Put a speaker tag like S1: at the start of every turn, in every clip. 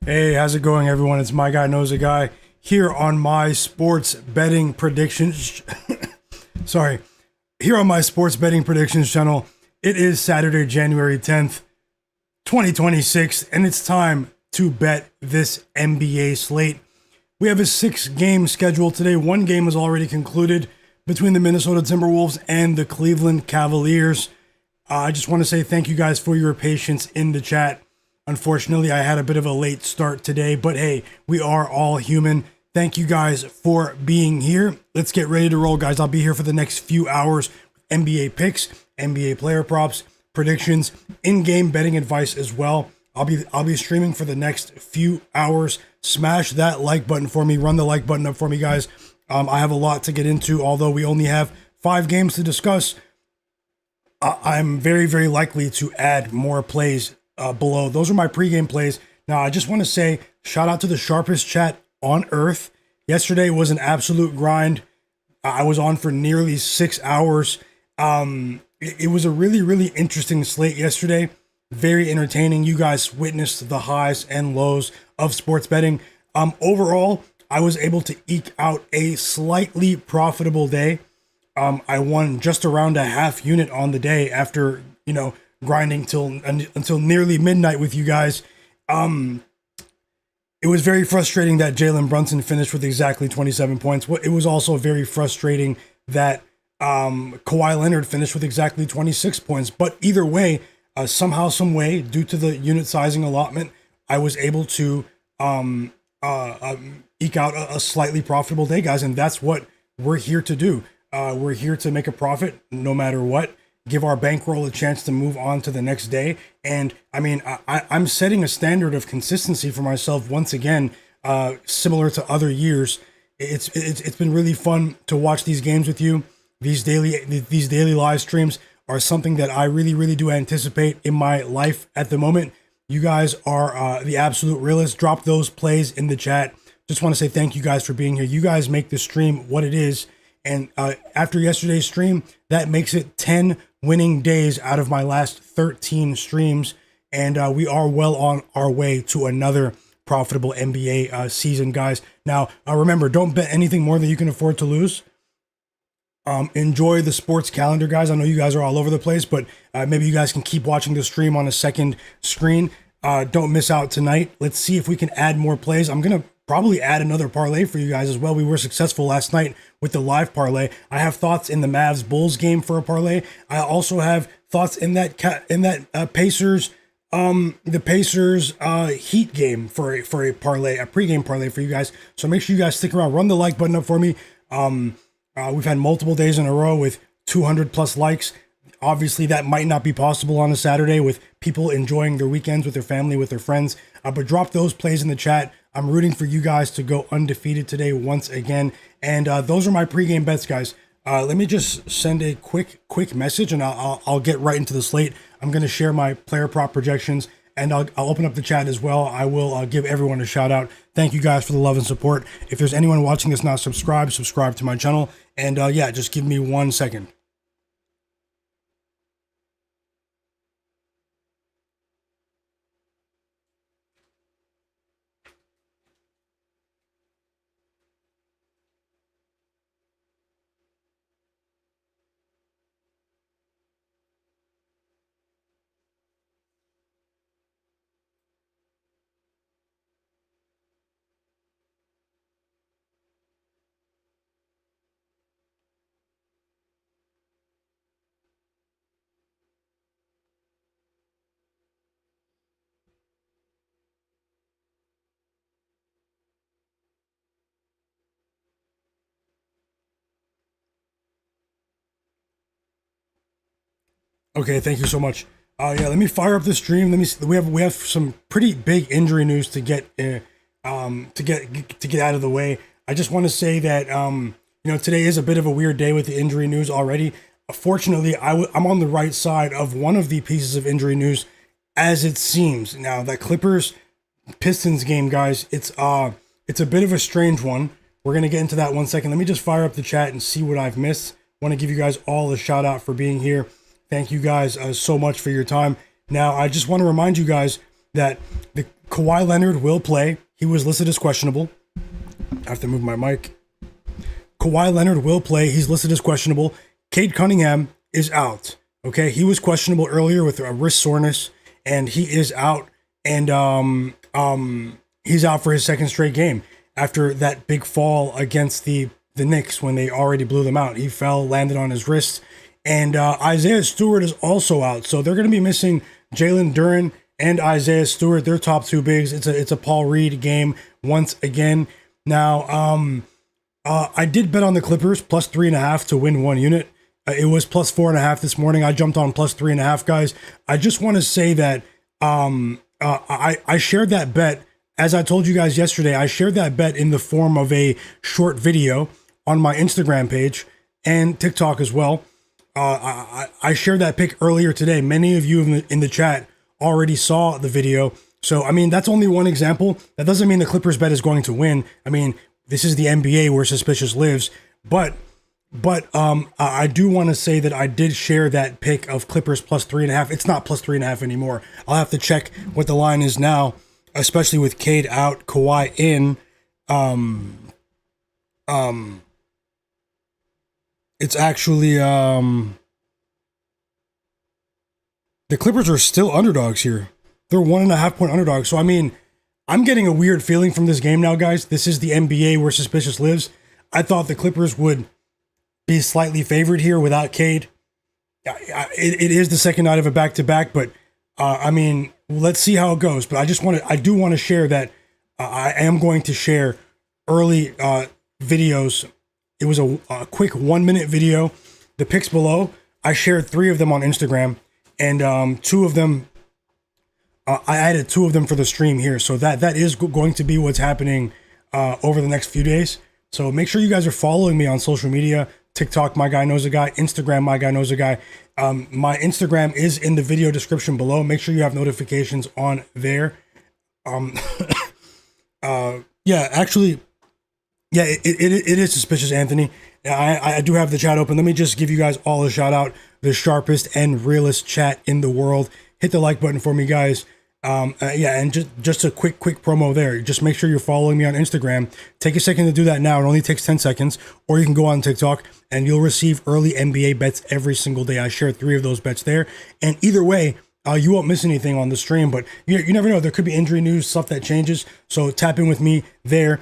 S1: Hey, how's it going, everyone? It's Myguyknowsaguy here on my sports betting predictions. Sorry, here on my sports betting predictions channel. It is Saturday, January 10th, 2026, and it's time to bet this NBA slate. We have a 6-game schedule today. One game is already concluded between the Minnesota Timberwolves and the Cleveland Cavaliers. I just want to say thank you guys for your patience in the chat. Unfortunately, I had a bit of a late start today, but hey, we are all human. Thank you guys for being here. Let's get ready to roll, guys. I'll be here for the next few hours with NBA picks, NBA player props, predictions, in-game betting advice as well. I'll be streaming for the next few hours. Smash that like button for me. Run the like button up for me, guys. I have a lot to get into, although we only have 5 games to discuss. I'm very, very likely to add more plays below. Those are my pregame plays. Now, I just want to say shout out to the sharpest chat on earth. Yesterday was an absolute grind. I was on for nearly 6 hours. It was a really, really interesting slate yesterday. Very entertaining. You guys witnessed the highs and lows of sports betting. Overall, I was able to eke out a slightly profitable day. I won just around a half unit on the day after, grinding until nearly midnight with you guys. It was very frustrating that Jaylen Brunson finished with exactly 27 points. It was also very frustrating that Kawhi Leonard finished with exactly 26 points. But either way, somehow, some way, due to the unit sizing allotment, I was able to eke out a slightly profitable day, guys. And that's what we're here to do. We're here to make a profit no matter what. Give our bankroll a chance to move on to the next day. And I mean, I'm setting a standard of consistency for myself once again, similar to other years. It's been really fun to watch these games with you. These daily live streams are something that I really, really do anticipate in my life at the moment. You guys are the absolute realists. Drop those plays in the chat. Just want to say thank you guys for being here. You guys make the stream what it is. And after yesterday's stream, that makes it 10 winning days out of my last 13 streams. And we are well on our way to another profitable NBA season, guys. Now, remember, don't bet anything more than you can afford to lose. Enjoy the sports calendar, guys. I know you guys are all over the place, but maybe you guys can keep watching the stream on a second screen. Don't miss out tonight. Let's see if we can add more plays. I'm going to probably add another parlay for you guys as well. We were successful last night with the live parlay. I have thoughts in the Mavs Bulls game for a parlay. I also have thoughts in that Pacers Heat game for a parlay, a pregame parlay for you guys. So make sure you guys stick around. Run the like button up for me. We've had multiple days in a row with 200 plus likes. Obviously, that might not be possible on a Saturday with people enjoying their weekends with their family, with their friends. But drop those plays in the chat. I'm rooting for you guys to go undefeated today once again. And those are my pregame bets, guys. Let me just send a quick message, and I'll get right into the slate. I'm going to share my player prop projections, and I'll open up the chat as well. I will give everyone a shout out. Thank you guys for the love and support. If there's anyone watching this not subscribed, subscribe to my channel. And yeah, just give me 1 second. Okay, thank you so much. Yeah, let me fire up the stream. Let me see. We have some pretty big injury news to get out of the way. I just want to say that today is a bit of a weird day with the injury news already. Fortunately, I'm on the right side of one of the pieces of injury news, as it seems. Now that Clippers Pistons game, guys, it's a bit of a strange one. We're gonna get into that 1 second. Let me just fire up the chat and see what I've missed. Want to give you guys all a shout out for being here. Thank you guys so much for your time. Now, I just want to remind you guys that Kawhi Leonard will play. He was listed as questionable. I have to move my mic. Kawhi Leonard will play. He's listed as questionable. Cade Cunningham is out. Okay, he was questionable earlier with a wrist soreness, and he is out. And he's out for his second straight game after that big fall against the Knicks when they already blew them out. He fell, landed on his wrist. And Isaiah Stewart is also out. So they're going to be missing Jalen Duren and Isaiah Stewart, their top two bigs. It's a Paul Reed game once again. Now, I did bet on the Clippers plus 3.5 to win one unit. It was plus 4.5 this morning. I jumped on plus 3.5, guys. I just want to say that I shared that bet. As I told you guys yesterday, I shared that bet in the form of a short video on my Instagram page and TikTok as well. I shared that pick earlier today. Many of you in the chat already saw the video. So, I mean, that's only one example. That doesn't mean the Clippers bet is going to win. I mean, this is the NBA where suspicious lives. But I do want to say that I did share that pick of Clippers plus 3.5. It's not plus 3.5 anymore. I'll have to check what the line is now, especially with Cade out, Kawhi in. It's actually the Clippers are still underdogs here. They're 1.5 point underdogs. So I mean, I'm getting a weird feeling from this game now, guys. This is the NBA where suspicious lives. I thought the Clippers would be slightly favored here without Cade. It is the second night of a back-to-back, but I mean, let's see how it goes. But I do want to share that I am going to share early videos. It was a quick 1-minute video. The picks below, I shared 3 of them on Instagram, and 2 of them, I added 2 of them for the stream here. So that is going to be what's happening over the next few days. So make sure you guys are following me on social media. TikTok, Myguyknowsaguy. Instagram, Myguyknowsaguy. My Instagram is in the video description below. Make sure you have notifications on there. It is suspicious, Anthony. I do have the chat open. Let me just give you guys all a shout out. The sharpest and realest chat in the world. Hit the like button for me, guys. And just a quick promo there. Just make sure you're following me on Instagram. Take a second to do that now. It only takes 10 seconds. Or you can go on TikTok and you'll receive early NBA bets every single day. I share 3 of those bets there. And either way, you won't miss anything on the stream. But you never know. There could be injury news, stuff that changes. So tap in with me there.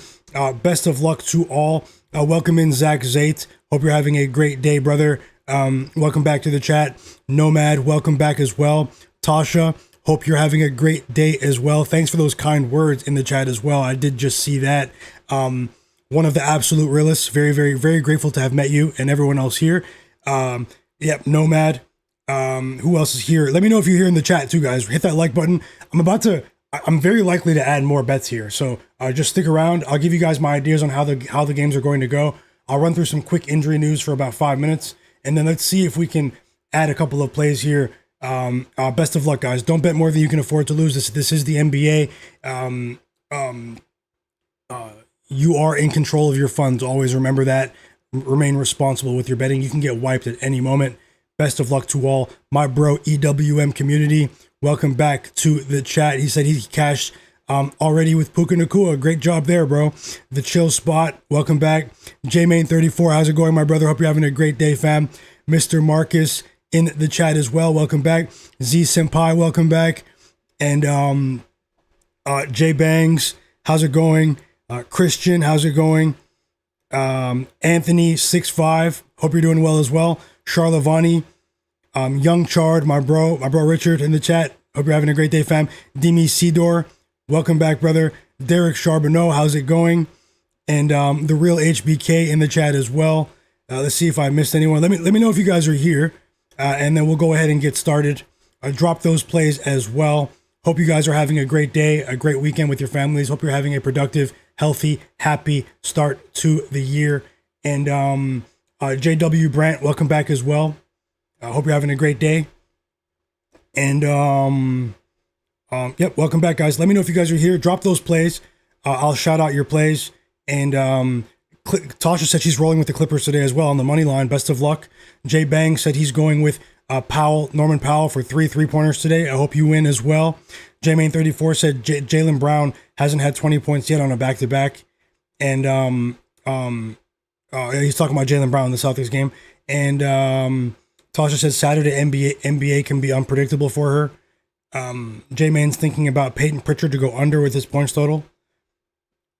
S1: Best of luck to all. Welcome in Zach Zait. Hope you're having a great day, brother. Welcome back to the chat. Nomad, welcome back as well. Tasha, hope you're having a great day as well. Thanks for those kind words in the chat as well. I did just see that. One of the absolute realists. Very, very, very grateful to have met you and everyone else here. Nomad. Who else is here? Let me know if you're here in the chat too, guys. Hit that like button. I'm very likely to add more bets here. So just stick around. I'll give you guys my ideas on how the games are going to go. I'll run through some quick injury news for about 5 minutes. And then let's see if we can add a couple of plays here. Best of luck, guys. Don't bet more than you can afford to lose. This is the NBA. You are in control of your funds. Always remember that. Remain responsible with your betting. You can get wiped at any moment. Best of luck to all. My bro, EWM community. Welcome back to the chat. He said he cashed already with Puka Nacua. Great job there, bro. The chill spot. Welcome back. JMain34. How's it going, my brother? Hope you're having a great day, fam. Mr. Marcus in the chat as well. Welcome back. Z Senpai, welcome back. And J Bangs, how's it going? Christian, how's it going? Anthony65, hope you're doing well as well. Charlavani, Young Chard, my bro Richard in the chat. Hope you're having a great day, fam. Demi Sidor, welcome back, brother. Derek Charbonneau, how's it going? And the real HBK in the chat as well. Let's see if I missed anyone. Let me know if you guys are here. And then we'll go ahead and get started. Drop those plays as well. Hope you guys are having a great day, a great weekend with your families. Hope you're having a productive, healthy, happy start to the year. And JW Brandt, welcome back as well. I hope you're having a great day. And welcome back, guys. Let me know if you guys are here. Drop those plays. I'll shout out your plays. And Tasha said she's rolling with the Clippers today as well on the money line. Best of luck. Jay Bang said he's going with Norman Powell for 3 3-pointers today. I hope you win as well. Jmain34 said Jaylen Brown hasn't had 20 points yet on a back-to-back. And he's talking about Jaylen Brown in the Celtics game. And Tasha says Saturday NBA can be unpredictable for her. J-Man's thinking about Peyton Pritchard to go under with his points total.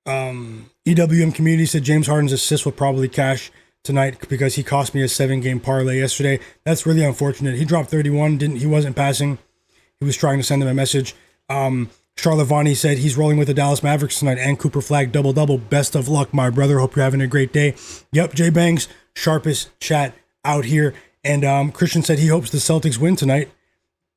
S1: EWM Community said James Harden's assist will probably cash tonight because he cost me a 7-game parlay yesterday. That's really unfortunate. He dropped 31. He wasn't passing. He was trying to send him a message. Charlotte Vonnie said he's rolling with the Dallas Mavericks tonight and Cooper Flagg double-double. Best of luck, my brother. Hope you're having a great day. Yep, J Bangs, sharpest chat out here. And Christian said he hopes the Celtics win tonight.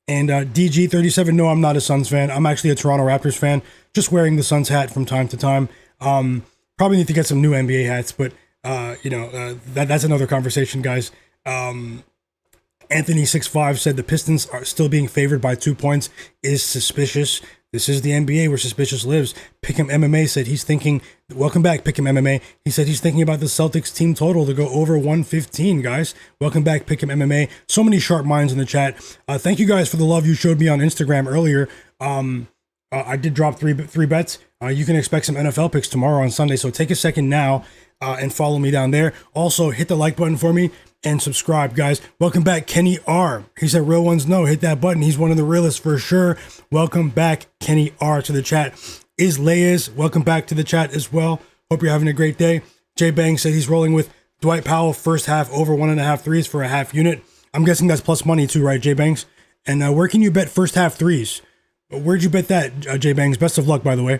S1: And DG37, no, I'm not a Suns fan. I'm actually a Toronto Raptors fan, just wearing the Suns hat from time to time. Probably need to get some new NBA hats, but that's another conversation, guys. Anthony65 said the Pistons are still being favored by 2 points is suspicious. This is the NBA where suspicious lives. Pick'em MMA said he's thinking, welcome back, Pick'em MMA. He said he's thinking about the Celtics team total to go over 115, guys. Welcome back, Pick'em MMA. So many sharp minds in the chat. Thank you guys for the love you showed me on Instagram earlier. I did drop three bets. You can expect some NFL picks tomorrow on Sunday, so take a second now and follow me down there. Also, hit the like button for me and subscribe, guys. Welcome back, Kenny R. He said, real ones know, hit that button. He's one of the realest for sure. Welcome back, Kenny R, to the chat. Islayas, welcome back to the chat as well. Hope you're having a great day. Jay Bang said he's rolling with Dwight Powell first half over 1.5 threes for a half unit. I'm guessing that's plus money too, right, Jay Bangs? And where can you bet first half threes? Where'd you bet that, Jay Bangs? Best of luck, by the way.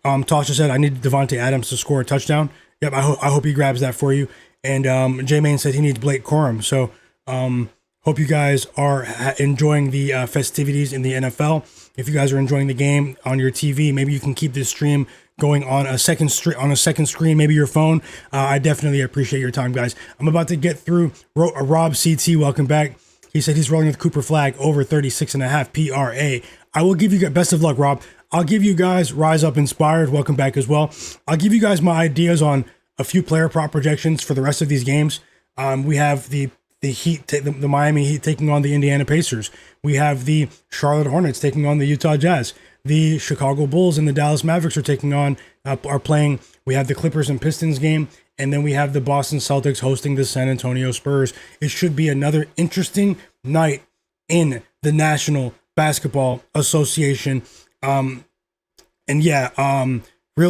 S1: Tasha said, I need Devontae Adams to score a touchdown. Yep, I hope he grabs that for you. And J-Main said he needs Blake Corum. So hope you guys are enjoying the festivities in the NFL. If you guys are enjoying the game on your TV, maybe you can keep this stream going on a second screen, maybe your phone. I definitely appreciate your time, guys. I'm about to get through Rob CT. Welcome back. He said he's rolling with Cooper Flagg over 36.5 PRA. I will give you best of luck, Rob. I'll give you guys Rise Up Inspired. Welcome back as well. I'll give you guys my ideas on a few player prop projections for the rest of these games. We have the Heat, the Miami Heat taking on the Indiana Pacers. We have the Charlotte Hornets taking on the Utah Jazz. The Chicago Bulls and the Dallas Mavericks are playing. We have the Clippers and Pistons game, and then we have the Boston Celtics hosting the San Antonio Spurs. It should be another interesting night in the National Basketball Association. Real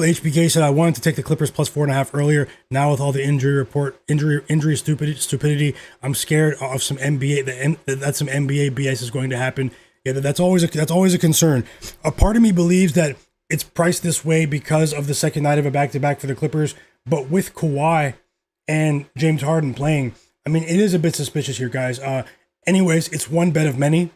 S1: HBK said I wanted to take the Clippers plus 4.5 earlier. Now with all the injury stupidity, I'm scared of some NBA. That some NBA BS is going to happen. Yeah, that's always a concern. A part of me believes that it's priced this way because of the second night of a back-to-back for the Clippers. But with Kawhi and James Harden playing, I mean, it is a bit suspicious here, guys. Anyways, it's one bet of many.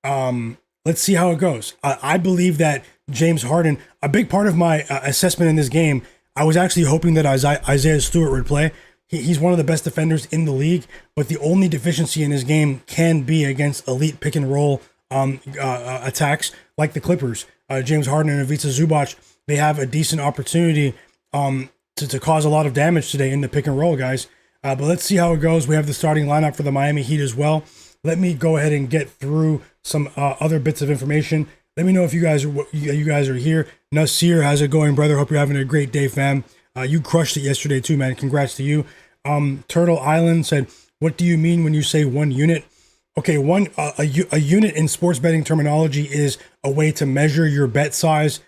S1: Let's see how it goes. I believe that James Harden, a big part of my assessment in this game, I was actually hoping that Isaiah Stewart would play. He's one of the best defenders in the league, but the only deficiency in his game can be against elite pick and roll attacks like the Clippers. James Harden and Ivica Zubac, they have a decent opportunity to cause a lot of damage today in the pick and roll, guys. But let's see how it goes. We have the starting lineup for the Miami Heat as well. Let me go ahead and get through some other bits of information. Let me know if you guys are here. Nasir, how's it going, brother? Hope you're having a great day, fam. You crushed it yesterday too, man. Congrats to you. Turtle Island said, "What do you mean when you say 1 unit?" Okay, a unit in sports betting terminology is a way to measure your bet size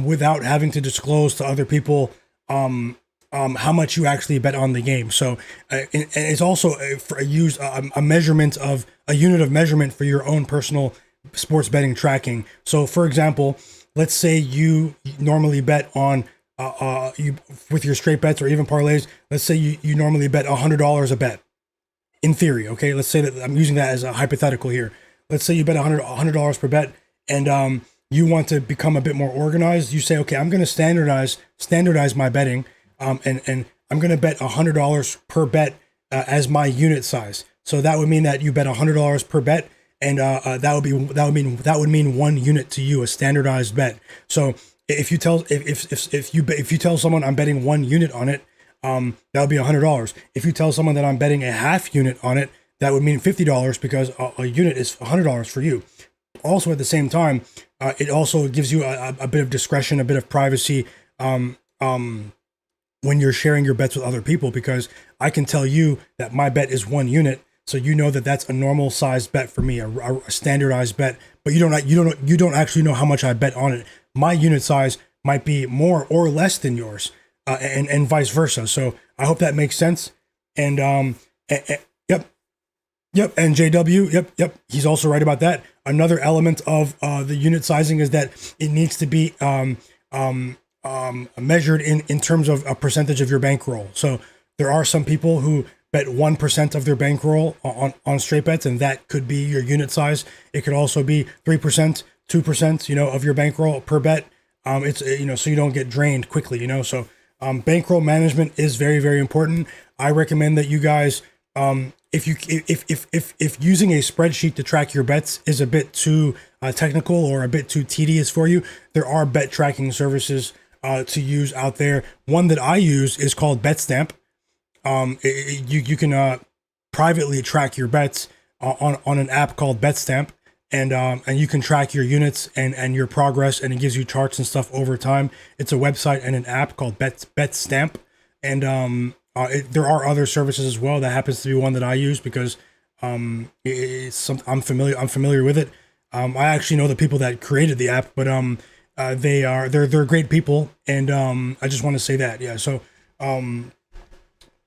S1: without having to disclose to other people how much you actually bet on the game. So it's also a unit of measurement for your own personal sports betting tracking. So for example, let's say you normally bet on with your straight bets or even parlays. Let's say you normally bet $100 a bet. In theory, okay, let's say that I'm using that as a hypothetical here. Let's say you bet $100 per bet, and you want to become a bit more organized. You say, okay, I'm going to standardize my betting, and I'm going to bet $100 per bet as my unit size. So that would mean that you bet $100 per bet, and that would mean 1 unit to you, a standardized bet. So if you tell someone I'm betting 1 unit on it, that would be $100. If you tell someone that I'm betting a half unit on it, that would mean $50 because a unit is $100 for you. also at the same time, it also gives you a bit of discretion, a bit of privacy when you're sharing your bets with other people, because I can tell you that my bet is 1 unit, so you know that that's a normal sized bet for me, a standardized bet. But you don't actually know how much I bet on it. My unit size might be more or less than yours, and vice versa. So I hope that makes sense. And Yep, and JW, yep, he's also right about that. Another element of the unit sizing is that it needs to be measured in terms of a percentage of your bankroll. So there are some people who bet 1% of their bankroll on straight bets, and that could be your unit size. It could also be 3%, 2%, of your bankroll per bet. It's so you don't get drained quickly, So bankroll management is very, very important. I recommend that you guys, if using a spreadsheet to track your bets is a bit too technical or a bit too tedious for you, there are bet tracking services to use out there. One that I use is called BetStamp. You can privately track your bets on an app called BetStamp, and you can track your units and your progress, and it gives you charts and stuff over time. It's a website and an app called BetStamp, and there are other services as well. That happens to be one that I use because I'm familiar with it. I actually know the people that created the app, but they're great people, and I just want to say that. Yeah, so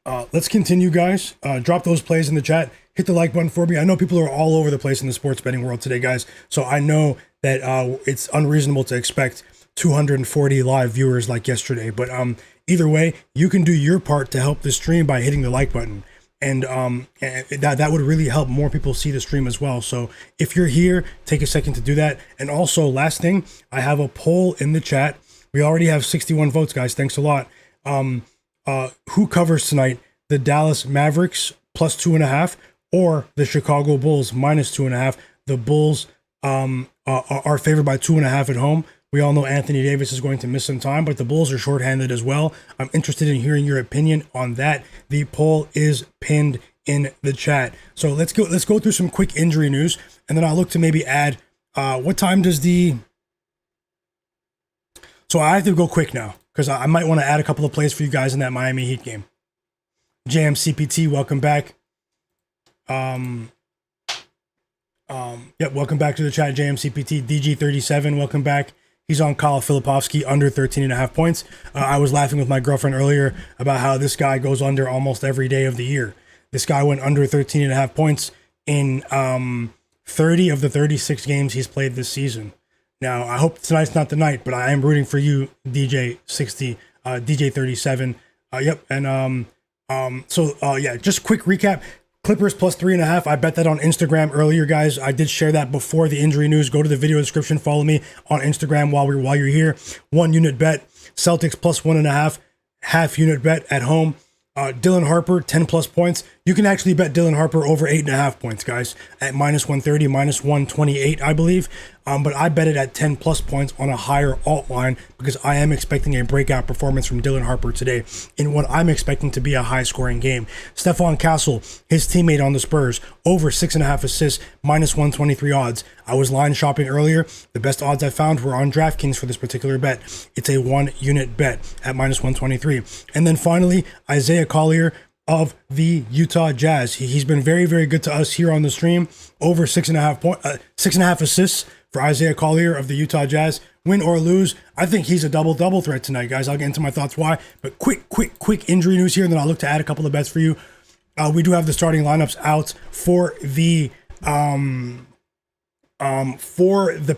S1: let's continue, guys. Drop those plays in the chat. Hit the like button for me. I know people are all over the place in the sports betting world today, guys. So I know that it's unreasonable to expect 240 live viewers like yesterday, but either way, you can do your part to help the stream by hitting the like button, and that would really help more people see the stream as well. So if you're here, take a second to do that. And also, last thing, I have a poll in the chat. We already have 61 votes, guys. Thanks a lot. Who covers tonight? The Dallas Mavericks plus 2.5 or the Chicago Bulls minus 2.5? The Bulls are favored by 2.5 at home. We all know Anthony Davis is going to miss some time, but the Bulls are shorthanded as well. I'm interested in hearing your opinion on that. The poll is pinned in the chat. So let's go through some quick injury news, and then I'll look to maybe add. What time does the? So I have to go quick now because I might want to add a couple of plays for you guys in that Miami Heat game. JMCPT, welcome back. Welcome back to the chat, JMCPT. DG37, welcome back. He's on Kyle Filipovsky under 13.5 points. I was laughing with my girlfriend earlier about how this guy goes under almost every day of the year. This guy went under 13.5 points in 30 of the 36 games he's played this season. Now, I hope tonight's not the night, but I am rooting for you, DJ60, DJ37. Just quick recap. Clippers plus 3.5. I bet that on Instagram earlier, guys. I did share that before the injury news. Go to the video description. Follow me on Instagram while you're here. 1 unit bet. Celtics plus 1.5. Half unit bet at home. Dylan Harper 10 plus points. You can actually bet Dylan Harper over 8.5 points, guys, at minus 130, minus 128, I believe. But I bet it at 10 plus points on a higher alt line because I am expecting a breakout performance from Dylan Harper today in what I'm expecting to be a high scoring game. Stephon Castle, his teammate on the Spurs, over 6.5 assists, minus 123 odds. I was line shopping earlier. The best odds I found were on DraftKings for this particular bet. It's a 1 unit bet at minus 123. And then finally, Isaiah Collier of the Utah Jazz. He's been very, very good to us here on the stream. Over 6.5 assists for Isaiah Collier of the Utah Jazz. Win or lose, I think he's a double threat tonight, guys. I'll get into my thoughts why. But quick injury news here, and then I'll look to add a couple of bets for you. We do have the starting lineups out for the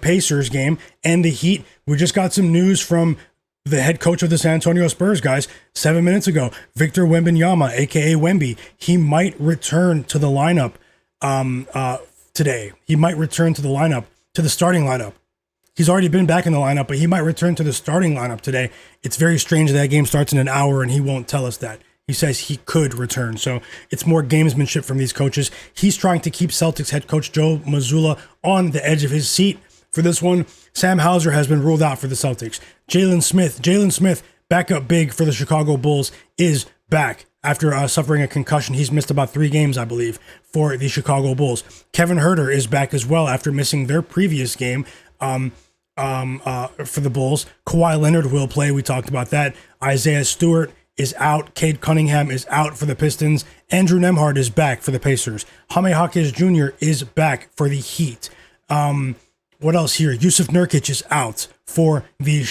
S1: Pacers game and the Heat. We just got some news from the head coach of the San Antonio Spurs, guys, 7 minutes ago. Victor Wembanyama, aka Wemby, he might return to the lineup today. He might return to the lineup, to the starting lineup. He's already been back in the lineup, but he might return to the starting lineup today. It's very strange that game starts in an hour and he won't tell us that. He says he could return, so it's more gamesmanship from these coaches. He's trying to keep Celtics head coach Joe Mazzulla on the edge of his seat. For this one, Sam Hauser has been ruled out for the Celtics. Jalen Smith, backup big for the Chicago Bulls, is back. after suffering a concussion. He's missed about 3 games, I believe, for the Chicago Bulls. Kevin Herter is back as well after missing their previous game for the Bulls. Kawhi Leonard will play. We talked about that. Isaiah Stewart is out. Cade Cunningham is out for the Pistons. Andrew Nembhard is back for the Pacers. Jaime Jaquez Jr. is back for the Heat. What else here? Yusuf Nurkic is out for the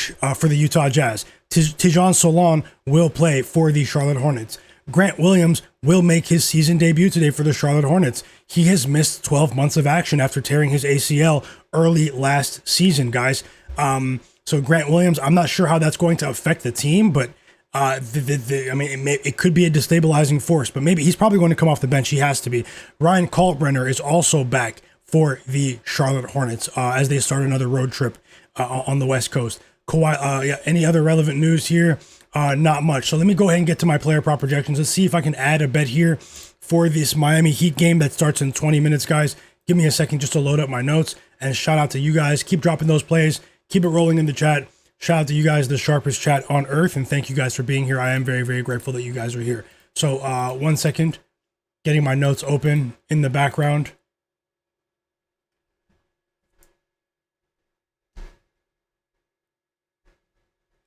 S1: Utah Jazz. Tijon Solon will play for the Charlotte Hornets. Grant Williams will make his season debut today for the Charlotte Hornets. He has missed 12 months of action after tearing his ACL early last season, guys. So Grant Williams, I'm not sure how that's going to affect the team, but it could be a destabilizing force. But maybe he's probably going to come off the bench. He has to be. Ryan Kalkbrenner is also back for the Charlotte Hornets as they start another road trip on the West Coast. Kawhi, any other relevant news here? Not much. So let me go ahead and get to my player prop projections. Let's see if I can add a bet here for this Miami Heat game that starts in 20 minutes, guys. Give me a second just to load up my notes. And shout out to you guys. Keep dropping those plays. Keep it rolling in the chat. Shout out to you guys, the sharpest chat on earth. And thank you guys for being here. I am very, very grateful that you guys are here. So 1 second. Getting my notes open in the background.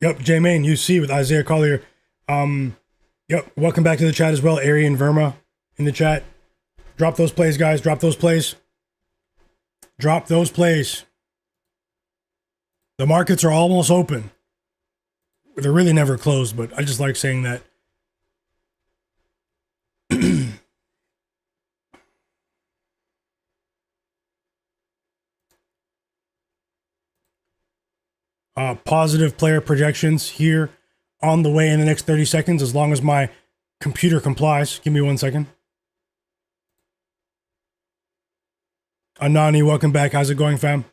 S1: Yep, J-Main, UC with Isaiah Collier. Yep, welcome back to the chat as well. Arian Verma in the chat. Drop those plays, guys. Drop those plays. Drop those plays. The markets are almost open. They're really never closed, but I just like saying that. Positive player projections here on the way in the next 30 seconds, as long as my computer complies. Give me 1 second. Anani, welcome back. How's it going, fam?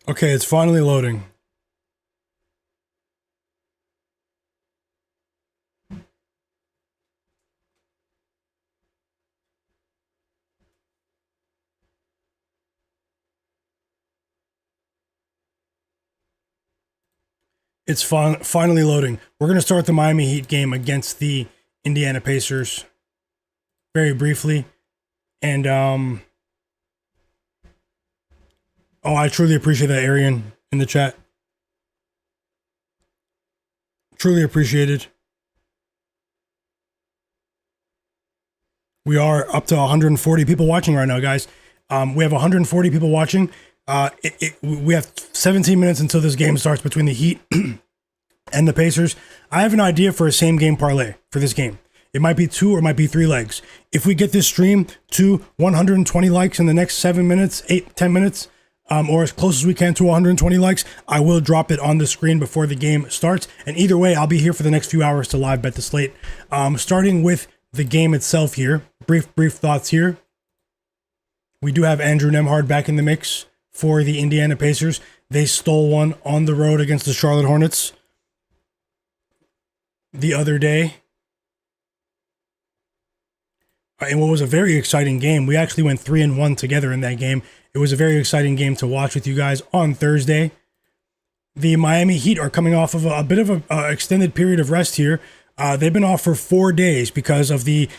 S1: Okay, it's finally loading. It's finally loading. We're going to start the Miami Heat game against the Indiana Pacers very briefly. And, oh, I truly appreciate that, Arian, in the chat. Truly appreciated. We are up to 140 people watching right now, guys. We have 140 people watching. We have 17 minutes until this game starts between the Heat and the Pacers. I have an idea for a same game parlay for this game. It might be 2 or it might be 3 legs. If we get this stream to 120 likes in the next 7 minutes, 10 minutes, or as close as we can to 120 likes, I will drop it on the screen before the game starts. And either way, I'll be here for the next few hours to live bet the slate. Starting with the game itself here. Brief thoughts here. We do have Andrew Nembhard back in the mix for the Indiana Pacers. They stole one on the road against the Charlotte Hornets the other day. And what was a very exciting game. We actually went 3-1 together in that game. It was a very exciting game to watch with you guys on Thursday. The Miami Heat are coming off of a bit of an extended period of rest here. They've been off for 4 days because of the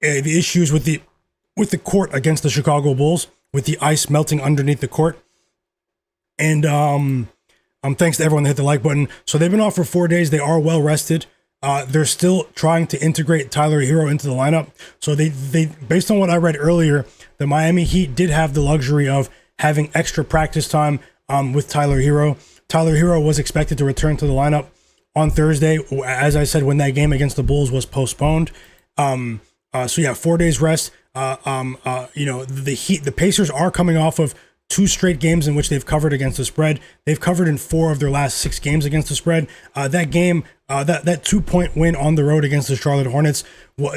S1: issues with the court against the Chicago Bulls, with the ice melting underneath the court. And thanks to everyone that hit the like button. So they've been off for 4 days. They are well rested. They're still trying to integrate Tyler Herro into the lineup. So they based on what I read earlier, the Miami Heat did have the luxury of having extra practice time with Tyler Herro. Tyler Herro was expected to return to the lineup on Thursday, as I said, when that game against the Bulls was postponed. So yeah, 4 days rest. The Pacers are coming off of 2 straight games in which they've covered against the spread. They've covered in 4 of their last 6 games against the spread. That game, that 2-point win on the road against the Charlotte Hornets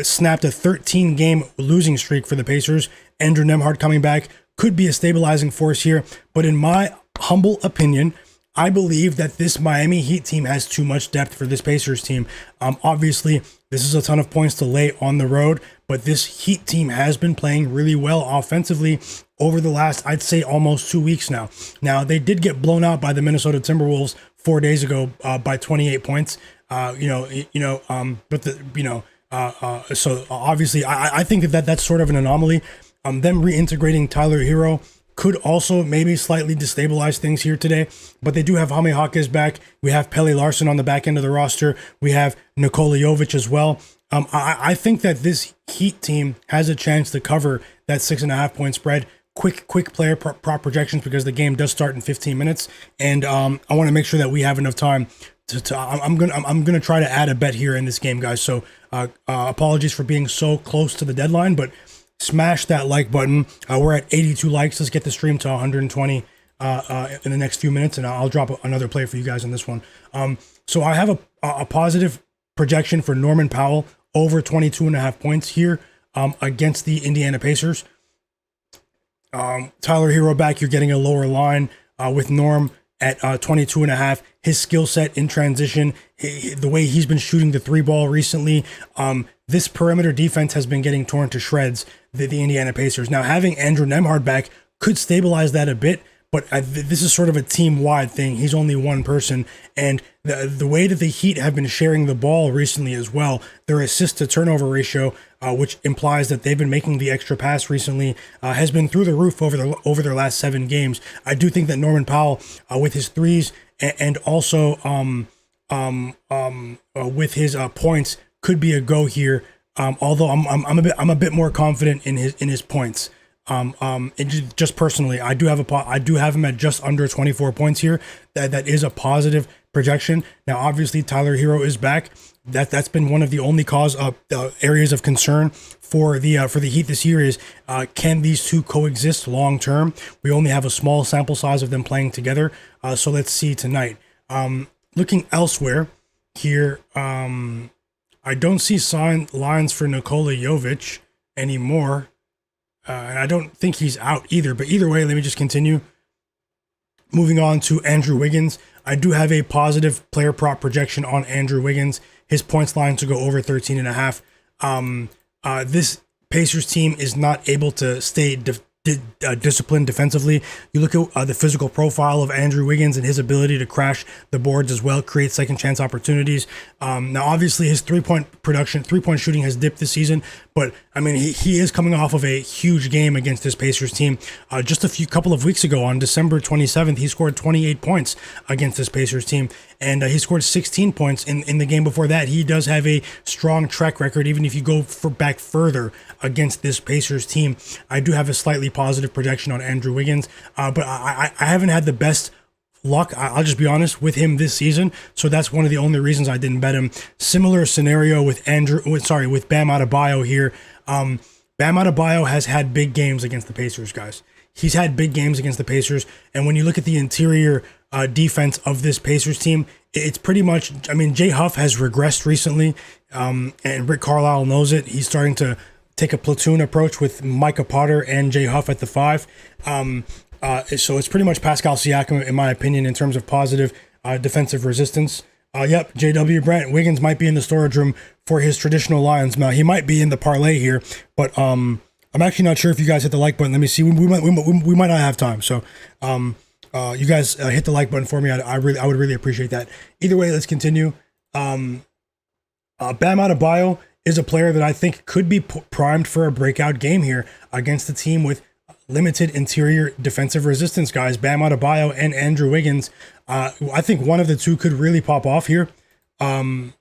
S1: snapped a 13-game losing streak for the Pacers. Andrew Nembhard coming back could be a stabilizing force here. But in my humble opinion, I believe that this Miami Heat team has too much depth for this Pacers team. Obviously, this is a ton of points to lay on the road, but this Heat team has been playing really well offensively over the last, I'd say, almost 2 weeks now. Now, they did get blown out by the Minnesota Timberwolves 4 days ago by 28 points. So obviously, I think that's sort of an anomaly. Them reintegrating Tyler Herro could also maybe slightly destabilize things here today, but they do have Jaime Jaquez back. We have Pele Larson on the back end of the roster. We have Nikola Jovic as well. I think that this Heat team has a chance to cover that 6.5 point spread. Quick player prop projections, because the game does start in 15 minutes, and I want to make sure that we have enough time I'm gonna try to add a bet here in this game, guys. So apologies for being so close to the deadline, but smash that like button. We're at 82 likes. Let's get the stream to 120 in the next few minutes, and I'll drop another play for you guys on this one. So I have a positive projection for Norman Powell over 22.5 points here against the Indiana Pacers. Tyler Herro back, you're getting a lower line with Norm at 22.5. His skill set in transition, the way he's been shooting the 3-ball recently, this perimeter defense has been getting torn to shreds, the Indiana Pacers. Now, having Andrew Nembhard back could stabilize that a bit, but this is sort of a team-wide thing. He's only one person, and the way that the Heat have been sharing the ball recently as well, their assist-to-turnover ratio, which implies that they've been making the extra pass recently, has been through the roof over their last 7 games. I do think that Norman Powell, with his threes and also with his points, could be a go here. Although I'm a bit more confident in his points. Just personally, I do have him at just under 24 points here. That is a positive projection. Now, obviously, Tyler Herro is back. That's been one of the only areas of concern for the Heat this year is can these two coexist long term? We only have a small sample size of them playing together, so let's see tonight. Looking elsewhere here, I don't see lines for Nikola Jovic anymore. And I don't think he's out either. But either way, let me just continue. Moving on to Andrew Wiggins. I do have a positive player prop projection on Andrew Wiggins. His points line to go over 13.5. This Pacers team is not able to stay disciplined defensively. You look at the physical profile of Andrew Wiggins and his ability to crash the boards as well, create second chance opportunities. Now, obviously, his 3-point shooting has dipped this season, but I mean, he is coming off of a huge game against this Pacers team. Just a couple of weeks ago, on December 27th, he scored 28 points against this Pacers team, and he scored 16 points in the game before that. He does have a strong track record, even if you go back further against this Pacers team. I do have a slightly positive projection on Andrew Wiggins, but I haven't had the best luck, I'll just be honest, with him this season, so that's one of the only reasons I didn't bet him. Similar scenario with Bam Adebayo here. Bam Adebayo has had big games against the Pacers, guys. He's had big games against the Pacers, and when you look at the interior defense of this Pacers team, it's pretty much, I mean, Jay Huff has regressed recently, and Rick Carlisle knows it. He's starting to take a platoon approach with Micah Potter and Jay Huff at the 5. So it's pretty much Pascal Siakam, in my opinion, in terms of positive defensive resistance. Yep, JW Brent, Wiggins might be in the storage room for his traditional lines. Now, he might be in the parlay here, but I'm actually not sure if you guys hit the like button. Let me see. We might not have time. So you guys hit the like button for me. I would really appreciate that. Either way, let's continue. Bam Adebayo is a player that I think could be primed for a breakout game here against a team with limited interior defensive resistance, guys. Bam Adebayo and Andrew Wiggins. I think one of the two could really pop off here. The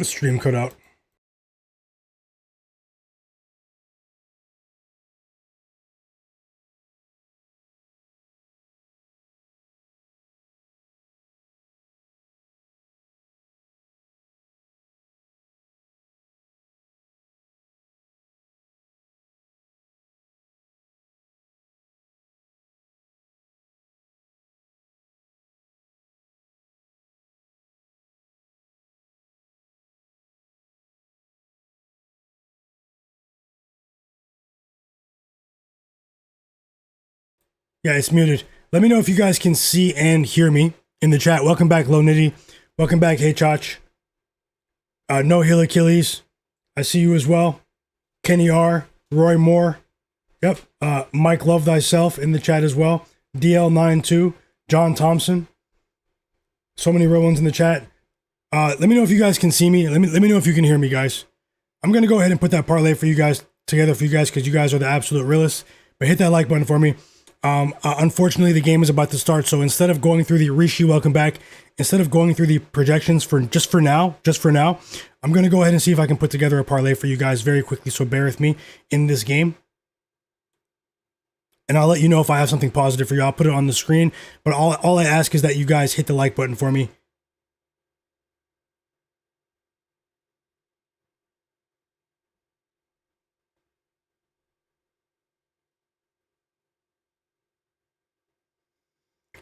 S1: stream cut out. Yeah, it's muted. Let me know if you guys can see and hear me in the chat. Welcome back, Low Nitty. Welcome back, Hey Chach. No Hill Achilles. I see you as well. Kenny R. Roy Moore. Yep. Mike Love Thyself in the chat as well. DL92. John Thompson. So many real ones in the chat. Let me know if you guys can see me. Let me know if you can hear me, guys. I'm going to go ahead and put that parlay for you guys together for you guys because you guys are the absolute realists. But hit that like button for me. Unfortunately, the game is about to start. So instead of going through the Rishi, welcome back. Instead of going through the projections for just for now, I'm going to go ahead and see if I can put together a parlay for you guys very quickly. So bear with me in this game. And I'll let you know if I have something positive for you. I'll put it on the screen. But all I ask is that you guys hit the like button for me.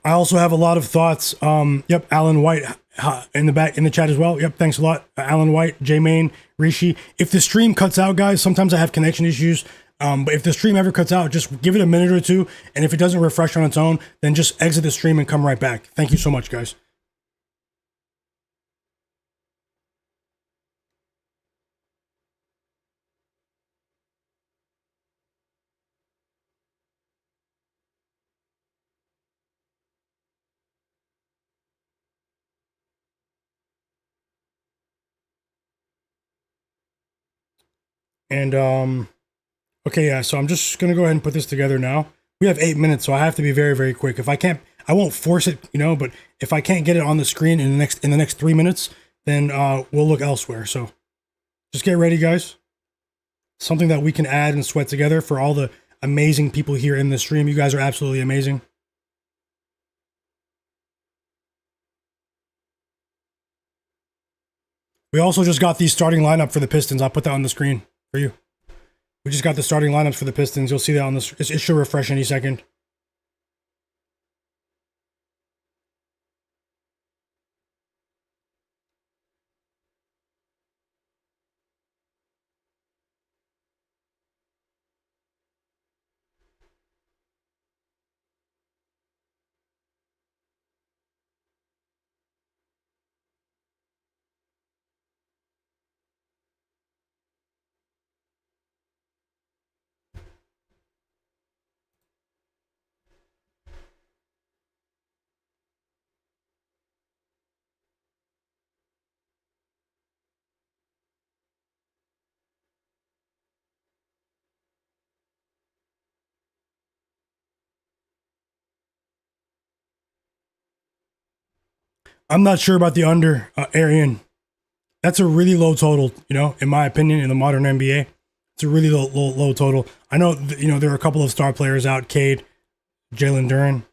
S1: I also have a lot of thoughts. Yep, Alan White in the chat as well. Yep, thanks a lot, Alan White, J Main, Rishi. If the stream cuts out, guys, sometimes I have connection issues. But if the stream ever cuts out, just give it a minute or two, and if it doesn't refresh on its own, then just exit the stream and come right back. Thank you so much, guys. And okay, yeah. So I'm just gonna go ahead and put this together now. We have 8 minutes, so I have to be very, very quick. If I can't, I won't force it, but if I can't get it on the screen in the next 3 minutes, then we'll look elsewhere. So just get ready, guys. Something that we can add and sweat together for all the amazing people here in the stream. You guys are absolutely amazing. We also just got the starting lineup for the Pistons. I'll put that on the screen for you. We just got the starting lineups for the Pistons. You'll see that on the. It should refresh any second. I'm not sure about the under, Arian. That's a really low total, in my opinion, in the modern NBA. It's a really low total. I know, there are a couple of star players out, Cade, Jalen Duren,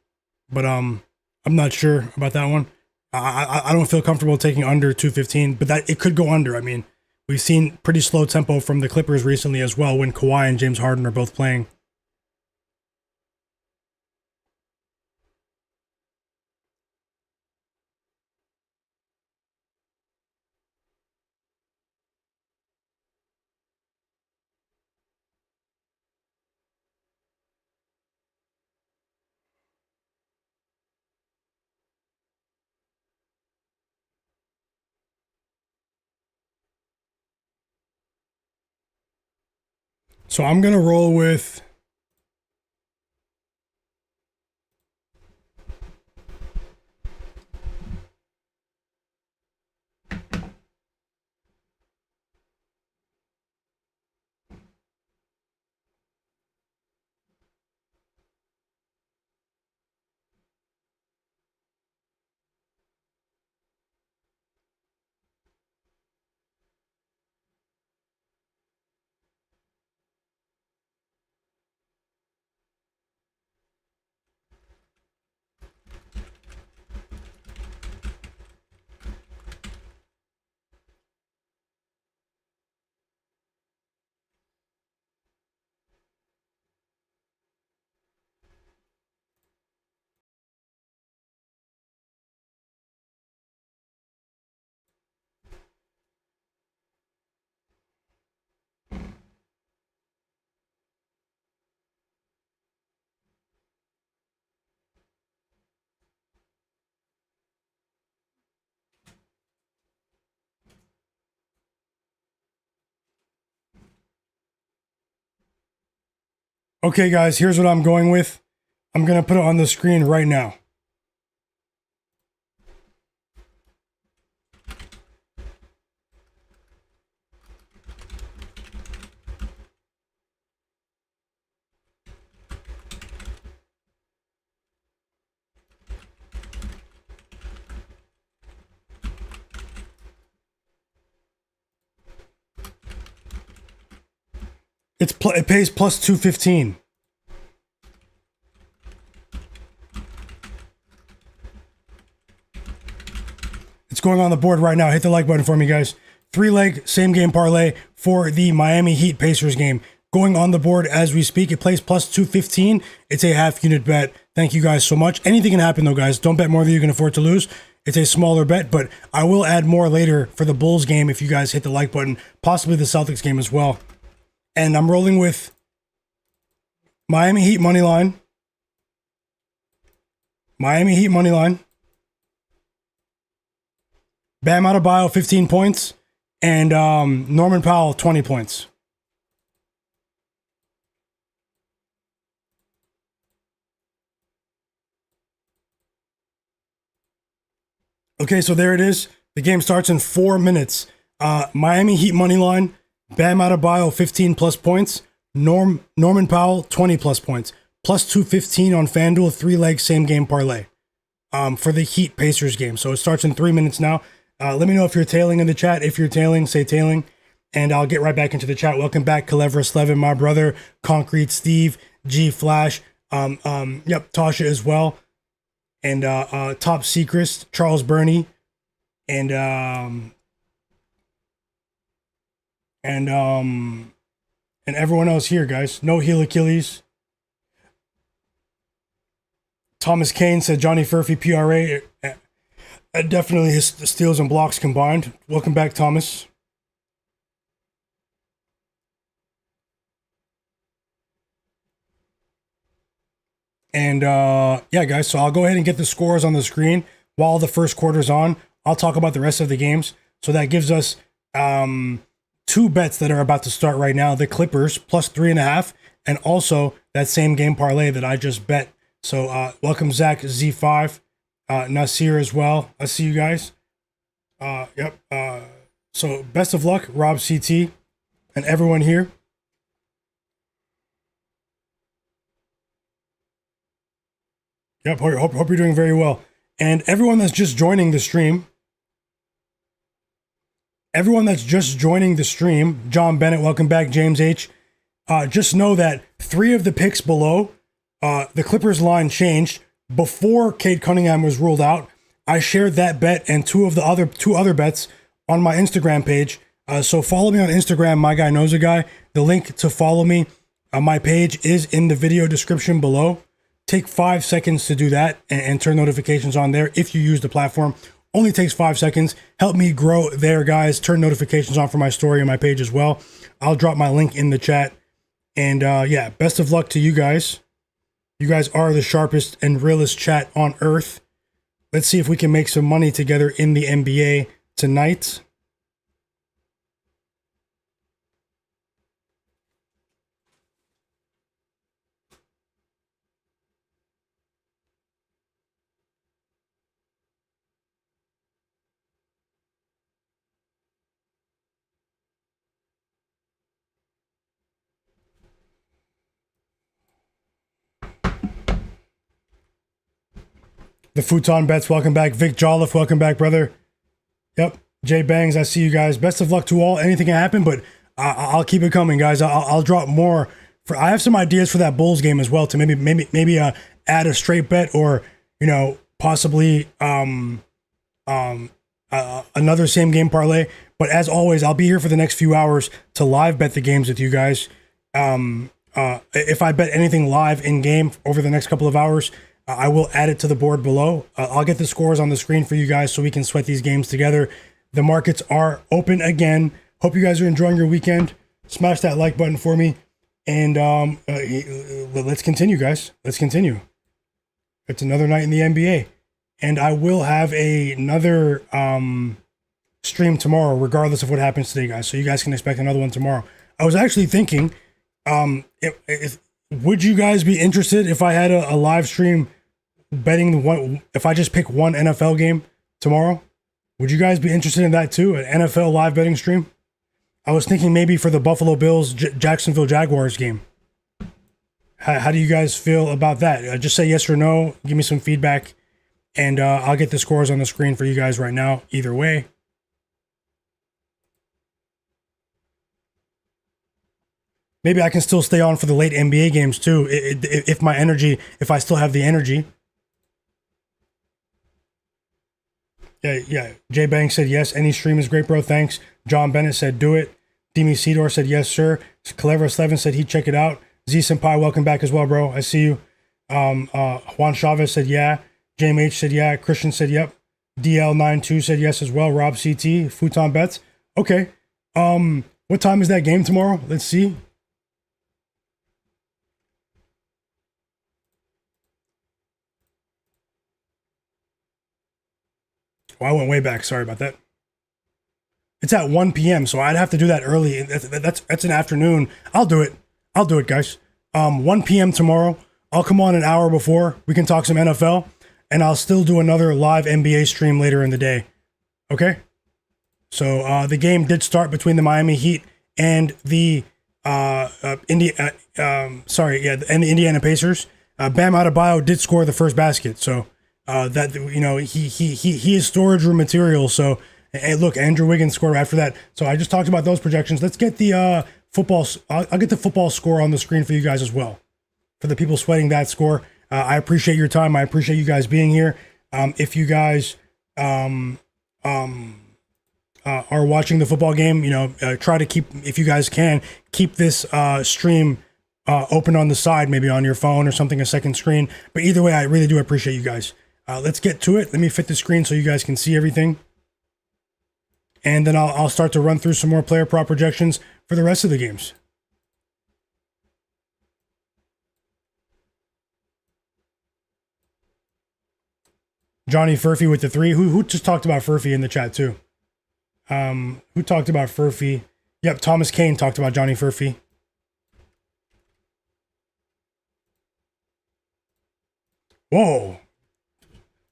S1: but I'm not sure about that one. I don't feel comfortable taking under 215, but that it could go under. I mean, we've seen pretty slow tempo from the Clippers recently as well when Kawhi and James Harden are both playing. So I'm gonna roll with. Okay, guys, here's what I'm going with. I'm going to put it on the screen right now. It pays plus 215. It's going on the board right now. Hit the like button for me, guys. 3-leg same game parlay for the Miami Heat Pacers game. Going on the board as we speak. It plays plus 215. It's a half unit bet. Thank you guys so much. Anything can happen though, guys. Don't bet more than you can afford to lose. It's a smaller bet, but I will add more later for the Bulls game if you guys hit the like button. Possibly the Celtics game as well. And I'm rolling with Miami Heat money line. Miami Heat money line. Bam Adebayo 15 points. And Norman Powell 20 points. Okay, so there it is. The game starts in 4 minutes. Miami Heat money line. Bam Adebayo 15 plus points. Norman Powell 20 plus points. Plus 215 on FanDuel, 3-leg same game parlay. For the Heat Pacers game. So it starts in 3 minutes now. Let me know if you're tailing in the chat. If you're tailing, say tailing. And I'll get right back into the chat. Welcome back, Calevra Slevin, my brother, Concrete Steve, G Flash, Tasha as well. And Top Secret, Charles Burney, and everyone else here, guys. No heel Achilles. Thomas Kane said Johnny Furphy PRA. Definitely his steals and blocks combined. Welcome back, Thomas. And yeah, guys, so I'll go ahead and get the scores on the screen while the first quarter's on. I'll talk about the rest of the games. So that gives us 2 bets that are about to start right now. The Clippers plus 3.5, and also that same game parlay that I just bet. So welcome, Zach Z5, Nasir as well. I see you guys. So best of luck, Rob CT, and everyone here. Yep, hope you're doing very well. And everyone that's just joining the stream, John Bennett, welcome back, James H. Just know that 3 of the picks below, the Clippers line changed before Cade Cunningham was ruled out. I shared that bet and two other bets on my Instagram page. So follow me on Instagram, Myguyknowsaguy. The link to follow me on my page is in the video description below. Take 5 seconds to do that and turn notifications on there if you use the platform. Only takes 5 seconds. Help me grow there, guys. Turn notifications on for my story and my page as well. I'll drop my link in the chat. And yeah, best of luck to you guys. You guys are the sharpest and realest chat on earth. Let's see if we can make some money together in the NBA tonight. The Futon Bets, welcome back. Vic Jolliffe, welcome back, brother. Yep, Jay Bangs, I see you guys. Best of luck to all. Anything can happen, but I'll keep it coming, guys. I'll drop more. I have some ideas for that Bulls game as well to maybe add a straight bet, or possibly another same game parlay. But as always, I'll be here for the next few hours to live bet the games with you guys. If I bet anything live in game over the next couple of hours, I will add it to the board below. I'll get the scores on the screen for you guys so we can sweat these games together. The markets are open again. Hope you guys are enjoying your weekend. Smash that like button for me. And let's continue, guys. Let's continue. It's another night in the NBA. And I will have another stream tomorrow, regardless of what happens today, guys. So you guys can expect another one tomorrow. I was actually thinking, Would you guys be interested if I had a live stream betting the one? If I just pick one NFL game tomorrow, would you guys be interested in that too? An NFL live betting stream? I was thinking maybe for the Buffalo Bills Jacksonville Jaguars game. How do you guys feel about that? Just say yes or no. Give me some feedback, and I'll get the scores on the screen for you guys right now. Either way. Maybe I can still stay on for the late NBA games too, if I still have the energy. Yeah. Jay Banks said yes. Any stream is great, bro. Thanks. John Bennett said do it. Demi Sedor said yes, sir. Clever Slevin said he'd check it out. Z Senpai, welcome back as well, bro. I see you. Juan Chavez said yeah. James H said yeah. Christian said yep. DL92 said yes as well. Rob CT, Futon Bets. Okay. What time is that game tomorrow? Let's see. Oh, I went way back. Sorry about that. It's at 1 p.m., so I'd have to do that early. That's an afternoon. I'll do it, guys. 1 p.m. tomorrow. I'll come on an hour before. We can talk some NFL, and I'll still do another live NBA stream later in the day. Okay? So the game did start between the Miami Heat and the Indiana Pacers. Bam Adebayo did score the first basket, so he is storage room material. So, hey, look, Andrew Wiggins scored after that. So I just talked about those projections. Let's get the football. I'll get the football score on the screen for you guys as well. For the people sweating that score, I appreciate your time. I appreciate you guys being here. If you guys are watching the football game, try to keep, if you guys can, keep this stream open on the side, maybe on your phone or something, a second screen. But either way, I really do appreciate you guys. Let's get to it. Let me fit the screen so you guys can see everything. And then I'll start to run through some more player prop projections for the rest of the games. Johnny Furphy with the 3. Who just talked about Furphy in the chat too? Who talked about Furphy? Yep, Thomas Kane talked about Johnny Furphy. Whoa.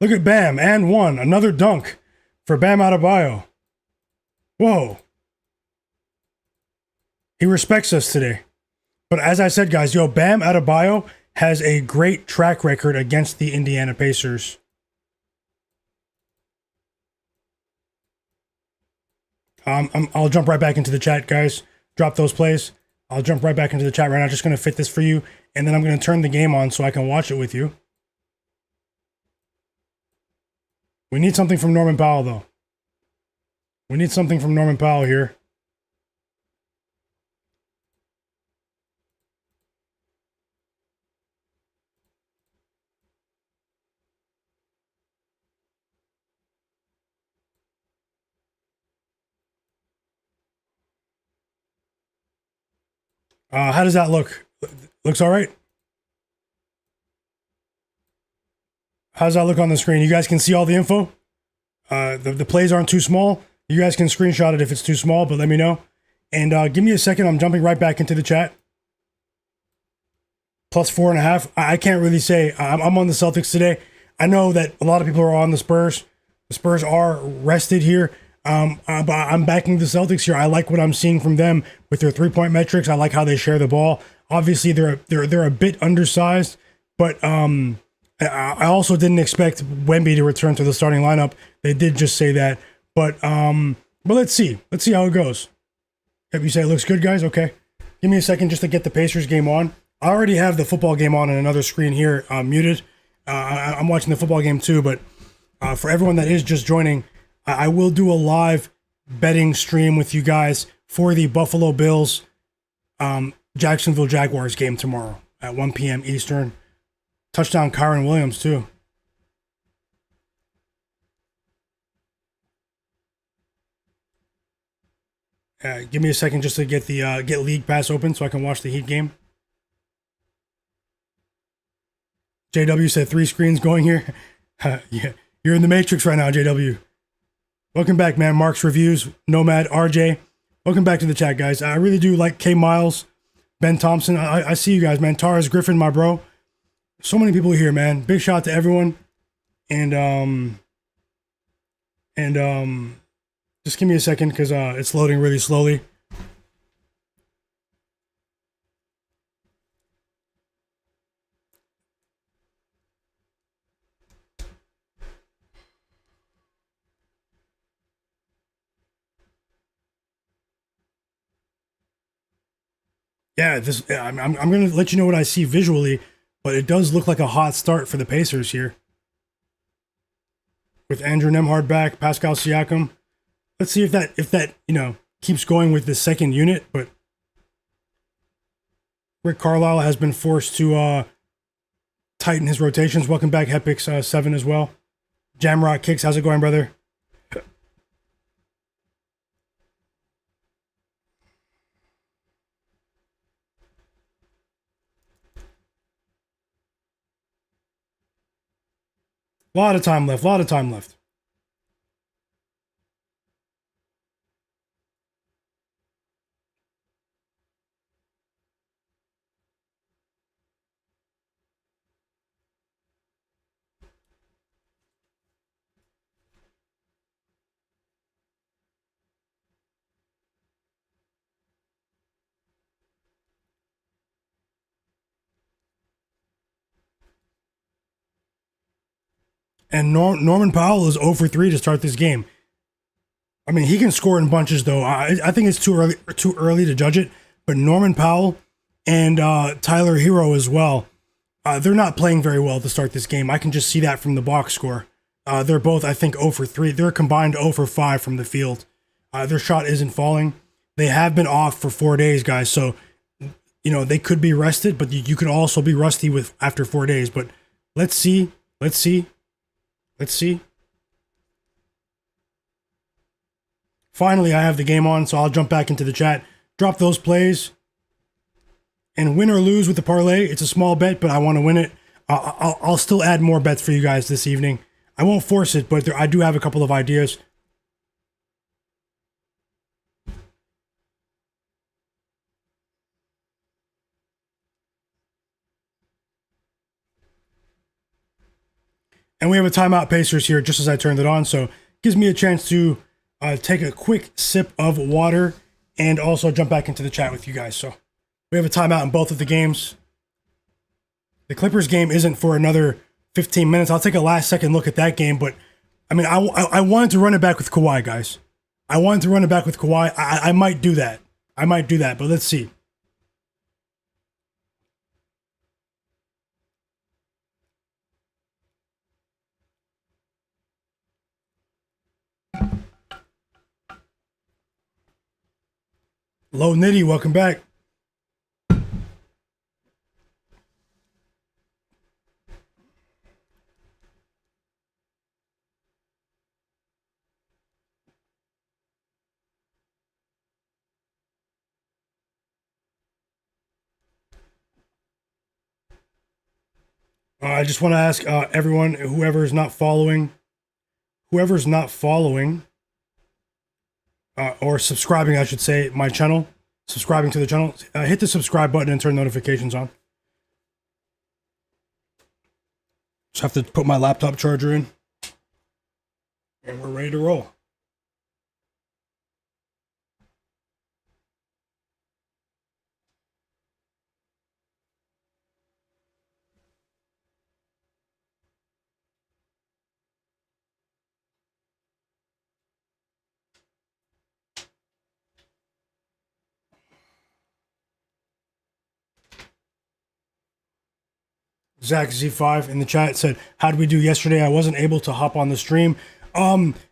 S1: Look at Bam, and one. Another dunk for Bam Adebayo. Whoa. He respects us today. But as I said, guys, Bam Adebayo has a great track record against the Indiana Pacers. I'll jump right back into the chat, guys. Drop those plays. I'll jump right back into the chat right now. Just going to fit this for you. And then I'm going to turn the game on so I can watch it with you. We need something from Norman Powell, though. We need something from Norman Powell here. How does that look? Looks all right? How does that look on the screen? You guys can see all the info? The plays aren't too small. You guys can screenshot it if it's too small, but let me know. And give me a second. I'm jumping right back into the chat. Plus 4.5. I can't really say. I'm on the Celtics today. I know that a lot of people are on the Spurs. The Spurs are rested here. But I'm backing the Celtics here. I like what I'm seeing from them with their 3-point metrics. I like how they share the ball. Obviously, they're a bit undersized, but I also didn't expect Wemby to return to the starting lineup. They did just say that, but let's see. Let's see how it goes. If you say it looks good, guys, okay. Give me a second just to get the Pacers game on. I already have the football game on another screen here, muted. I'm watching the football game too, but for everyone that is just joining, I will do a live betting stream with you guys for the Buffalo Bills Jacksonville Jaguars game tomorrow at 1 p.m. Eastern. Touchdown Kyron Williams too. Give me a second just to get the get League Pass open so I can watch the Heat game. JW said 3 screens going here. Yeah, you're in the Matrix right now, JW. Welcome back, man. Mark's Reviews, Nomad, RJ. Welcome back to the chat, guys. I really do like K Miles, Ben Thompson, I see you guys, man. Taurus Griffin, my bro. So many people here, man. Big shout out to everyone. And just give me a second because it's loading really slowly. Yeah, I'm going to let you know what I see visually, but it does look like a hot start for the Pacers here. With Andrew Nembhard back, Pascal Siakam. Let's see if that keeps going with the second unit, but Rick Carlisle has been forced to tighten his rotations. Welcome back, Hepix7 as well. Jamrock Kicks, how's it going, brother? A lot of time left. And Norman Powell is 0 for 3 to start this game. I mean, he can score in bunches, though. I think it's too early to judge it. But Norman Powell and Tyler Herro as well, they're not playing very well to start this game. I can just see that from the box score. They're both, I think, 0 for 3. They're combined 0 for 5 from the field. Their shot isn't falling. They have been off for 4 days, guys. So, they could be rested, but you could also be rusty after 4 days. But let's see. Finally, I have the game on, so I'll jump back into the chat. Drop those plays. And win or lose with the parlay. It's a small bet, but I want to win it. I'll still add more bets for you guys this evening. I won't force it, but I do have a couple of ideas. And we have a timeout Pacers here just as I turned it on, so it gives me a chance to take a quick sip of water and also jump back into the chat with you guys. So we have a timeout in both of the games. The Clippers game isn't for another 15 minutes. I'll take a last second look at that game, but I mean, I wanted to run it back with Kawhi, guys. I might do that, but let's see. Low Nitty, welcome back. I just want to ask everyone, whoever's not following, or subscribing, I should say, my channel, subscribing to the channel, hit the subscribe button and turn notifications on. Just have to put my laptop charger in, and we're ready to roll. Zach Z5 in the chat said, how did we do yesterday? I wasn't able to hop on the stream.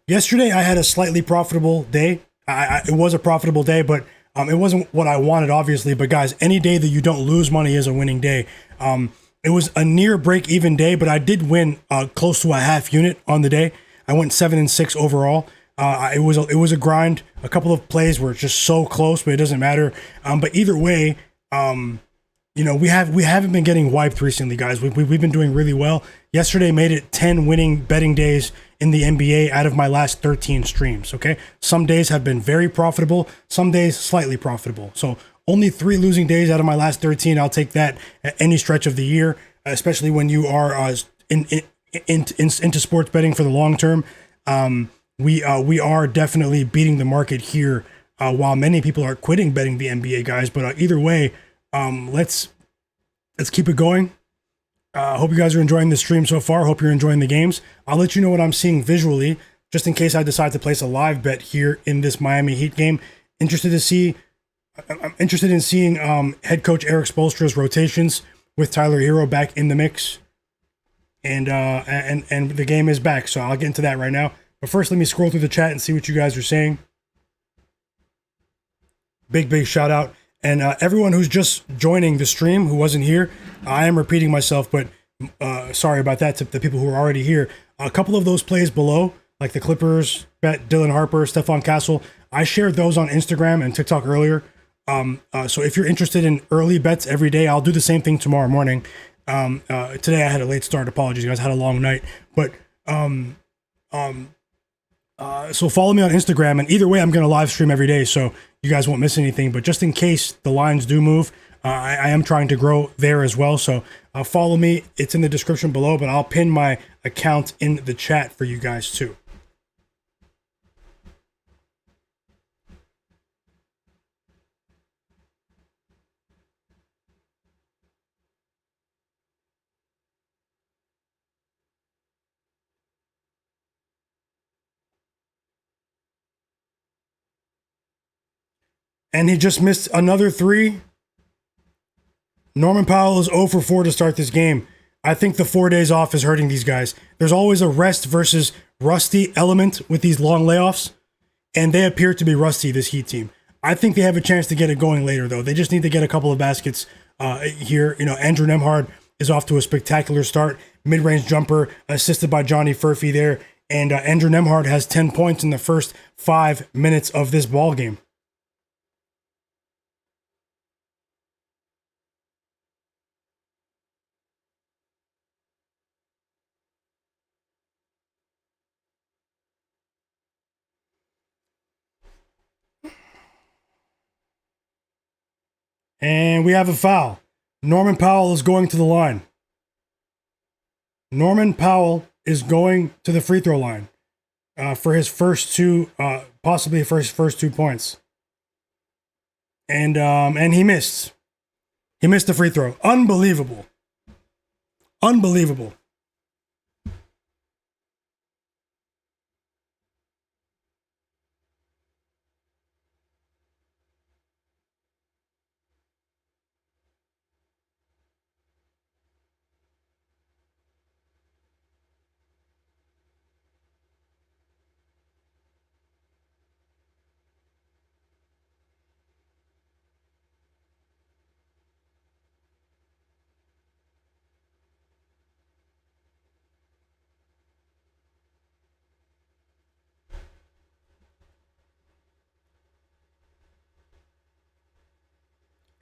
S1: Yesterday I had a slightly profitable day. It was a profitable day, but it wasn't what I wanted, obviously. But guys, any day that you don't lose money is a winning day. It was a near break-even day, but I did win close to a half unit on the day. I went 7-6 overall. It was a grind. A couple of plays were just so close, but it doesn't matter. But either way, we haven't been getting wiped recently, guys. We've been doing really well. Yesterday made it 10 winning betting days in the NBA out of my last 13 streams. Okay, some days have been very profitable, some days slightly profitable. So Only 3 losing days out of my last 13. I'll take that at any stretch of the year, especially when you are into sports betting for the long term. We are definitely beating the market here, while many people are quitting betting the NBA, guys. But either way, let's keep it going. Hope you guys are enjoying the stream so far. Hope you're enjoying the games. I'll let you know what I'm seeing visually, just in case I decide to place a live bet here in this Miami Heat game. I'm interested in seeing head coach Eric Spoelstra's rotations with Tyler Herro back in the mix, and the game is back. So I'll get into that right now. But first, let me scroll through the chat and see what you guys are saying. Big shout out. And everyone who's just joining the stream who wasn't here, I am repeating myself, but sorry about that to the people who are already here. A couple of those plays below, like the Clippers bet, Dylan Harper, Stephon Castle, I shared those on Instagram and TikTok earlier. So if you're interested in early bets every day, I'll do the same thing tomorrow morning. Today I had a late start. Apologies, guys. I had a long night. But so follow me on Instagram, and either way, I'm going to live stream every day, so you guys won't miss anything. But just in case the lines do move, I am trying to grow there as well. So follow me. It's in the description below, but I'll pin my account in the chat for you guys too. And he just missed another 3. Norman Powell is 0 for 4 to start this game. I think the 4 days off is hurting these guys. There's always a rest versus rusty element with these long layoffs, and they appear to be rusty, this Heat team. I think they have a chance to get it going later, though. They just need to get a couple of baskets here. You know, Andrew Nembhard is off to a spectacular start. Mid-range jumper assisted by Johnny Furphy there. And Andrew Nembhard has 10 points in the first 5 minutes of this ball game. And we have a foul. Norman Powell is going to the line. Norman Powell is going to the free throw line for his first 2, possibly for his first 2 points. And he missed. He missed the free throw. Unbelievable. Unbelievable.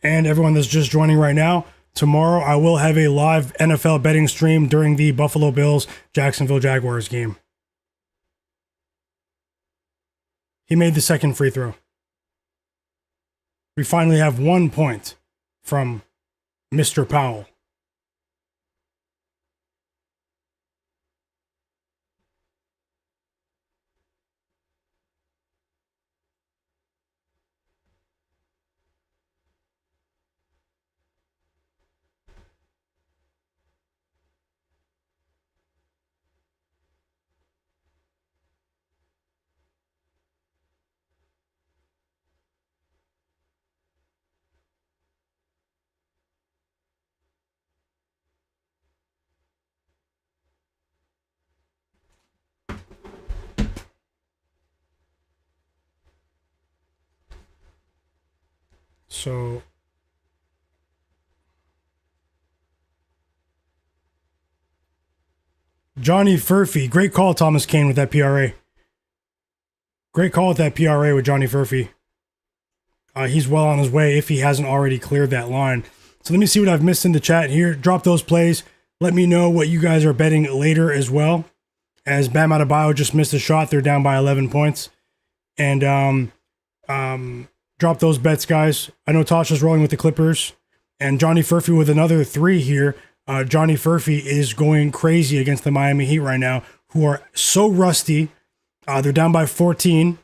S1: And everyone that's just joining right now, tomorrow I will have a live NFL betting stream during the Buffalo Bills-Jacksonville Jaguars game. He made the second free throw. We finally have 1 point from Mr. Powell. So Johnny Furphy, great call, Thomas Kane, with that PRA. Great call with that PRA with Johnny Furphy. He's well on his way if he hasn't already cleared that line. So let me see what I've missed in the chat here. Drop those plays. Let me know what you guys are betting later as well. As Bam Adebayo just missed a shot, they're down by 11 points. And drop those bets, guys. I know Tasha's rolling with the Clippers, and Johnny Furphy with another 3 here. Johnny Furphy is going crazy against the Miami Heat right now, who are so rusty. They're down by 14,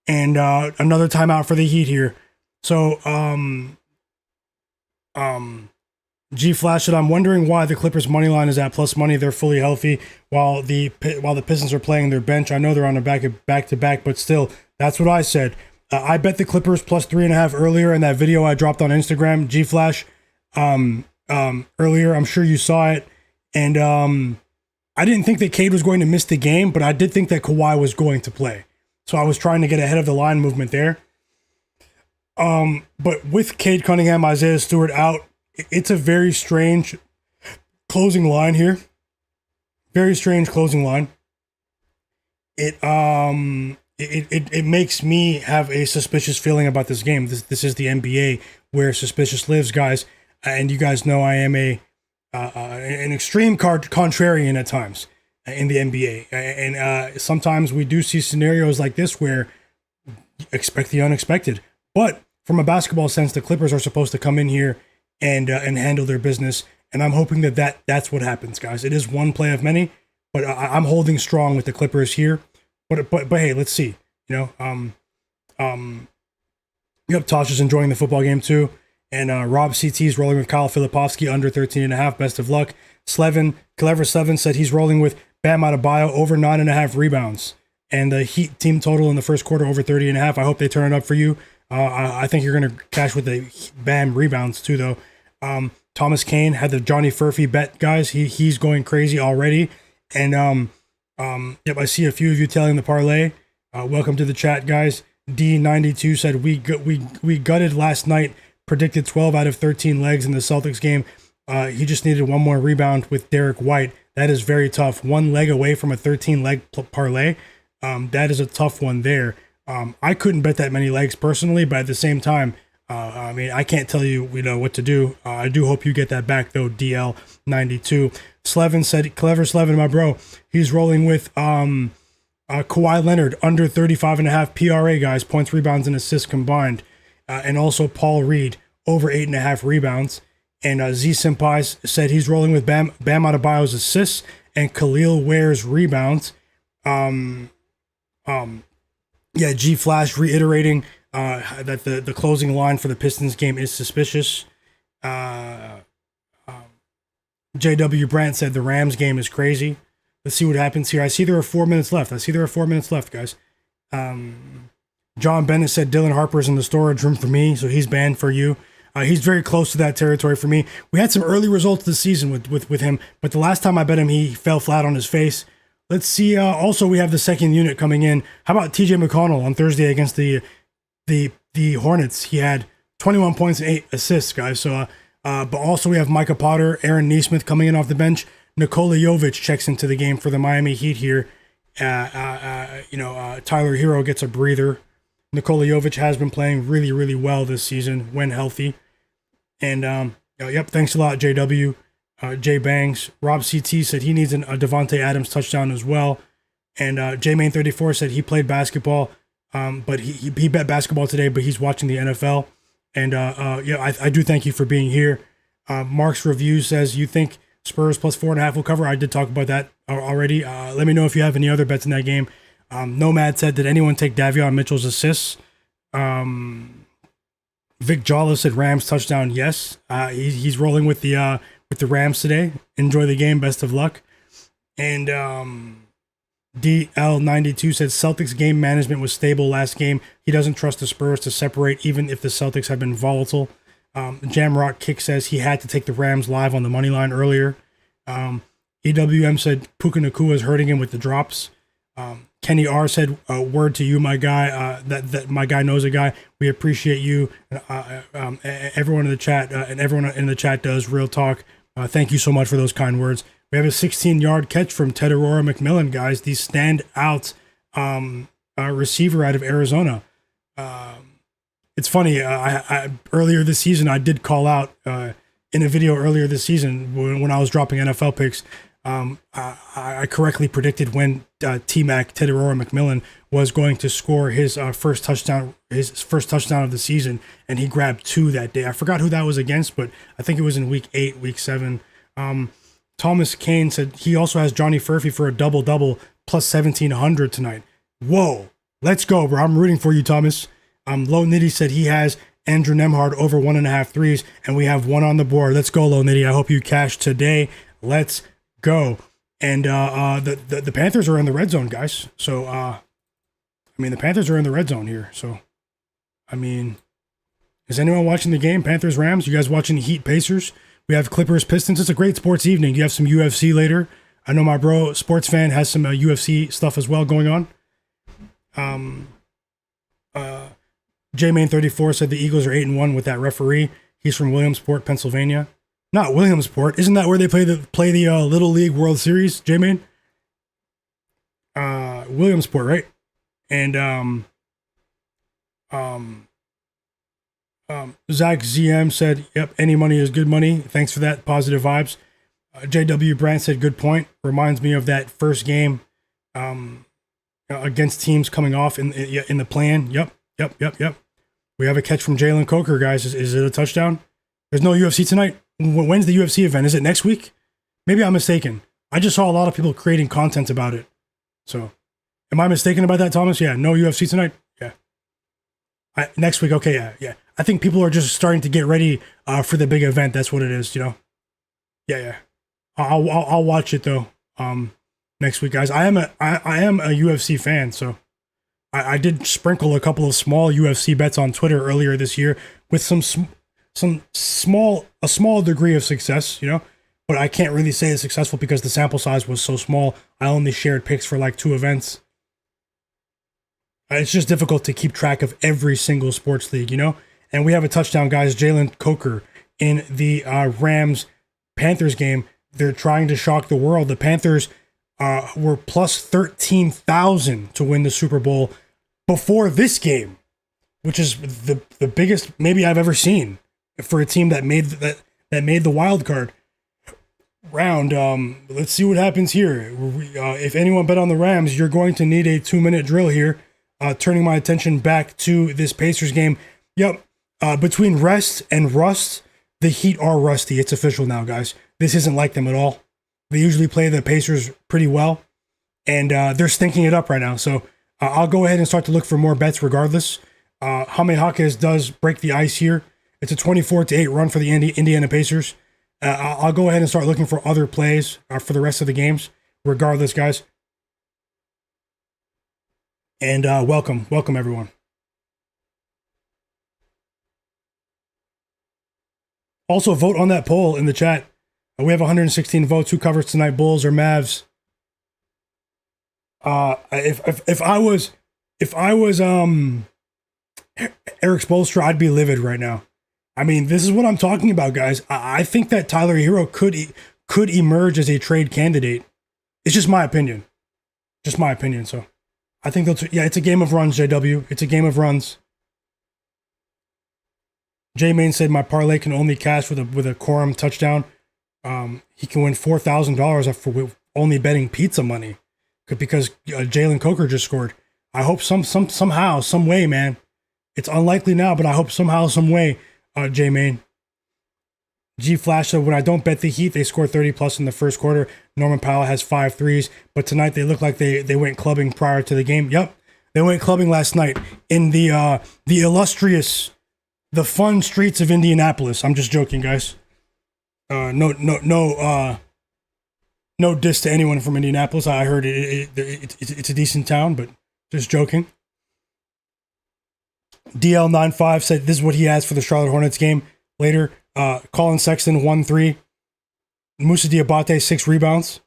S1: and another timeout for the Heat here. So, G Flash said, I'm wondering why the Clippers money line is at plus money. They're fully healthy while the Pistons are playing their bench. I know they're on a back to back, but still, that's what I said. I bet the Clippers plus 3.5 earlier in that video I dropped on Instagram. G Flash, earlier. I'm sure you saw it, and I didn't think that Cade was going to miss the game, but I did think that Kawhi was going to play. So I was trying to get ahead of the line movement there. But with Cade Cunningham, Isaiah Stewart out, it's a very strange closing line here. Very strange closing line. It makes me have a suspicious feeling about this game. This is the NBA where suspicious lives, guys. And you guys know I am an extreme contrarian at times in the NBA. And sometimes we do see scenarios like this where expect the unexpected. But from a basketball sense, the Clippers are supposed to come in here and handle their business. And I'm hoping that's what happens, guys. It is one play of many, but I'm holding strong with the Clippers here. But hey, let's see. Yep, Tosh is enjoying the football game too. And Rob CT is rolling with Kyle Filipovsky under 13.5. Best of luck. Clever Slevin said he's rolling with Bam Adebayo over 9.5 rebounds. And the Heat team total in the first quarter over 30.5. I hope they turn it up for you. I think you're going to cash with the Bam rebounds too, though. Thomas Kane had the Johnny Furphy bet, guys. He's going crazy already. And yep, I see a few of you telling the parlay. Welcome to the chat, guys. D92 said we gutted last night. Predicted 12 out of 13 legs in the Celtics game. He just needed one more rebound with Derek White. That is very tough. One leg away from a 13-leg parlay. That is a tough one there. I couldn't bet that many legs personally, but at the same time, I mean, I can't tell you, what to do. I do hope you get that back, though, DL92. Slevin said, Clever Slevin, my bro, he's rolling with Kawhi Leonard under 35.5 PRA, guys, points, rebounds, and assists combined. And also Paul Reed over 8.5 rebounds. And Z Senpai said he's rolling with Bam Adebayo's assists and Khalil Ware's rebounds. Yeah, G Flash reiterating that the closing line for the Pistons game is suspicious. JW Brandt said the Rams game is crazy. Let's see what happens here. I see there are 4 minutes left. Guys. John Bennett said Dylan Harper's in the storage room for me, so he's banned for you. He's very close to that territory for me. We had some early results this season with him, but the last time I bet him, he fell flat on his face. Let's see. Also, we have the second unit coming in. How about TJ McConnell on Thursday against the Hornets? He had 21 points and 8 assists, guys. So, but also we have Micah Potter, Aaron Nesmith coming in off the bench. Nikola Jovic checks into the game for the Miami Heat here. Tyler Herro gets a breather. Nikola Jovic has been playing really, really well this season when healthy. And, yep, thanks a lot, JW. Jay Bangs. Rob CT said he needs a Devontae Adams touchdown as well. And JMain34 said he played basketball, but he bet basketball today, but he's watching the NFL. And, I do thank you for being here. Mark's Review says you think Spurs plus 4.5 will cover. I did talk about that already. Let me know if you have any other bets in that game. Nomad said, did anyone take Davion Mitchell's assists? Vic Jala said Rams touchdown. Yes. He's rolling with the Rams today. Enjoy the game. Best of luck. And DL92 said Celtics game management was stable last game. He doesn't trust the Spurs to separate, even if the Celtics have been volatile. Jamrock Kick says he had to take the Rams live on the money line earlier. EWM said Puka Nacua is hurting him with the drops. Kenny R said, word to you, my guy, that my guy knows a guy. We appreciate you. Everyone in the chat, and everyone in the chat does real talk. Thank you so much for those kind words. We have a 16-yard catch from Ted Aurora McMillan, guys. The standout receiver out of Arizona. It's funny. I earlier this season, I did call out in a video earlier this season when I was dropping NFL picks. I correctly predicted when T-Mac, Tedorora McMillan, was going to score his first touchdown of the season, and he grabbed 2 that day. I forgot who that was against, but I think it was in week 8, week 7. Thomas Kane said he also has Johnny Furphy for a double-double plus 1,700 tonight. Whoa, let's go, bro. I'm rooting for you, Thomas. Low Nitty said he has Andrew Nemhard over 1.5 threes, and we have 1 on the board. Let's go, Low Nitty. I hope you cash today. Let's go. And the Panthers are in the red zone, guys. So, the Panthers are in the red zone here. So, is anyone watching the game? Panthers, Rams? You guys watching the Heat, Pacers? We have Clippers, Pistons. It's a great sports evening. You have some UFC later. I know my bro, sports fan, has some UFC stuff as well going on. J-Main34 said the Eagles are 8-1 with that referee. He's from Williamsport, Pennsylvania. Not Williamsport. Isn't that where they play the Little League World Series, J-Main? Williamsport, right? And Zach ZM said, yep, any money is good money. Thanks for that. Positive vibes. JW Brandt said, good point. Reminds me of that first game against teams coming off in the plan. Yep. We have a catch from Jalen Coker, guys. Is it a touchdown? There's no UFC tonight. When's the UFC event? Is it next week? Maybe I'm mistaken. I just saw a lot of people creating content about it. So, am I mistaken about that, Thomas? Yeah, no UFC tonight? Yeah. Next week, okay, yeah. I think people are just starting to get ready for the big event. That's what it is, you know? Yeah. I'll watch it, though, next week, guys. I am a UFC fan, so I did sprinkle a couple of small UFC bets on Twitter earlier this year with a small degree of success, you know? But I can't really say it's successful because the sample size was so small. I only shared picks for like 2 events. It's just difficult to keep track of every single sports league, you know? And we have a touchdown, guys. Jalen Coker in the Rams-Panthers game. They're trying to shock the world. The Panthers were plus 13,000 to win the Super Bowl before this game, which is the biggest maybe I've ever seen for a team that made the wild card round. Let's see what happens here. If anyone bet on the Rams, you're going to need a 2-minute drill here. Turning my attention back to this Pacers game. Yep. Between rest and rust, the Heat are rusty. It's official now, guys. This isn't like them at all. They usually play the Pacers pretty well, and they're stinking it up right now. So I'll go ahead and start to look for more bets regardless. Jaime Jaquez does break the ice here. It's a 24-8 run for the Indiana Pacers. I'll go ahead and start looking for other plays for the rest of the games, regardless, guys. And welcome everyone. Also, vote on that poll in the chat. We have 116 votes. Who covers tonight, Bulls or Mavs? If I was Eric Spoelstra, I'd be livid right now. I mean, this is what I'm talking about, guys. I think that Tyler Herro could emerge as a trade candidate. It's just my opinion. So I think it's a game of runs, JW. It's a game of runs. J-Main said my parlay can only cash with a Corum touchdown. He can win $4,000 for only betting pizza money because Jalen Coker just scored. I hope somehow, some way, man. It's unlikely now, but I hope somehow, some way, J-Main. G Flash said, when I don't bet the Heat, they score 30 plus in the first quarter. Norman Powell has 5 threes, but tonight they look like they went clubbing prior to the game. Yep, they went clubbing last night in the illustrious, the fun streets of Indianapolis. I'm just joking, guys. No diss to anyone from Indianapolis. I heard it's a decent town, but just joking. DL95 said this is what he has for the Charlotte Hornets game later. Colin Sexton 1-3. Moussa Diabate 6 rebounds.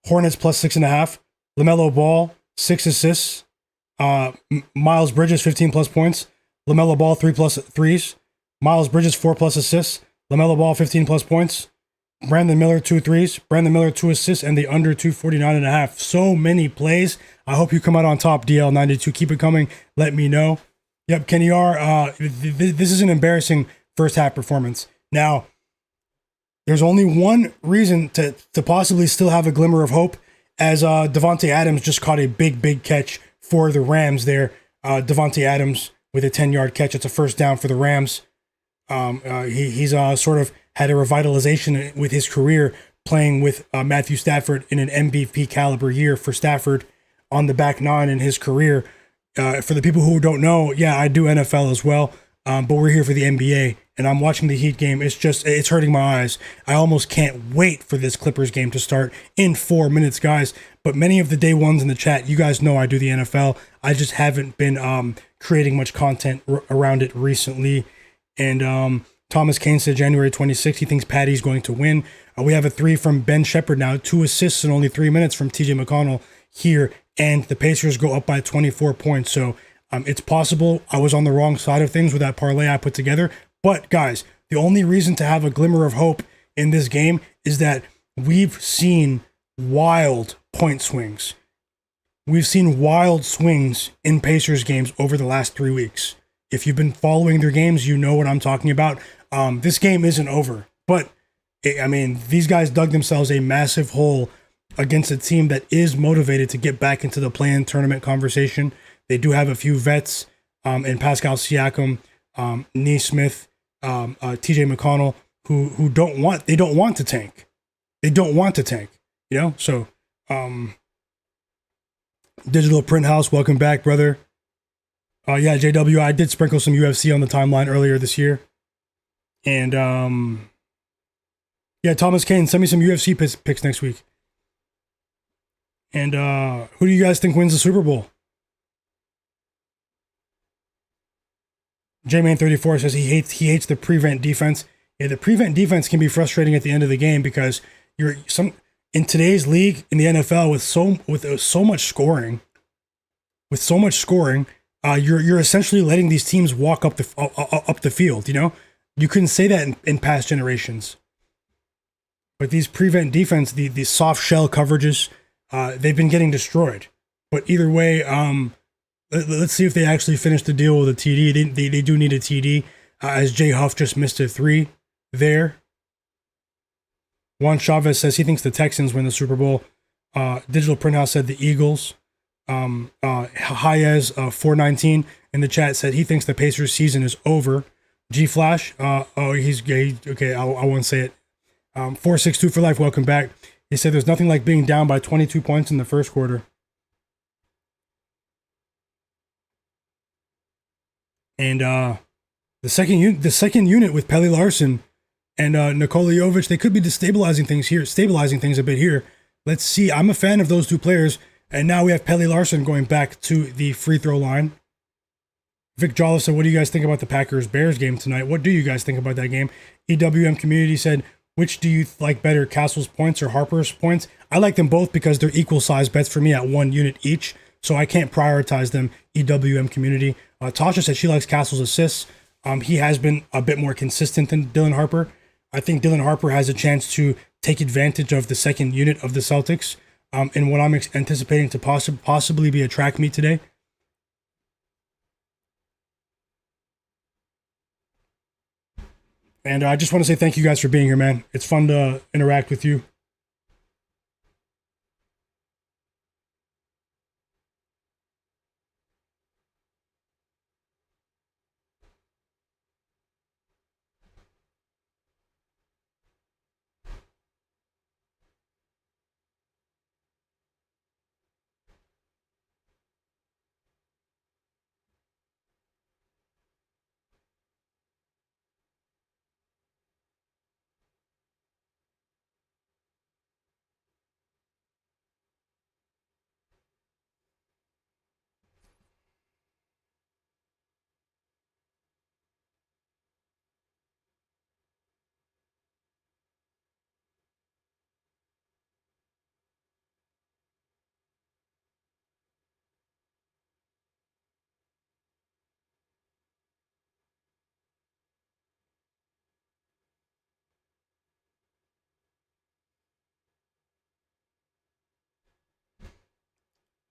S1: Hornets plus 6.5. Lamelo Ball 6 assists. Miles Bridges 15 plus points. Lamelo Ball 3 plus threes. Miles Bridges 4 plus assists. Lamelo Ball 15 plus points. Brandon Miller 2 threes. Brandon Miller 2 assists and the under 249.5. So many plays. I hope you come out on top, DL92. Keep it coming. Let me know. Yep, Kenny R. This is an embarrassing first half performance. Now, There's only one reason to possibly still have a glimmer of hope, as Devontae Adams just caught a big catch for the Rams there. Devontae Adams with a 10-yard catch. It's a first down for the Rams. He's sort of had a revitalization with his career playing with Matthew Stafford in an MVP caliber year for Stafford on the back nine in his career. For the people who don't know, yeah, I do NFL as well, but we're here for the NBA, and I'm watching the Heat game. It's hurting my eyes. I almost can't wait for this Clippers game to start in 4 minutes, guys. But many of the day ones in the chat, you guys know I do the NFL. I just haven't been creating much content around it recently. And Thomas Kane said January 26th, he thinks Patty's going to win. We have a 3 from Ben Shepherd now, 2 assists in only 3 minutes from TJ McConnell here, and the Pacers go up by 24 points. So it's possible I was on the wrong side of things with that parlay I put together. But guys, the only reason to have a glimmer of hope in this game is that we've seen wild point swings. We've seen wild swings in Pacers games over the last 3 weeks. If you've been following their games, you know what I'm talking about. This game isn't over, but these guys dug themselves a massive hole against a team that is motivated to get back into the play-in tournament conversation. They do have a few vets in Pascal Siakam, Nesmith, TJ McConnell, who don't want to tank. They don't want to tank, you know? So Digital Print House, welcome back, brother. Yeah, JW, I did sprinkle some UFC on the timeline earlier this year. And yeah, Thomas Kane, send me some UFC picks next week. And who do you guys think wins the Super Bowl? J-Man34 says he hates the prevent defense. Yeah, the prevent defense can be frustrating at the end of the game because in today's league in the NFL with so much scoring, you're essentially letting these teams walk up the field. You know, you couldn't say that in past generations. But these prevent defense, the soft shell coverages, they've been getting destroyed. But either way, let's see if they actually finish the deal with a TD. They do need a TD, as Jay Huff just missed a 3 there. Juan Chavez says he thinks the Texans win the Super Bowl. Digital Printhouse said the Eagles. Hayez 419 in the chat said he thinks the Pacers season is over. G Flash, he's gay. Okay, I won't say it. 462 for life, welcome back. He said there's nothing like being down by 22 points in the first quarter. And the second unit with Pelly Larson and Nikola Jovic, they could be stabilizing things a bit here. Let's see. I'm a fan of those two players. And now we have Pelly Larson going back to the free throw line. Vic Jolla said, what do you guys think about the Packers-Bears game tonight? What do you guys think about that game? EWM Community said, which do you like better, Castle's points or Harper's points? I like them both because they're equal size bets for me at 1 unit each, so I can't prioritize them. EWM Community. Tasha said she likes Castle's assists. He has been a bit more consistent than Dylan Harper. I think Dylan Harper has a chance to take advantage of the second unit of the Celtics in what I'm anticipating to possibly be a track meet today. And I just want to say thank you guys for being here, man. It's fun to interact with you.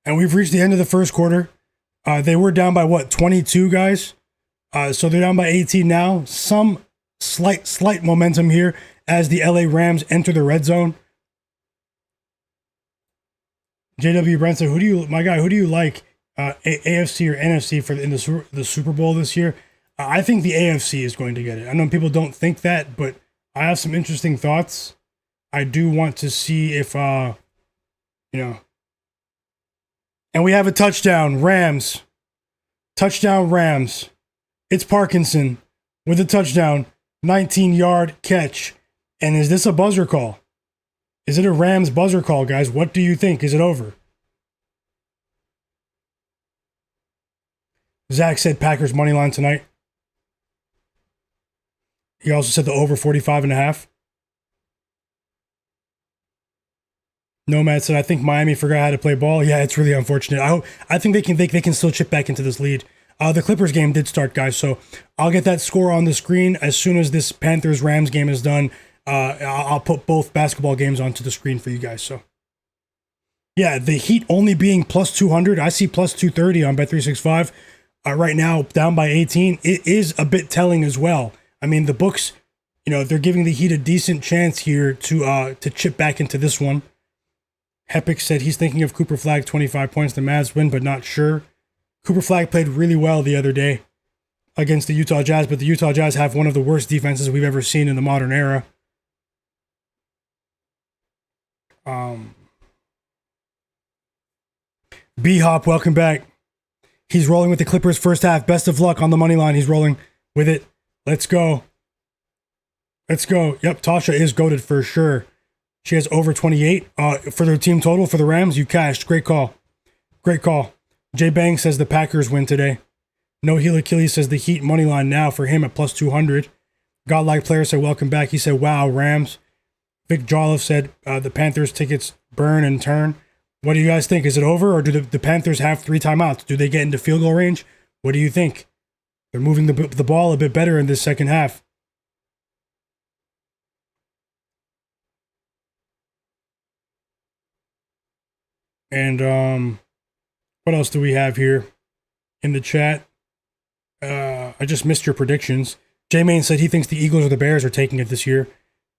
S1: And we've reached the end of the first quarter. They were down by 22 guys. So they're down by 18 now. Some slight momentum here as the LA Rams enter the red zone. JW Brent said, who do you like, AFC or NFC in the Super Bowl this year? I think the AFC is going to get it. I know people don't think that, but I have some interesting thoughts. I do want to see if, and we have a touchdown, Rams. Touchdown, Rams. It's Parkinson with a touchdown, 19-yard catch. And is this a buzzer call? Is it a Rams buzzer call, guys? What do you think? Is it over? Zach said Packers money line tonight. He also said the over 45.5. Nomad said, I think Miami forgot how to play ball. Yeah, it's really unfortunate. I think they can still chip back into this lead. The Clippers game did start, guys, so I'll get that score on the screen as soon as this Panthers-Rams game is done. I'll put both basketball games onto the screen for you guys. So, yeah, the Heat only being plus 200. I see plus 230 on Bet365. Right now, down by 18. It is a bit telling as well. I mean, the books, they're giving the Heat a decent chance here to chip back into this one. Hepic said he's thinking of Cooper Flagg, 25 points. The Mavs win, but not sure. Cooper Flagg played really well the other day against the Utah Jazz, but the Utah Jazz have one of the worst defenses we've ever seen in the modern era. B-Hop, welcome back. He's rolling with the Clippers first half. Best of luck on the money line. He's rolling with it. Let's go. Let's go. Yep, Tasha is goated for sure. She has over 28 for their team total for the Rams. You cashed. Great call. Great call. Jay Bang says the Packers win today. No Heel Achilles says the Heat money line now for him at plus 200. Godlike Player said welcome back. He said wow, Rams. Vic Jolliffe said the Panthers tickets burn and turn. What do you guys think? Is it over, or do the Panthers have 3 timeouts? Do they get into field goal range? What do you think? They're moving the ball a bit better in this second half. And what else do we have here in the chat? I just missed your predictions. J-Main said he thinks the Eagles or the Bears are taking it this year.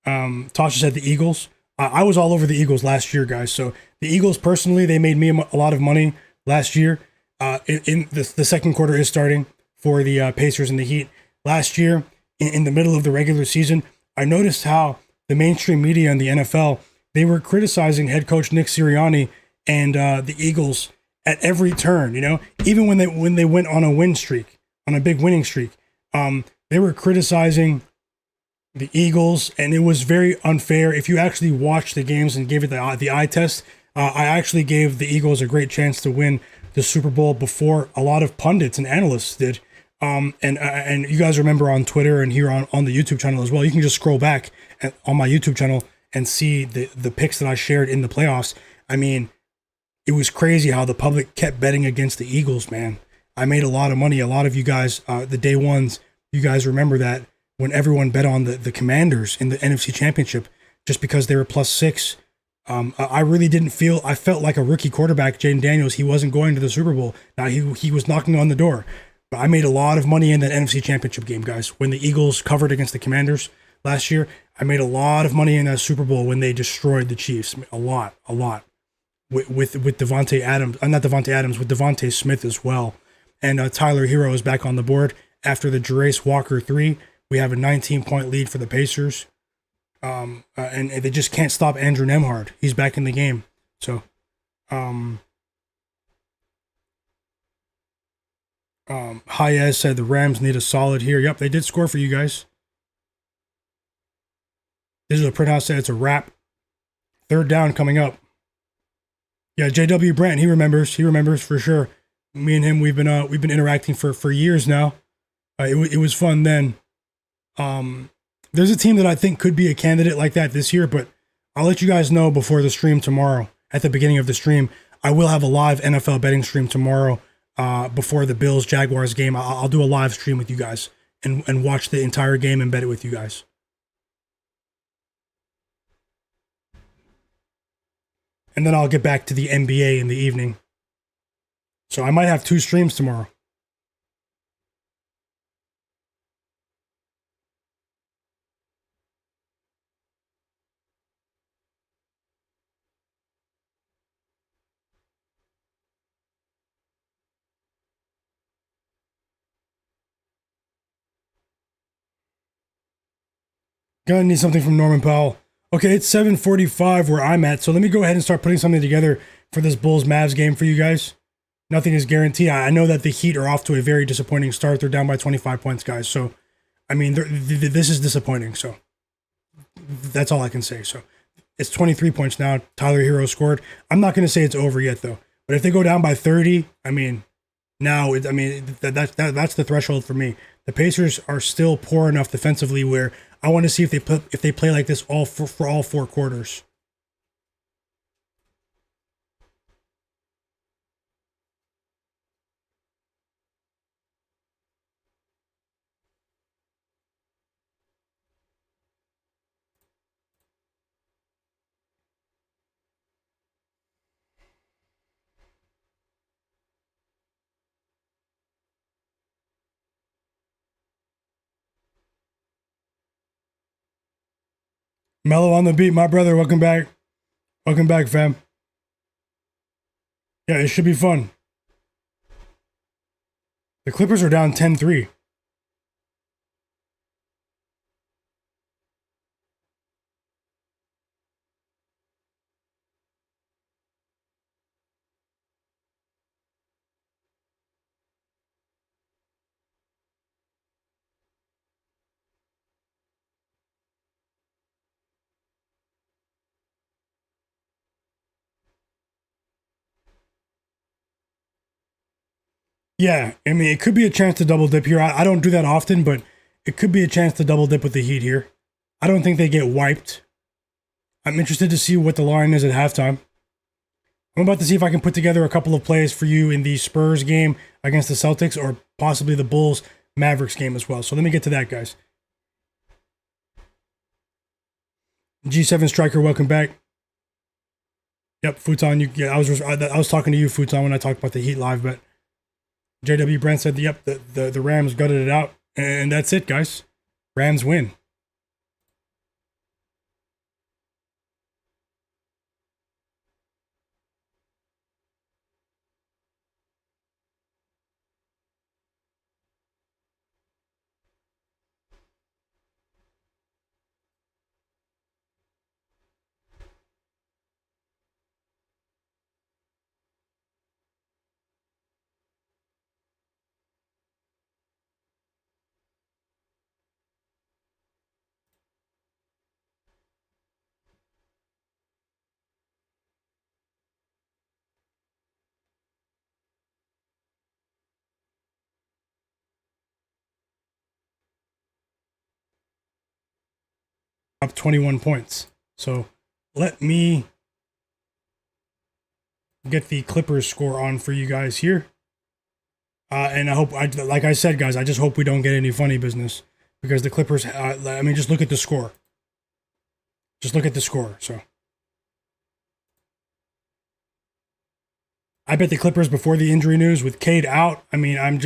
S1: Tasha said the Eagles. I was all over the Eagles last year, guys. So the Eagles, personally, they made me a lot of money last year. In the second quarter is starting for the Pacers and the Heat. Last year, in the middle of the regular season, I noticed how the mainstream media and the NFL, they were criticizing head coach Nick Sirianni and the Eagles at every turn. Even when they went on a win streak, on a big winning streak, they were criticizing the Eagles, and it was very unfair. If you actually watched the games and gave it the eye test, I actually gave the Eagles a great chance to win the Super Bowl before a lot of pundits and analysts did. And you guys remember on Twitter and here on the YouTube channel as well, you can just scroll back on my YouTube channel and see the picks that I shared in the playoffs. I mean, it was crazy how the public kept betting against the Eagles, man. I made a lot of money. A lot of you guys, the day ones, you guys remember that when everyone bet on the Commanders in the NFC Championship just because they were +6. I really didn't feel, I felt like a rookie quarterback, Jaden Daniels. He wasn't going to the Super Bowl. Now he was knocking on the door. But I made a lot of money in that NFC Championship game, guys. When the Eagles covered against the Commanders last year, I made a lot of money in that Super Bowl when they destroyed the Chiefs. A lot. With Devontae Adams, not Devontae Adams, with Devontae Smith as well. And Tyler Herro is back on the board after the Jarace Walker 3. We have a 19-point lead for the Pacers. And they just can't stop Andrew Nembhard. He's back in the game. So, Hayez said the Rams need a solid here. Yep, they did score for you guys. Digital Printhouse said it's a wrap. Third down coming up. Yeah, JW Brand, he remembers for sure. Me and him, we've been interacting for years now. It was fun then. There's a team that I think could be a candidate like that this year, but I'll let you guys know before the stream tomorrow. At the beginning of the stream, I will have a live NFL betting stream tomorrow before the Bills-Jaguars game. I'll do a live stream with you guys and watch the entire game and bet it with you guys. And then I'll get back to the NBA in the evening. So I might have 2 streams tomorrow. Gonna need something from Norman Powell. Okay, it's 7:45 where I'm at, so let me go ahead and start putting something together for this Bulls-Mavs game for you guys. Nothing is guaranteed. I know that the Heat are off to a very disappointing start. They're down by 25 points, guys. So, I mean, this is disappointing. So, that's all I can say. So, it's 23 points now. Tyler Herro scored. I'm not going to say it's over yet, though. But if they go down by 30, I mean, that's the threshold for me. The Pacers are still poor enough defensively where I want to see if they play like this all for all 4 quarters. Mello on the beat, my brother. Welcome back. Welcome back, fam. Yeah, it should be fun. The Clippers are down 10-3. Yeah, I mean, it could be a chance to double dip here. I don't do that often, but it could be a chance to double dip with the Heat here. I don't think they get wiped. I'm interested to see what the line is at halftime. I'm about to see if I can put together a couple of plays for you in the Spurs game against the Celtics or possibly the Bulls Mavericks game as well. So let me get to that, guys. G7 Striker, welcome back. Yep, Futon. I was talking to you, Futon, when I talked about the Heat live bet. JW Brent said, "Yep, the Rams gutted it out, and that's it, guys. Rams win." Up 21 points. So let me get the Clippers score on for you guys here. And I hope, like I said, guys, I just hope we don't get any funny business because the Clippers, I mean, just look at the score. Just look at the score. So I bet the Clippers before the injury news with Cade out. I mean, I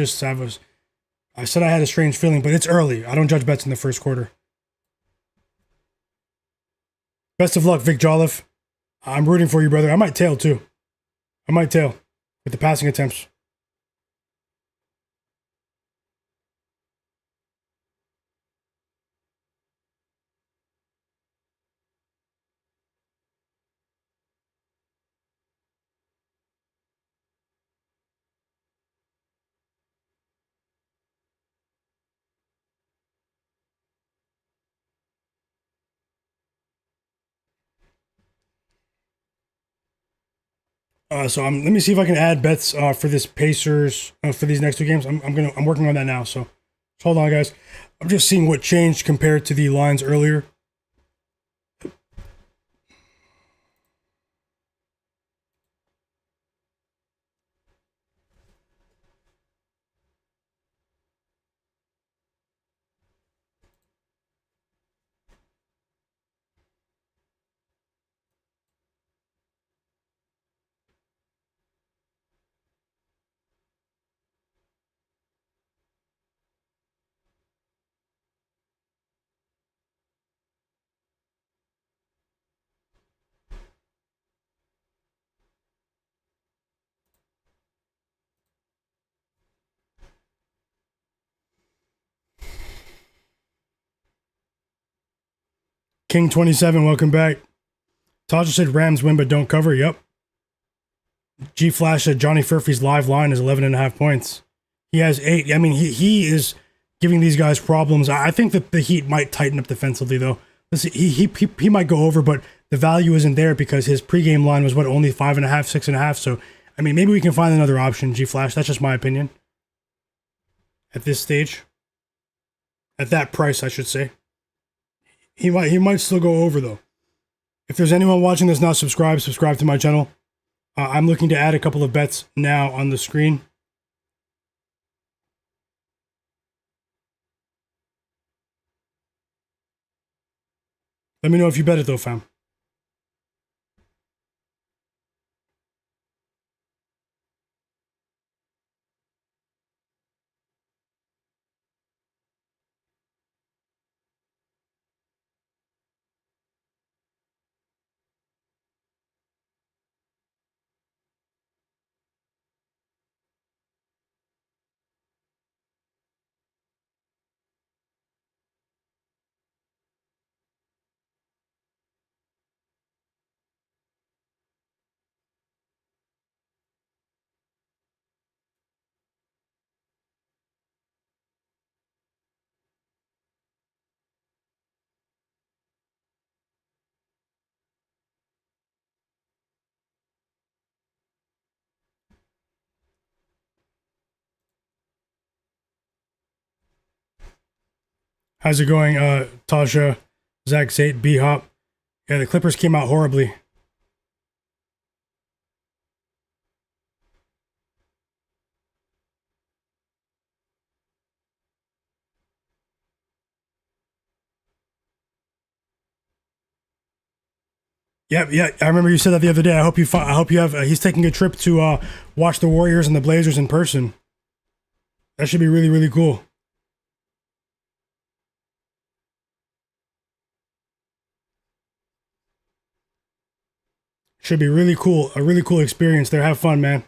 S1: said I had a strange feeling, but it's early. I don't judge bets in the first quarter. Best of luck, Vic Jolliffe. I'm rooting for you, brother. I might tail too. I might tail with the passing attempts. Let me see if I can add bets for this Pacers for these next 2 games. I'm working on that now. So hold on, guys. I'm just seeing what changed compared to the lines earlier. King 27, welcome back. Tasha said Rams win but don't cover. Yep. G Flash said Johnny Furphy's live line is 11.5 points. He has 8. I mean, he is giving these guys problems. I think that the Heat might tighten up defensively, though. Listen, he might go over, but the value isn't there because his pregame line was, only 5.5, 6.5. So, I mean, maybe we can find another option, G Flash. That's just my opinion. At this stage. At that price, I should say. He might still go over, though. If there's anyone watching this not subscribe to my channel. I'm looking to add a couple of bets now on the screen. Let me know if you bet it, though, fam. How's it going, Tasha, Zach Zate, B-Hop? Yeah, the Clippers came out horribly. Yeah, I remember you said that the other day. I hope you have. He's taking a trip to watch the Warriors and the Blazers in person. That should be really, really cool. Should be really cool. A really cool experience there. Have fun, man.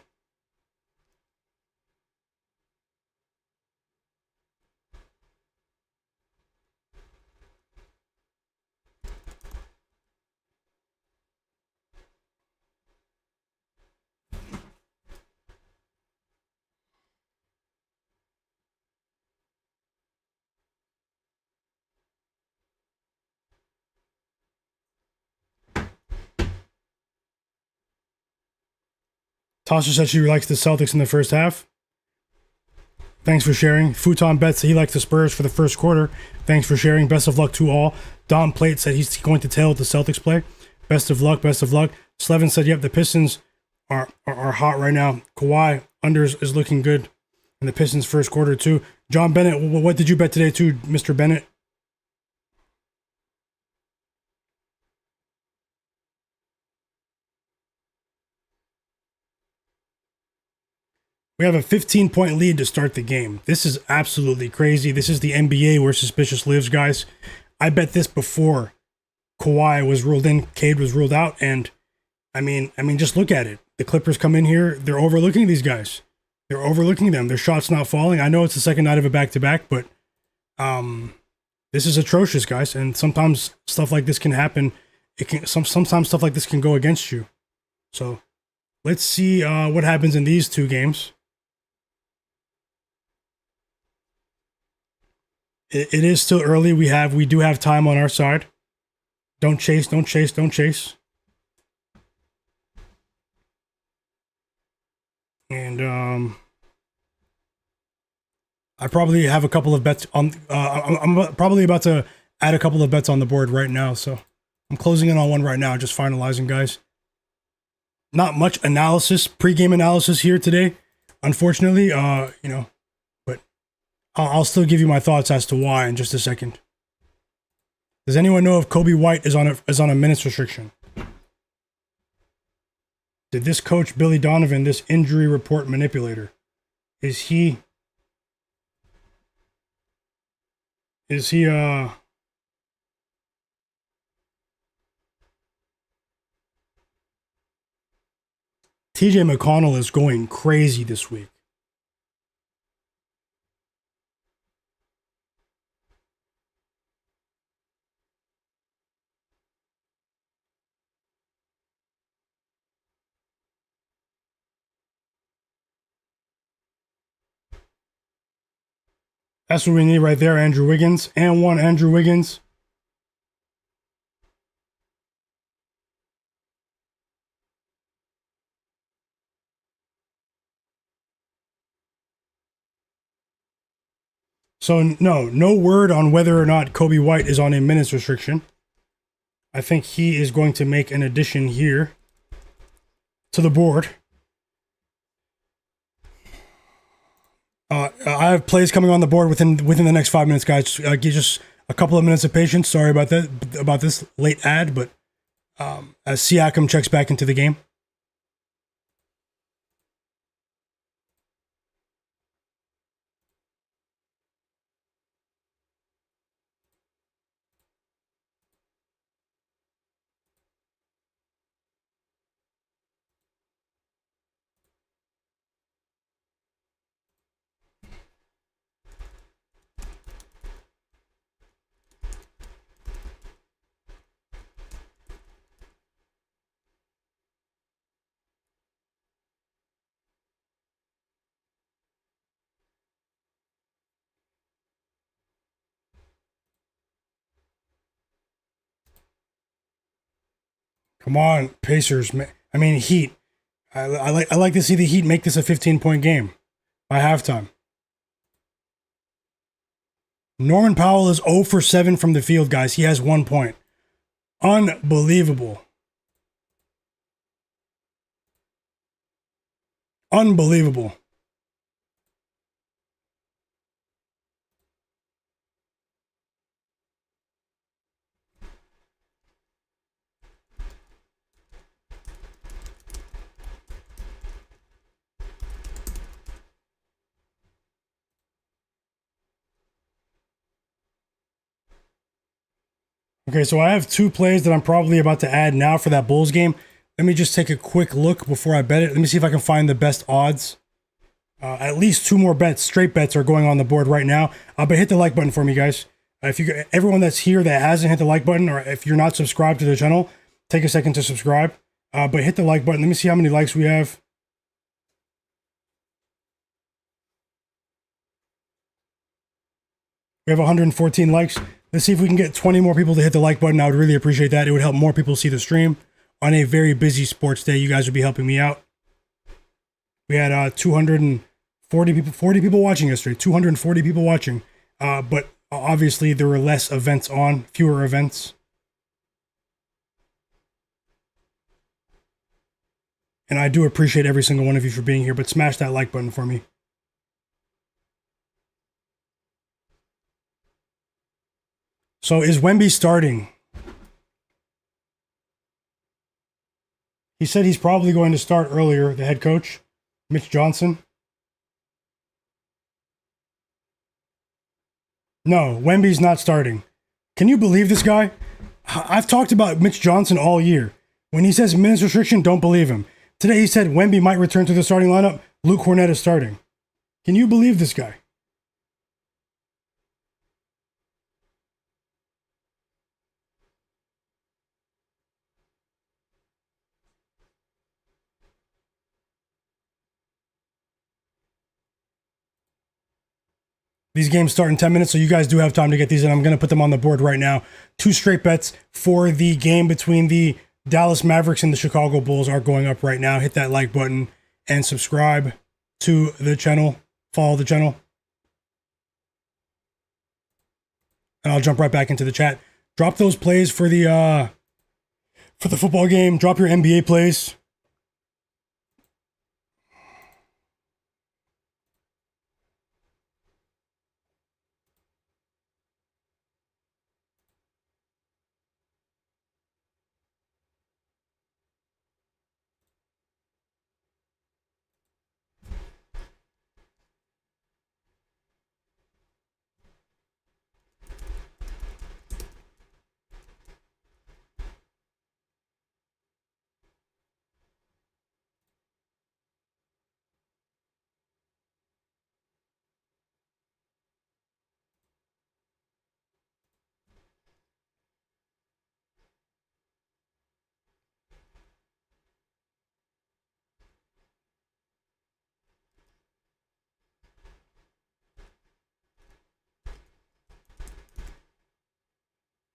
S1: Tasha said she likes the Celtics in the first half. Thanks for sharing. Futon bets that he likes the Spurs for the first quarter. Thanks for sharing. Best of luck to all. Don Plate said he's going to tail the Celtics play. Best of luck. Best of luck. Slevin said, yep, the Pistons are hot right now. Kawhi unders is looking good in the Pistons first quarter too. John Bennett, what did you bet today too, Mr. Bennett? We have a 15-point lead to start the game. This is absolutely crazy. This is the NBA where suspicious lives, guys. I bet this before Kawhi was ruled in, Cade was ruled out, and I mean, just look at it. The Clippers come in here, they're overlooking these guys. They're overlooking them. Their shots not falling. I know it's the second night of a back-to-back, but this is atrocious, guys. And sometimes stuff like this can happen. Sometimes stuff like this can go against you. So let's see what happens in these two games. It is still early. We do have time on our side. Don't chase. And I probably have a couple of bets on. I'm probably about to add a couple of bets on the board right now. So I'm closing in on one right now, just finalizing, guys. Not much analysis, pregame analysis here today, unfortunately. But I'll still give you my thoughts as to why in just a second. Does anyone know if Kobe White is on a minutes restriction? Did this coach Billy Donovan, this injury report manipulator, is he TJ McConnell is going crazy this week. That's what we need right there, Andrew Wiggins. And one Andrew Wiggins. So no word on whether or not Kobe White is on a minutes restriction. I think he is going to make an addition here to the board. I have plays coming on the board within the next 5 minutes, guys. Just a couple of minutes of patience. Sorry about this late ad, but as Siakam checks back into the game. Come on, Pacers. I mean, Heat. I like to see the Heat make this a 15-point game by halftime. Norman Powell is 0 for 7 from the field, guys. He has 1 point. Unbelievable. Unbelievable. Okay, so I have 2 plays that I'm probably about to add now for that Bulls game. Let me just take a quick look before I bet it. Let me see if I can find the best odds. At least 2 more bets, straight bets, are going on the board right now. But hit the like button for me, guys. Everyone that's here that hasn't hit the like button, or if you're not subscribed to the channel, take a second to subscribe. But hit the like button. Let me see how many likes we have. We have 114 likes. Let's see if we can get 20 more people to hit the like button. I would really appreciate that. It would help more people see the stream on a very busy sports day. You guys would be helping me out. We had 240 people, 40 people watching yesterday. 240 people watching. But obviously there were less events on, fewer events. And I do appreciate every single one of you for being here, but smash that like button for me. So is Wemby starting? He said he's probably going to start earlier, the head coach, Mitch Johnson. No, Wemby's not starting. Can you believe this guy? I've talked about Mitch Johnson all year. When he says minutes restriction, don't believe him. Today he said Wemby might return to the starting lineup. Luke Kornet is starting. Can you believe this guy? These games start in 10 minutes, so you guys do have time to get these in. I'm going to put them on the board right now. 2 straight bets for the game between the Dallas Mavericks and the Chicago Bulls are going up right now. Hit that like button and subscribe to the channel. Follow the channel. And I'll jump right back into the chat. Drop those plays for the football game. Drop your NBA plays.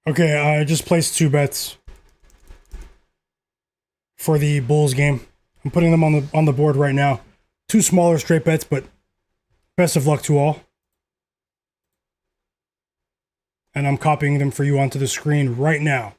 S1: Okay, I just placed 2 bets for the Bulls game. I'm putting them on the board right now. 2 smaller straight bets, but best of luck to all. And I'm copying them for you onto the screen right now.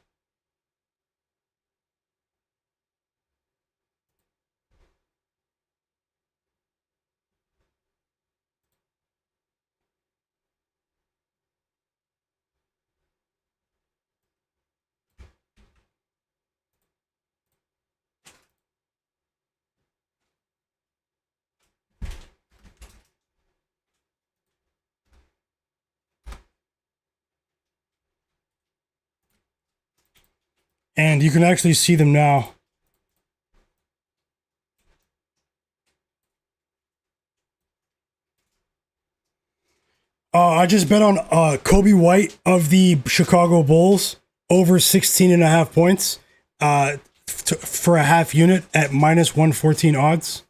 S1: And you can actually see them now. I just bet on Kobe White of the Chicago Bulls over 16.5 points for a half unit at -114 odds.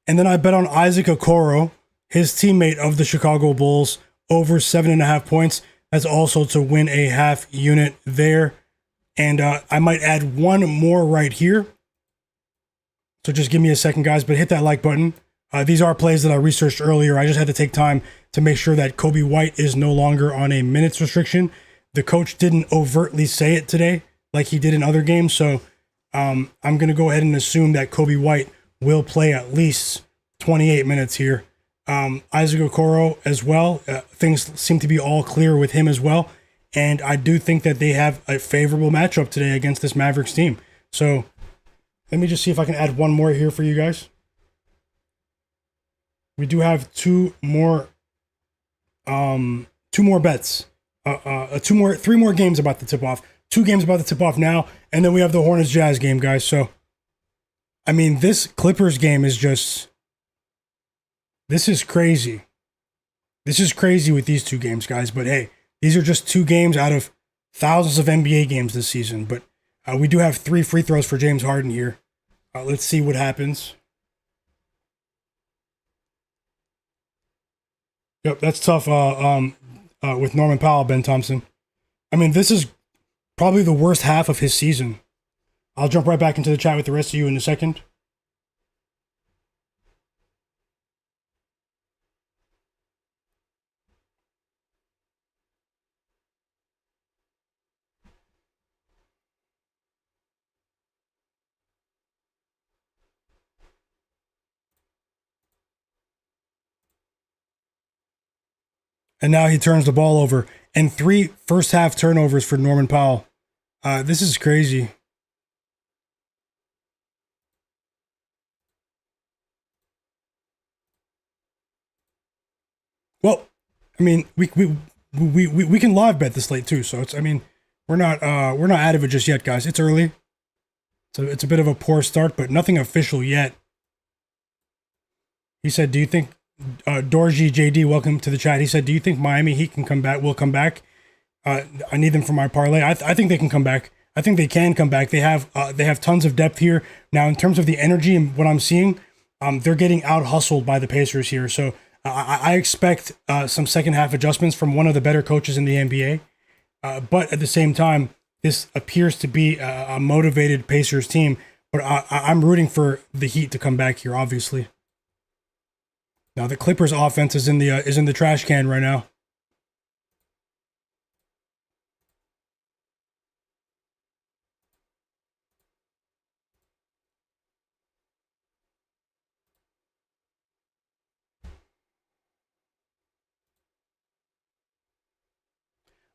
S1: And then I bet on Isaac Okoro, his teammate of the Chicago Bulls, over 7.5 points. That's also to win a half unit there. And I might add one more right here. So just give me a second, guys, but hit that like button. These are plays that I researched earlier. I just had to take time to make sure that Kobe White is no longer on a minutes restriction. The coach didn't overtly say it today like he did in other games. So I'm going to go ahead and assume that Kobe White will play at least 28 minutes here. Isaac Okoro as well. Things seem to be all clear with him as well. And I do think that they have a favorable matchup today against this Mavericks team. So let me just see if I can add one more here for you guys. We do have two more bets. 3 more games about to tip off. 2 games about to tip off now, and then we have the Hornets Jazz game, guys. So, I mean, this Clippers game is just, this is crazy. This is crazy with these 2 games, guys. But hey, these are just 2 games out of thousands of NBA games this season. But we do have 3 free throws for James Harden here. Let's see what happens. Yep, that's tough with Norman Powell, Ben Thompson. I mean, this is probably the worst half of his season. I'll jump right back into the chat with the rest of you in a second. And now he turns the ball over. And 3 first half turnovers for Norman Powell. This is crazy. Well, I mean, we can live bet the slate too. So it's, I mean, we're not out of it just yet, guys. It's early. So it's a bit of a poor start, but nothing official yet. He said, "Do you think?" Dorji JD, welcome to the chat. He said, "Do you think Miami Heat can come back? Will come back? I need them for my parlay. I think they can come back. I think they can come back. They have tons of depth here now. In terms of the energy and what I'm seeing, they're getting out hustled by the Pacers here. So I expect some second half adjustments from one of the better coaches in the NBA. But at the same time, this appears to be a motivated Pacers team. But I'm rooting for the Heat to come back here, obviously." Now the Clippers offense is in the trash can right now.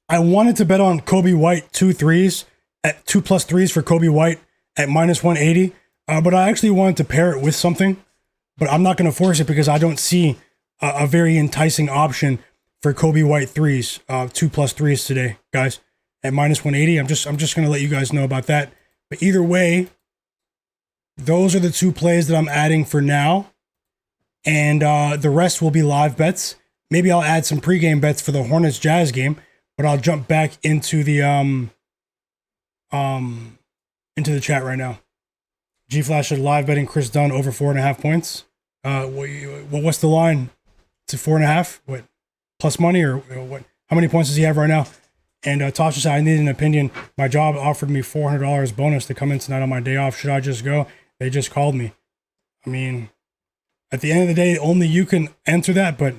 S1: I wanted to bet on Kobe White 2 threes at 2+ threes for Kobe White at -180, but I actually wanted to pair it with something. But I'm not going to force it because I don't see a very enticing option for Kobe White threes, 2+ threes today, guys, at -180. I'm just going to let you guys know about that. But either way, those are the 2 plays that I'm adding for now, and the rest will be live bets. Maybe I'll add some pregame bets for the Hornets Jazz game, but I'll jump back into the chat right now. G Flash said live betting Chris Dunn over 4.5 points. What's the line? It's a 4.5. What, plus money or what? How many points does he have right now? And Tasha said, I need an opinion. My job offered me $400 bonus to come in tonight on my day off. Should I just go? They just called me. I mean, at the end of the day, only you can answer that, but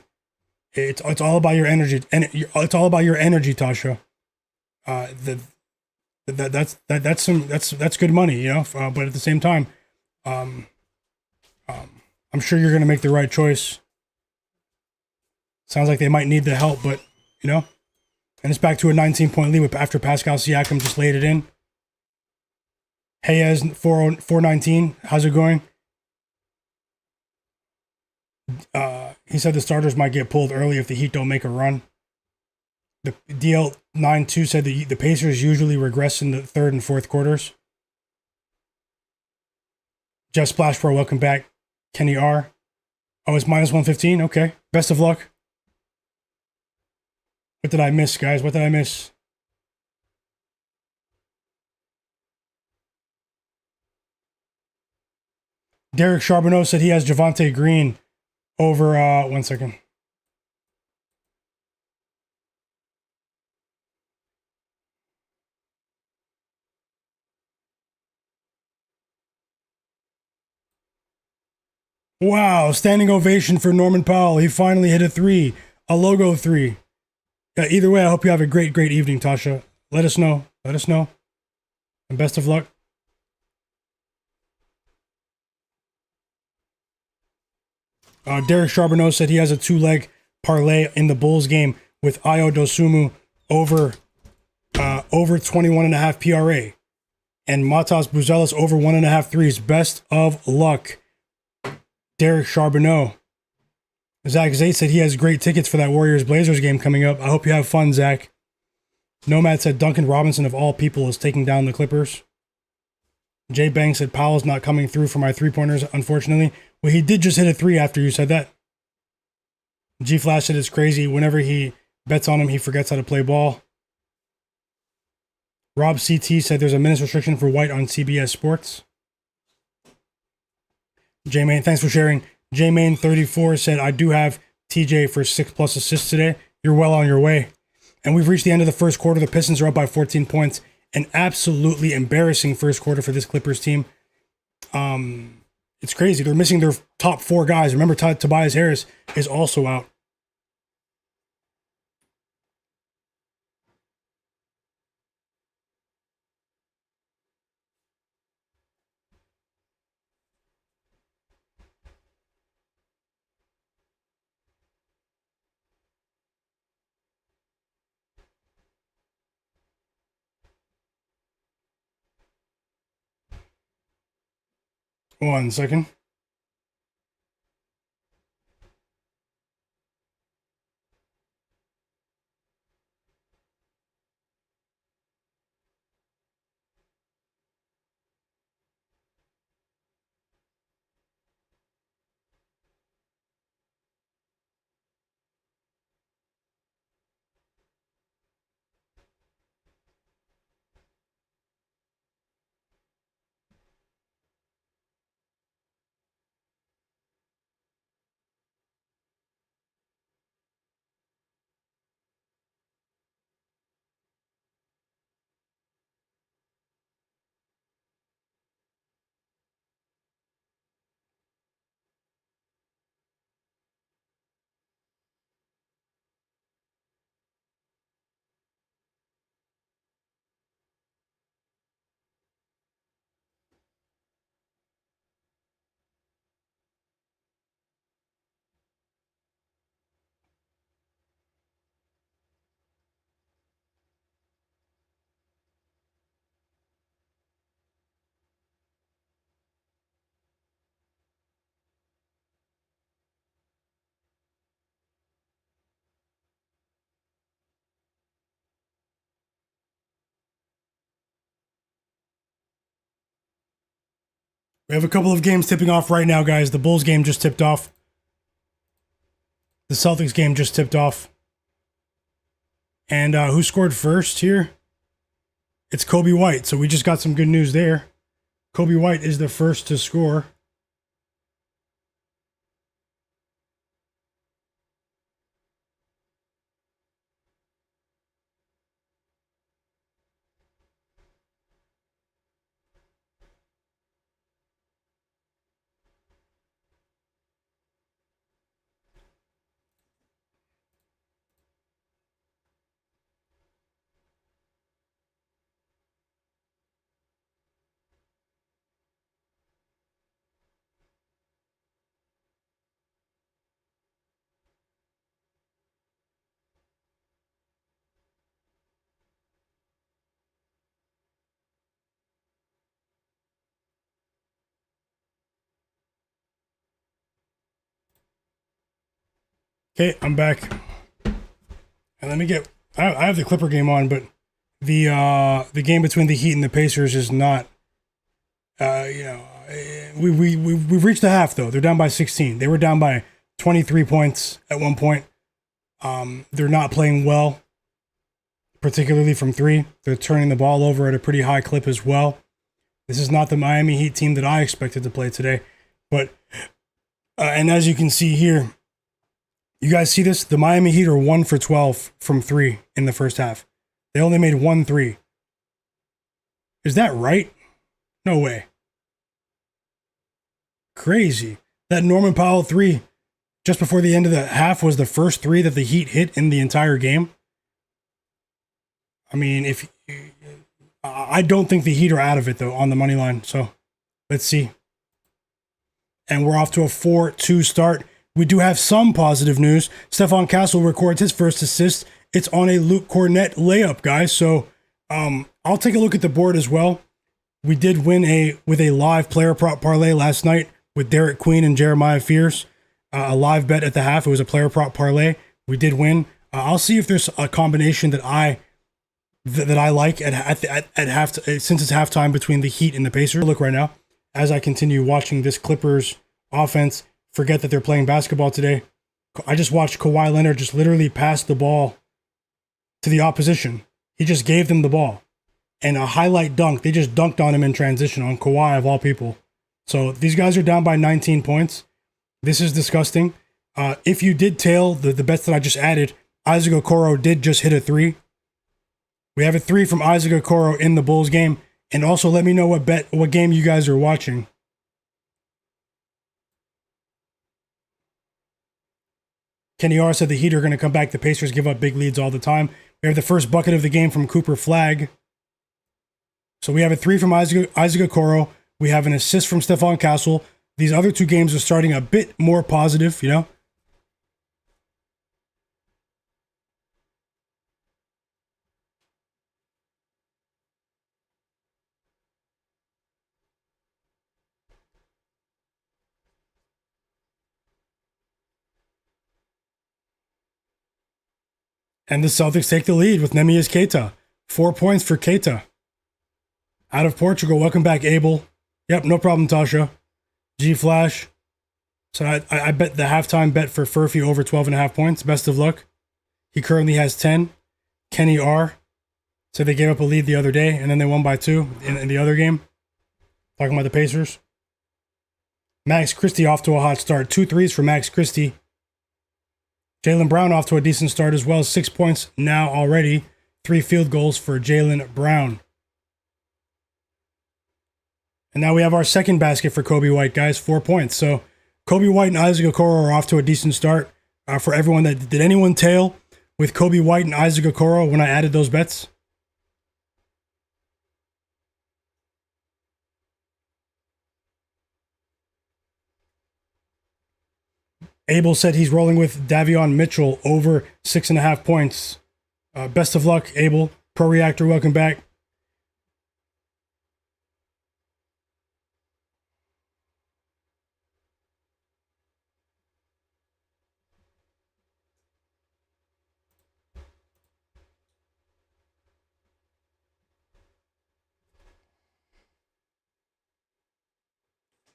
S1: it's all about your energy. And it's all about your energy, Tasha. That's good money, you know. But at the same time, I'm sure you're gonna make the right choice. Sounds like they might need the help, but you know. And it's back to a 19-point lead after Pascal Siakam just laid it in. Hayes 419. How's it going? He said the starters might get pulled early if the Heat don't make a run. The DL92 said the Pacers usually regress in the third and fourth quarters. Jeff Splash Pro, welcome back. Kenny R. Oh, it's minus 115? Okay. Best of luck. What did I miss, guys? What did I miss? Derek Charbonneau said he has Javonte Green over, 1 second. Wow, standing ovation for Norman Powell. He finally hit a three, a logo three. Either way, I hope you have a great evening, Tasha. Let us know. And best of luck. Derek Charbonneau said he has a 2-leg parlay in the Bulls game with Ayo Dosunmu over 21.5 PRA. And Matas Buzelis over 1.5 threes. Best of luck, Derek Charbonneau. Zach Zate said he has great tickets for that Warriors-Blazers game coming up. I hope you have fun, Zach. Nomad said Duncan Robinson, of all people, is taking down the Clippers. Jay Bang said Powell's not coming through for my three-pointers, unfortunately. Well, he did just hit a three after you said that. G Flash said it's crazy. Whenever he bets on him, he forgets how to play ball. Rob CT said there's a minutes restriction for White on CBS Sports. J-Main, thanks for sharing. J-Main34 said, I do have TJ for 6+ assists today. You're well on your way. And we've reached the end of the first quarter. The Pistons are up by 14 points. An absolutely embarrassing first quarter for this Clippers team. It's crazy. They're missing their top 4 guys. Remember, Tobias Harris is also out. One second. We have a couple of games tipping off right now, guys. The Bulls game just tipped off. The Celtics game just tipped off. And who scored first here? It's Kobe White. So we just got some good news there. Kobe White is the first to score. Okay, I'm back. And let me get. I have the Clipper game on, but the game between the Heat and the Pacers is not. We've reached the half though. They're down by 16. They were down by 23 points at one point. They're not playing well, particularly from three. They're turning the ball over at a pretty high clip as well. This is not the Miami Heat team that I expected to play today, but and as you can see here. You guys see this? The Miami Heat are 1 for 12 from three in the first half. They only made 1 3. Is that right? No way. Crazy. That Norman Powell 3 just before the end of the half was the first 3 that the Heat hit in the entire game. I mean, I don't think the Heat are out of it though on the money line. So let's see. And we're off to a 4-2 start. We do have some positive news. Stephon Castle records his first assist. It's on a Luke Cornett layup, guys. So I'll take a look at the board as well. We did win with a live player prop parlay last night with Derek Queen and Jeremiah Fears. A live bet at the half. It was a player prop parlay. We did win. I'll see if there's a combination that I like at half since it's halftime between the Heat and the Pacers. Look right now as I continue watching this Clippers offense. Forget that they're playing basketball today. I just watched Kawhi Leonard just literally pass the ball to the opposition. He just gave them the ball. And a highlight dunk. They just dunked on him in transition on Kawhi of all people. So these guys are down by 19 points. This is disgusting. If you did tail the bets that I just added, Isaac Okoro did just hit a 3. We have a 3 from Isaac Okoro in the Bulls game. And also let me know what game you guys are watching. Kenny R said the Heat are going to come back. The Pacers give up big leads all the time. We have the first bucket of the game from Cooper Flagg. So we have a 3 from Isaac Okoro. We have an assist from Stephon Castle. These other 2 games are starting a bit more positive, you know. And the Celtics take the lead with Neemias Queta. 4 points for Queta. Out of Portugal. Welcome back, Abel. Yep, no problem, Tasha. G Flash. So I bet the halftime bet for Furphy over 12.5 points. Best of luck. He currently has 10. Kenny R. So they gave up a lead the other day, and then they won by 2 in the other game. Talking about the Pacers. Max Christie off to a hot start. 2 threes for Max Christie. Jaylen Brown off to a decent start as well. 6 points now already. 3 field goals for Jaylen Brown. And now we have our second basket for Kobe White, guys. 4 points. So Kobe White and Isaac Okoro are off to a decent start. For everyone that did anyone tail with Kobe White and Isaac Okoro when I added those bets? Abel said he's rolling with Davion Mitchell over 6.5 points. Best of luck, Abel. Pro Reactor, welcome back.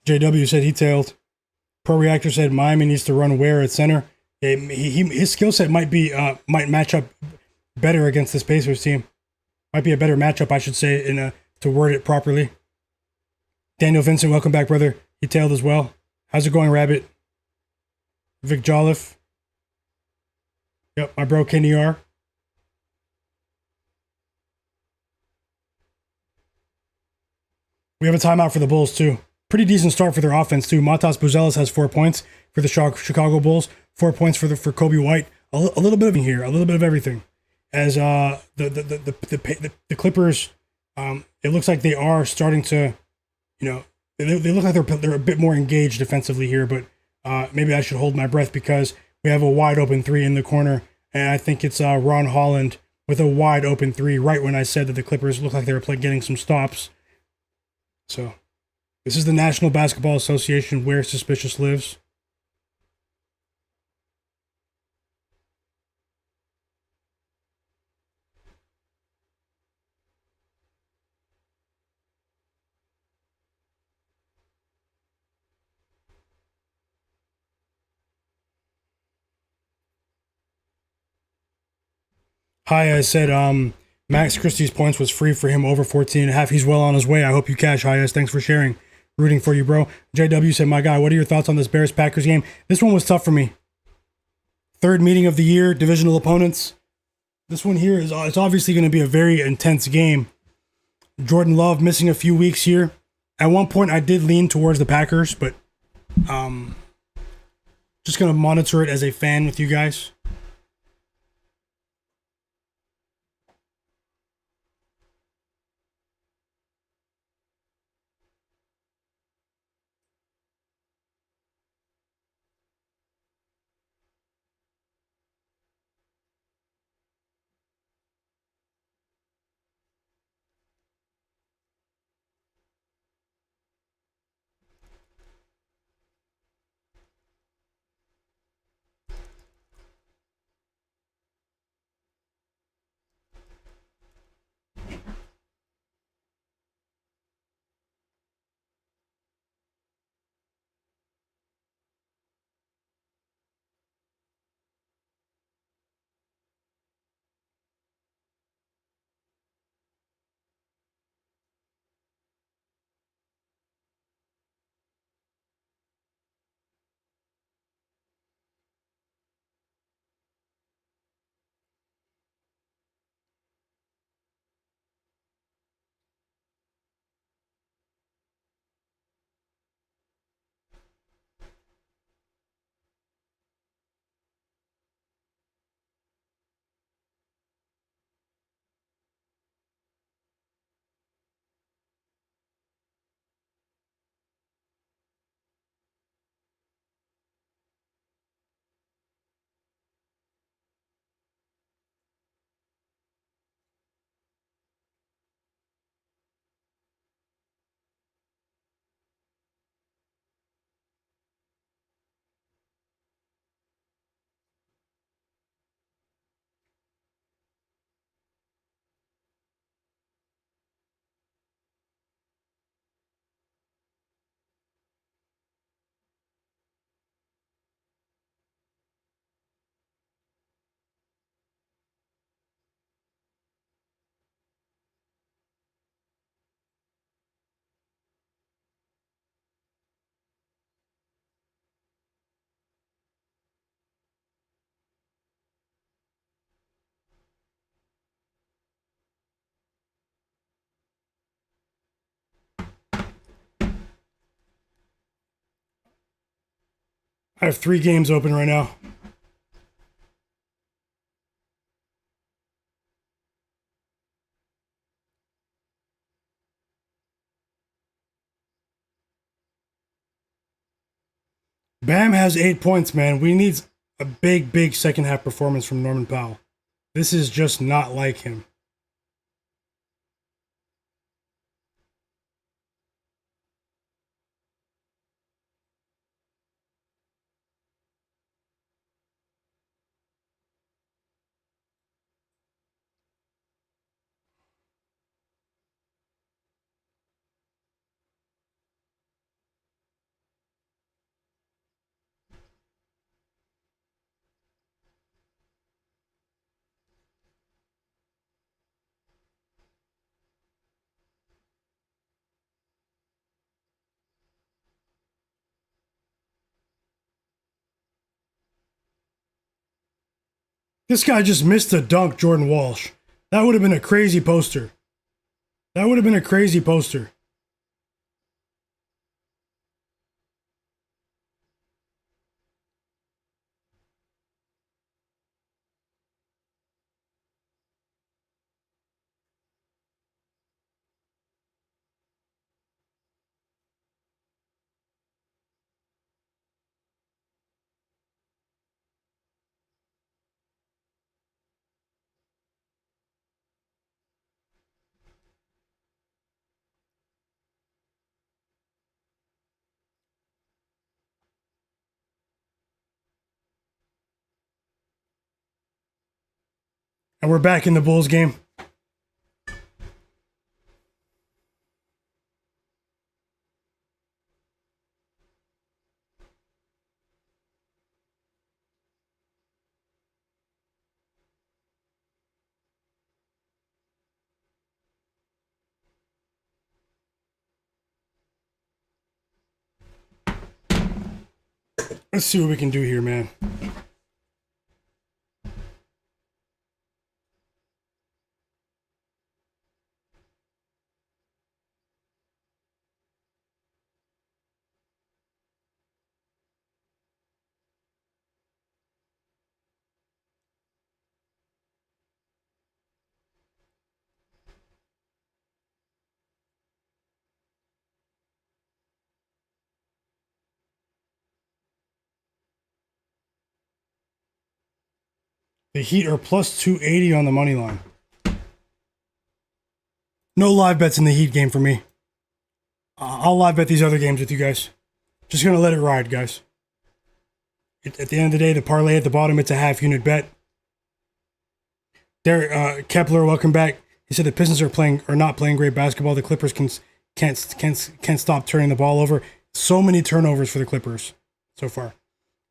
S1: JW said he tailed. Pro Reactor said Miami needs to run Ware at center. His skill set might match up better against this Pacers team. Might be a better matchup, I should say, to word it properly. Daniel Vincent, welcome back, brother. He tailed as well. How's it going, Rabbit? Vic Jolliffe. Yep, my bro Kenny R. We have a timeout for the Bulls, too. Pretty decent start for their offense, too. Matas Buzelis has 4 points for the Chicago Bulls. 4 points for Kobe White. A little bit of here, a little bit of everything. As the Clippers, it looks like they are starting to, they look like they're a bit more engaged defensively here. But maybe I should hold my breath because we have a wide open 3 in the corner, and I think it's Ron Holland with a wide open 3. Right when I said that the Clippers look like they were getting some stops. So. This is the National Basketball Association where suspicious lives. Hi, I said Max Christie's points was free for him over 14 and a half. He's well on his way. I hope you cash, Hayes. Thanks for sharing. Rooting for you, bro. JW said, my guy, what are your thoughts on this Bears-Packers game? This one was tough for me. Third meeting of the year, divisional opponents. This one here is it's obviously going to be a very intense game. Jordan Love missing a few weeks here. At one point, I did lean towards the Packers, but just going to monitor it as a fan with you guys. I have 3 games open right now. Bam has 8 points, man. We need a big second half performance from Norman Powell. This is just not like him. This guy just missed a dunk, Jordan Walsh. That would have been a crazy poster. That would have been a crazy poster. And we're back in the Bulls game. Let's see what we can do here, man. The Heat are plus 280 on the money line. No live bets in the Heat game for me. I'll live bet these other games with you guys. Just going to let it ride, guys. At the end of the day, the parlay at the bottom, it's a half unit bet. There, Kepler, welcome back. He said the Pistons are not playing great basketball. The Clippers can't stop turning the ball over. So many turnovers for the Clippers so far.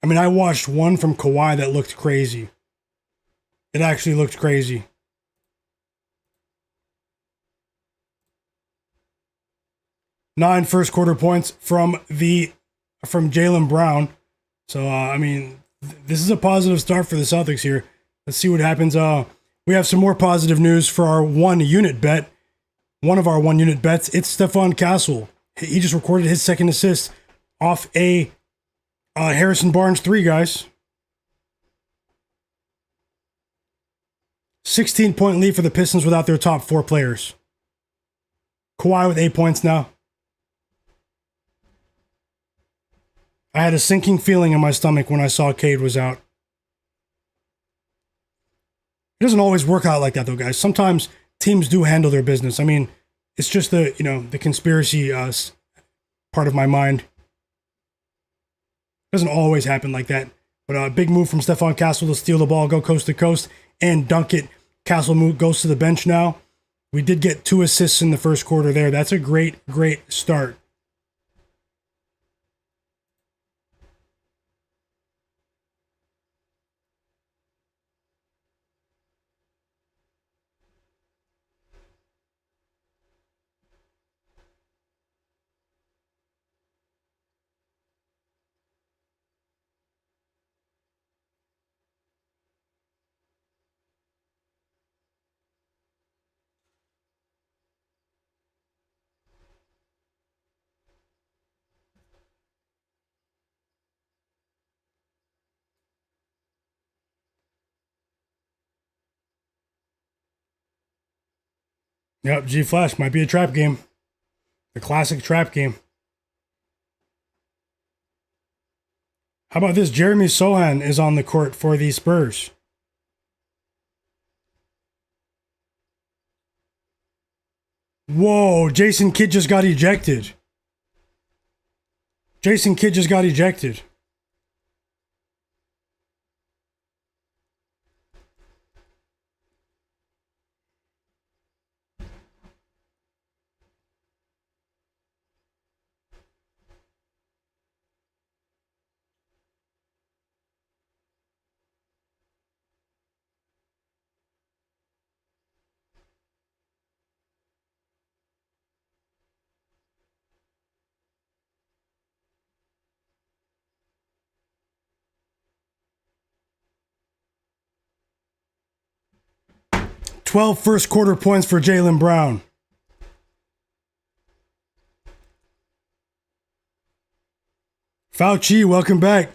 S1: I mean, I watched one from Kawhi that looked crazy. It actually looked crazy. Nine first quarter points from Jaylen Brown. So I mean, this is a positive start for the Celtics here. Let's see what happens. We have some more positive news for our 1 unit bet. One of our 1 unit bets. It's Stephon Castle. He just recorded his second assist off a Harrison Barnes 3, guys. 16-point lead for the Pistons without their top 4 players. Kawhi with 8 points now. I had a sinking feeling in my stomach when I saw Cade was out. It doesn't always work out like that, though, guys. Sometimes teams do handle their business. I mean, it's just the conspiracy part of my mind. It doesn't always happen like that. But a big move from Stephon Castle to steal the ball, go coast to coast, and dunk it. Castle goes to the bench now. We did get 2 assists in the first quarter there. That's a great start. Yep, G Flash might be a trap game. The classic trap game. How about this? Jeremy Sohan is on the court for the Spurs. Whoa, Jason Kidd just got ejected. Jason Kidd just got ejected. Twelve first quarter points for Jaylen Brown. Fauci, welcome back.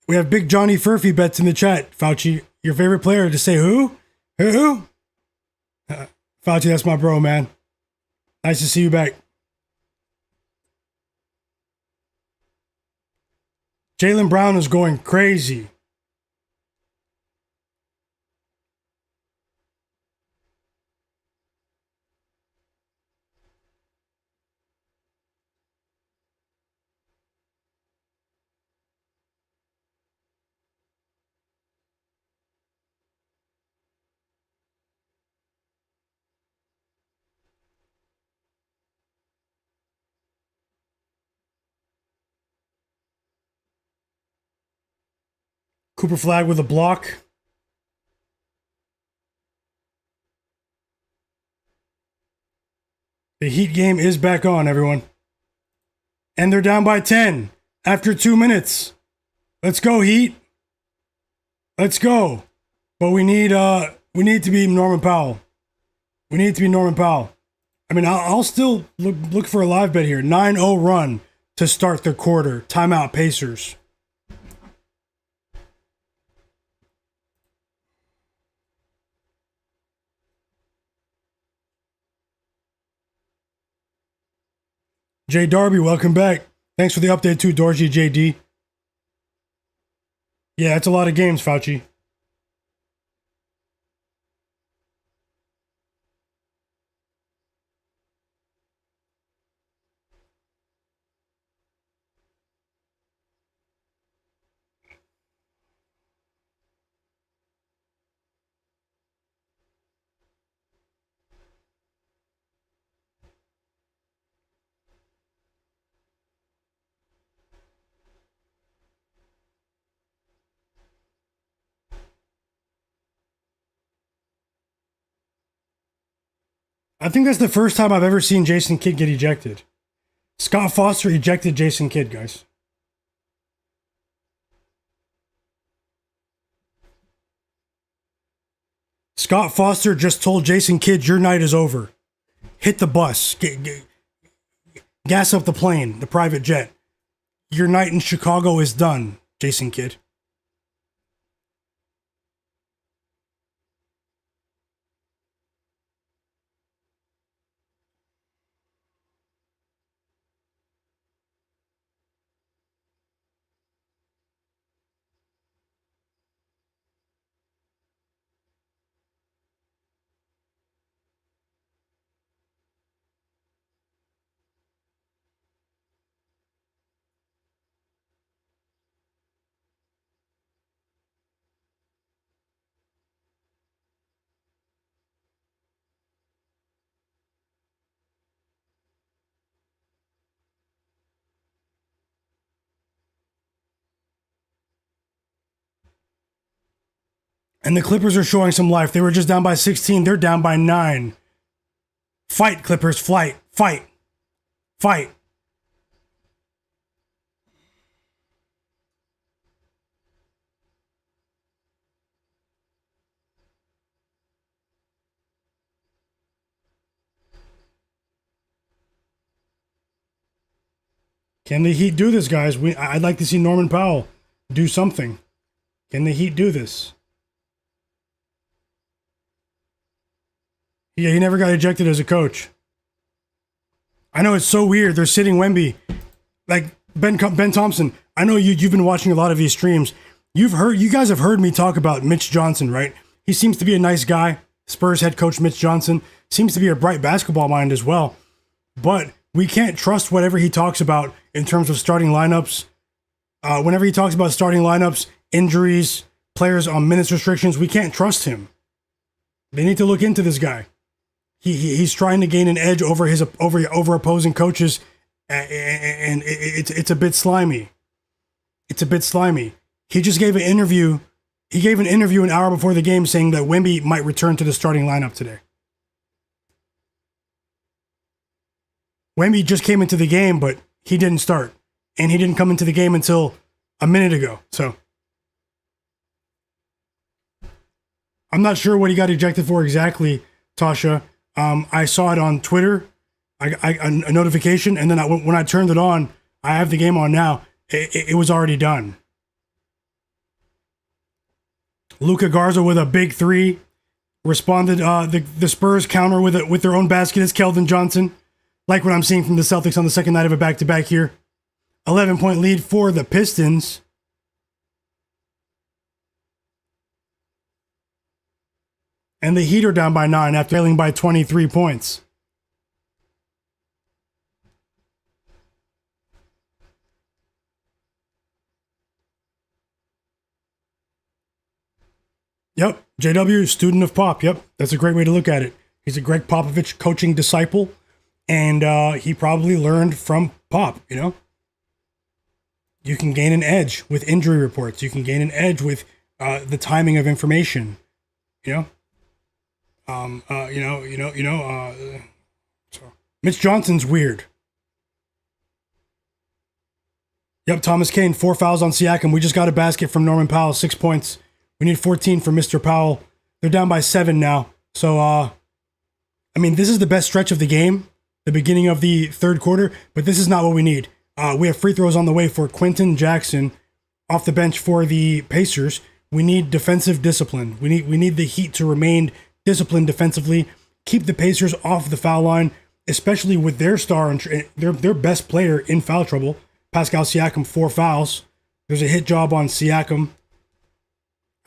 S1: We have Big Johnny Furphy bets in the chat. Fauci, your favorite player to say who? Who? Fauci, that's my bro, man. Nice to see you back. Jaylen Brown is going crazy. Cooper Flagg with a block. The Heat game is back on, everyone. And they're down by 10 after 2 minutes. Let's go, Heat. Let's go. But we need to be Norman Powell. We need to be Norman Powell. I mean, I'll still look for a live bet here. 9-0 run to start the quarter. Timeout Pacers. Jay Darby, welcome back. Thanks for the update too, Dorji JD. Yeah, that's a lot of games, Fauci. I think that's the first time I've ever seen Jason Kidd get ejected. Scott Foster ejected Jason Kidd, guys. Scott Foster just told Jason Kidd, your night is over. Hit the bus. Gas up the plane, the private jet. Your night in Chicago is done, Jason Kidd. And the Clippers are showing some life. They were just down by 16. They're down by 9. Fight, Clippers. Fight. Fight. Fight. Can the Heat do this, guys? I'd like to see Norman Powell do something. Can the Heat do this? Yeah, he never got ejected as a coach. I know it's so weird. They're sitting Wemby. Like Ben Thompson, I know you've been watching a lot of these streams. You guys have heard me talk about Mitch Johnson, right? He seems to be a nice guy. Spurs head coach Mitch Johnson seems to be a bright basketball mind as well. But we can't trust whatever he talks about in terms of starting lineups. Whenever he talks about starting lineups, injuries, players on minutes restrictions, we can't trust him. They need to look into this guy. He's trying to gain an edge over over opposing coaches, and it's a bit slimy. It's a bit slimy. He just gave an interview. He gave an interview an hour before the game saying that Wemby might return to the starting lineup today. Wemby just came into the game, but he didn't start. And he didn't come into the game until a minute ago. So I'm not sure what he got ejected for exactly, Tasha. I saw it on Twitter, a notification, and then when I turned it on, I have the game on now, it was already done. Luka Garza with a big three. Responded, the Spurs counter with their own basket is Keldon Johnson. Like what I'm seeing from the Celtics on the second night of a back-to-back here. 11-point lead for the Pistons. And the Heat are down by 9 after trailing by 23 points. Yep, JW, student of Pop. Yep, that's a great way to look at it. He's a Greg Popovich coaching disciple, and he probably learned from Pop, you know? You can gain an edge with injury reports. You can gain an edge with the timing of information, you know? So Mitch Johnson's weird. Yep, Thomas Kane, 4 fouls on Siakam. We just got a basket from Norman Powell, 6 points. We need 14 from Mr. Powell. They're down by 7 now. So, I mean, this is the best stretch of the game, the beginning of the third quarter, but this is not what we need. We have free throws on the way for Quentin Jackson off the bench for the Pacers. We need defensive discipline. We need the Heat to remain disciplined defensively, keep the Pacers off the foul line, especially with their star and their best player in foul trouble. Pascal Siakam, 4 fouls. There's a hit job on Siakam.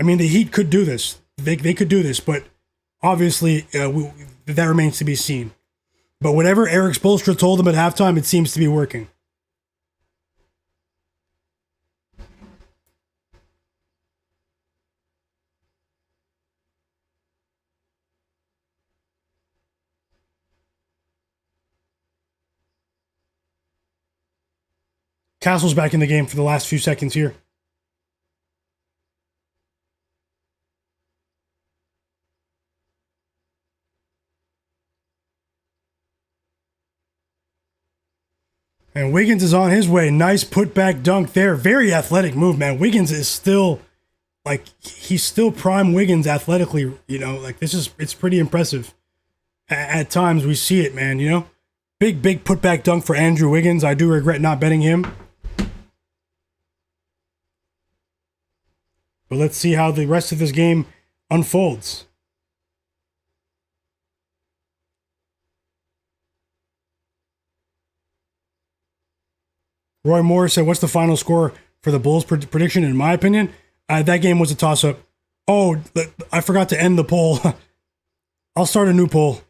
S1: I mean, the Heat could do this. They could do this, but obviously that remains to be seen. But whatever Eric Spoelstra told them at halftime, it seems to be working. Castle's back in the game for the last few seconds here. And Wiggins is on his way. Nice putback dunk there. Very athletic move, man. Wiggins is still, like, he's still prime Wiggins athletically, you know. Like, it's pretty impressive. At times we see it, man, you know. Big putback dunk for Andrew Wiggins. I do regret not betting him. But let's see how the rest of this game unfolds. Roy Moore said, what's the final score for the Bulls prediction? In my opinion, that game was a toss-up. Oh, I forgot to end the poll. I'll start a new poll.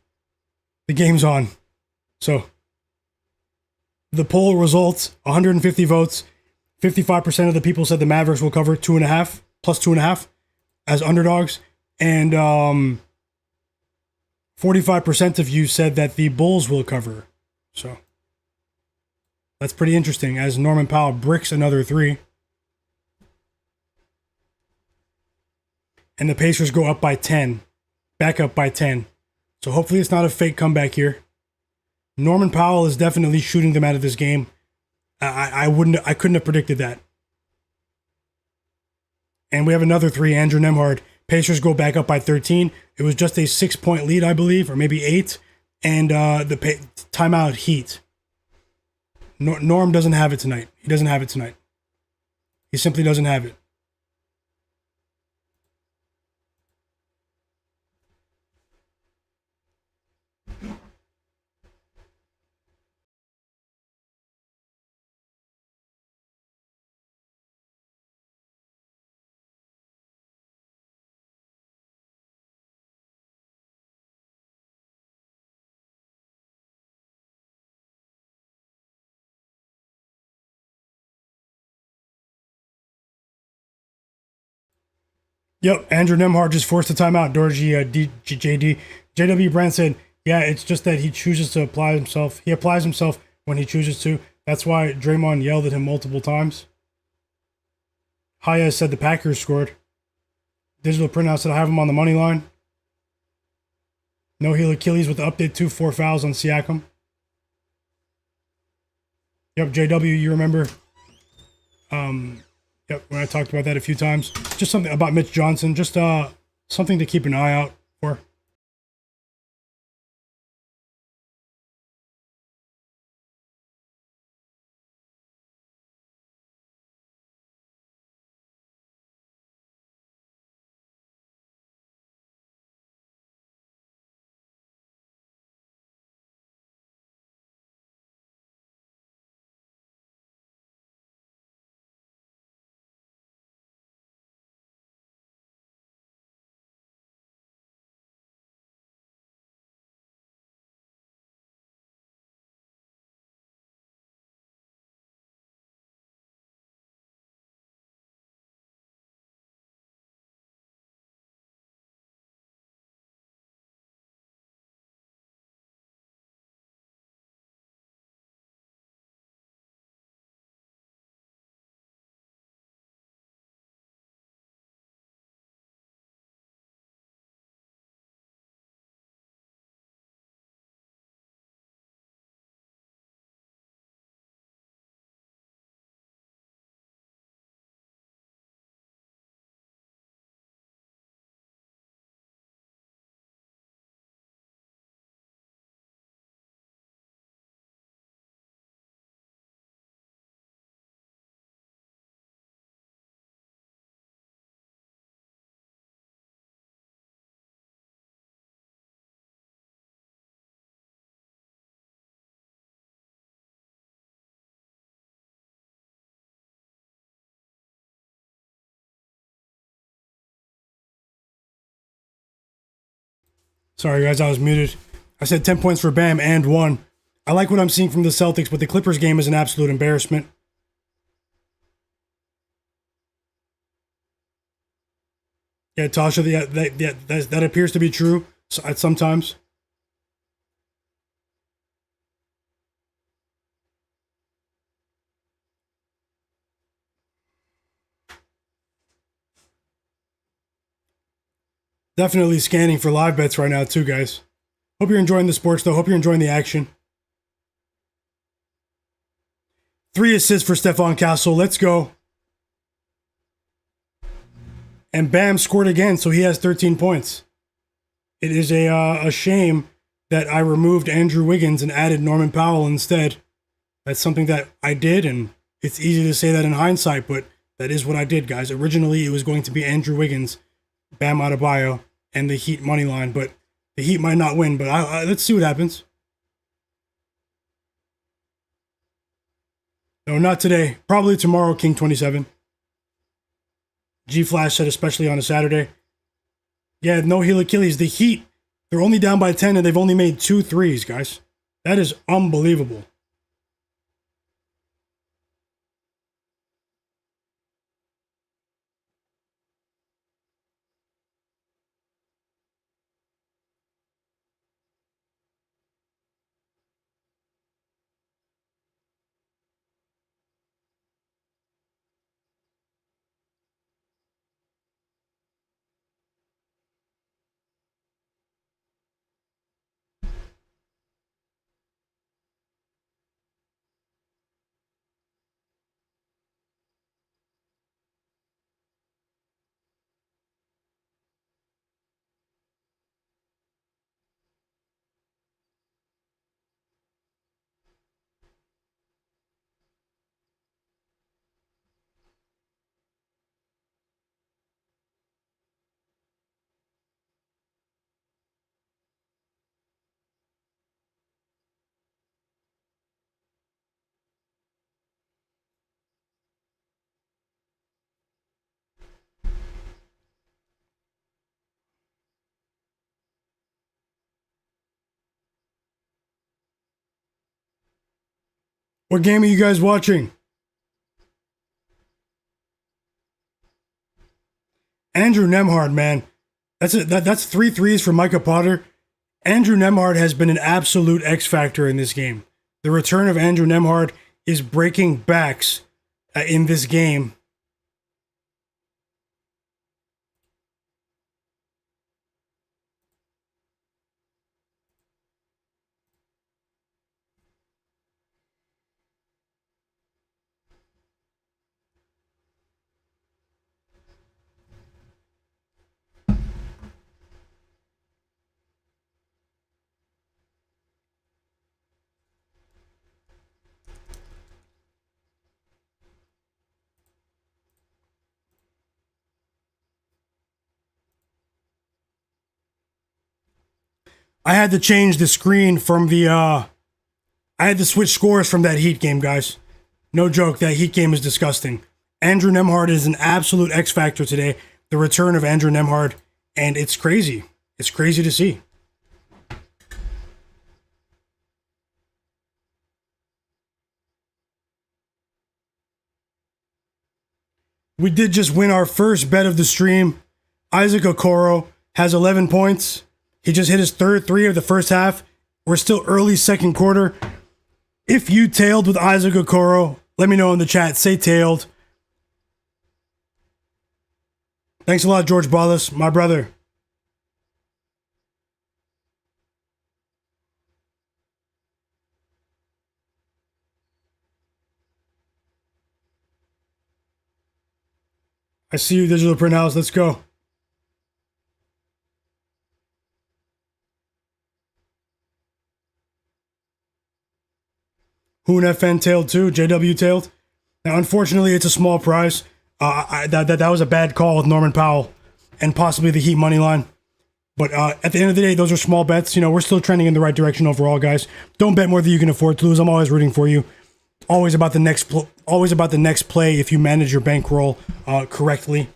S1: The game's on. So, the poll results, 150 votes. 55% of the people said the Mavericks will cover 2.5, plus 2.5 as underdogs. And 45% of you said that the Bulls will cover. So, that's pretty interesting as Norman Powell bricks another 3. And the Pacers go up by 10. Back up by 10. So hopefully it's not a fake comeback here. Norman Powell is definitely shooting them out of this game. I couldn't have predicted that. And we have another 3, Andrew Nembhard. Pacers go back up by 13. It was just a 6-point lead, I believe, or maybe 8. And the timeout Heat. Norm doesn't have it tonight. He doesn't have it tonight. He simply doesn't have it. Yep, Andrew Nembhard just forced a timeout. JW Brand said, yeah, it's just that he chooses to apply himself. He applies himself when he chooses to. That's why Draymond yelled at him multiple times. Haya said the Packers scored. Digital Printout said I have him on the money line. No heel Achilles with the update 2, 4 fouls on Siakam. Yep, JW, you remember. Yep, when I talked about that a few times. Just something about Mitch Johnson. Just something to keep an eye out for. Sorry, guys, I was muted. I said 10 points for Bam and 1. I like what I'm seeing from the Celtics, but the Clippers game is an absolute embarrassment. Yeah, Tasha, that appears to be true sometimes. Definitely scanning for live bets right now, too, guys. Hope you're enjoying the sports, though. Hope you're enjoying the action. 3 assists for Stephon Castle. Let's go. And Bam scored again, so he has 13 points. It is a shame that I removed Andrew Wiggins and added Norman Powell instead. That's something that I did, and it's easy to say that in hindsight, but that is what I did, guys. Originally, it was going to be Andrew Wiggins, Bam Adebayo, and the Heat money line, but the Heat might not win, but let's see what happens. No, not today. Probably tomorrow, King 27. G Flash said especially on a Saturday. Yeah, no heel Achilles. The Heat, they're only down by 10 and they've only made 2 threes, guys. That is unbelievable. What game are you guys watching? Andrew Nembhard, man. That's 3 threes for Micah Potter. Andrew Nembhard has been an absolute X factor in this game. The return of Andrew Nembhard is breaking backs in this game. I had to change the screen from the, I had to switch scores from that Heat game, guys. No joke, that Heat game is disgusting. Andrew Nembhard is an absolute X factor today. The return of Andrew Nembhard, and it's crazy. It's crazy to see. We did just win our first bet of the stream. Isaac Okoro has 11 points. He just hit his 3rd three of the first half. We're still early second quarter. If you tailed with Isaac Okoro, let me know in the chat. Say tailed. Thanks a lot, George Ballas, my brother. I see you, Digital Print House. Let's go. Hoon FN tailed too. JW tailed. Now, unfortunately, it's a small price. That was a bad call with Norman Powell and possibly the Heat money line. But at the end of the day, those are small bets. You know, we're still trending in the right direction overall, guys. Don't bet more than you can afford to lose. I'm always rooting for you. Always about the next play if you manage your bankroll correctly.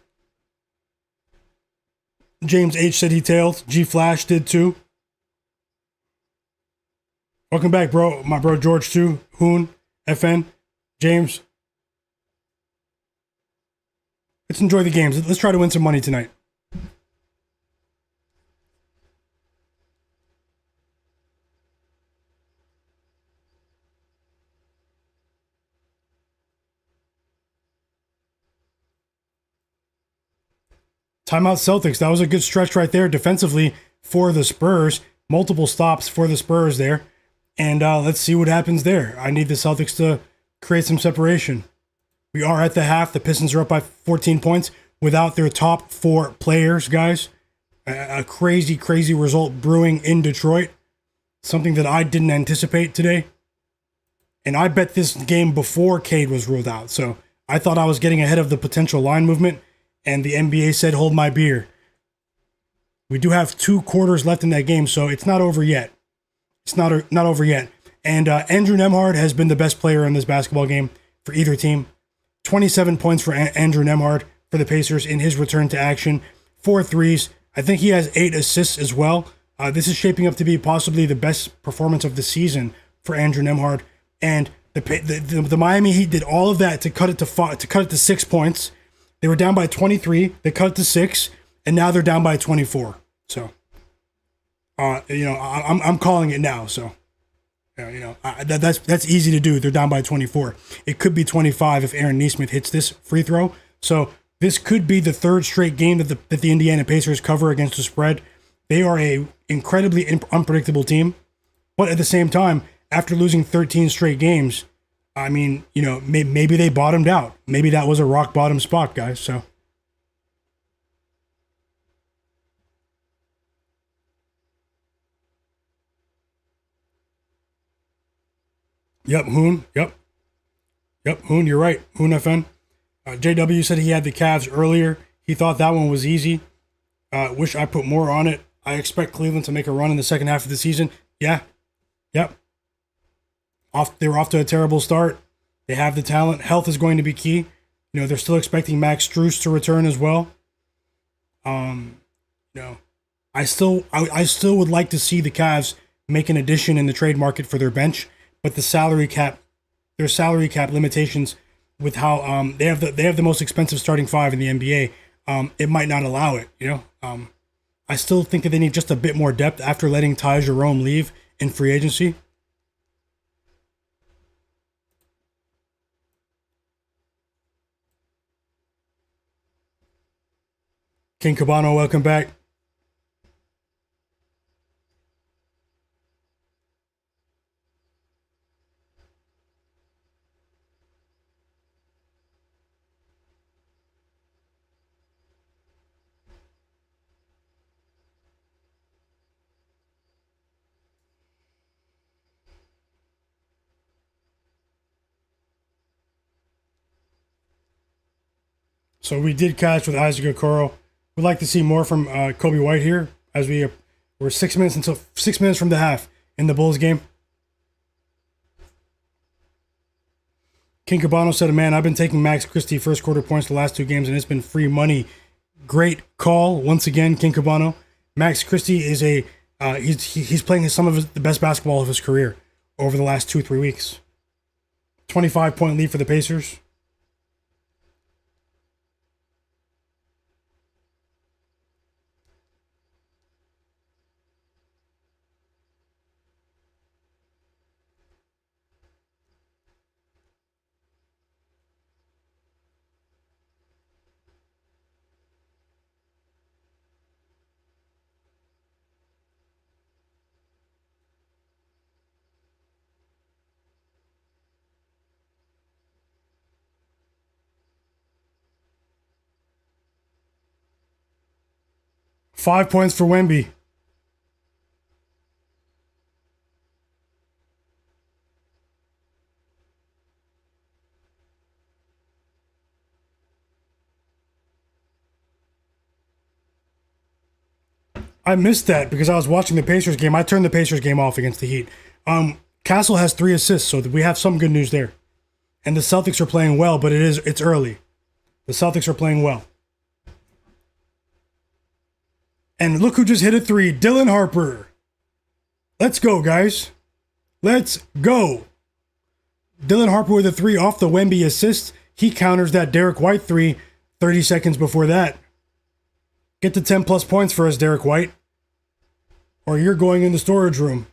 S1: James H said he tailed. G Flash did too. Welcome back, bro. My bro George too. Hoon, FN, James. Let's enjoy the games. Let's try to win some money tonight. Timeout Celtics. That was a good stretch right there defensively for the Spurs. Multiple stops for the Spurs there. And let's see what happens there. I need the Celtics to create some separation. We are at the half. The Pistons are up by 14 points without their top 4 players, guys. A crazy, crazy result brewing in Detroit. Something that I didn't anticipate today. And I bet this game before Cade was ruled out. So I thought I was getting ahead of the potential line movement. And the NBA said, hold my beer. We do have 2 quarters left in that game, so it's not over yet. It's not over yet. And Andrew Nembhard has been the best player in this basketball game for either team. 27 points for Andrew Nembhard for the Pacers in his return to action. 4 threes. I think he has 8 assists as well. This is shaping up to be possibly the best performance of the season for Andrew Nembhard. And the Miami Heat did all of that to cut it to 6 points. They were down by 23. They cut it to 6, and now they're down by 24. So, I'm calling it now. So, that's easy to do. They're down by 24. It could be 25 if Aaron Nesmith hits this free throw. So this could be the 3rd straight game that the Indiana Pacers cover against the spread. They are a incredibly unpredictable team, but at the same time, after losing 13 straight games. I mean, maybe they bottomed out. Maybe that was a rock bottom spot, guys. So, yep, Hoon. Yep, Hoon. You're right, Hoon FN. JW said he had the Cavs earlier. He thought that one was easy. Wish I put more on it. I expect Cleveland to make a run in the second half of the season. Yeah, yep. They were off to a terrible start. They have the talent. Health is going to be key. They're still expecting Max Strus to return as well. I still would like to see the Cavs make an addition in the trade market for their bench, but their salary cap limitations with how they have the most expensive starting 5 in the NBA. It might not allow it. I still think that they need just a bit more depth after letting Ty Jerome leave in free agency. King Cabano, welcome back. So we did catch with Isaac Okoro. We'd like to see more from Kobe White here as we're 6 minutes from the half in the Bulls game. King Cabano said, man, I've been taking Max Christie first quarter points the last 2 games, and it's been free money. Great call once again, King Cabano. Max Christie is he's playing some of the best basketball of his career over the last 2-3 weeks. 25-point lead for the Pacers. Five points for Wemby. I missed that because I was watching the Pacers game. I turned the Pacers game off against the Heat. Castle has 3 assists, so we have some good news there. And the Celtics are playing well, but it's early. The Celtics are playing well. And look who just hit a 3, Dylan Harper. Let's go, guys. Let's go. Dylan Harper with a 3 off the Wemby assist. He counters that Derek White 3 30 seconds before that. Get to 10 plus points for us, Derek White, or you're going in the storage room.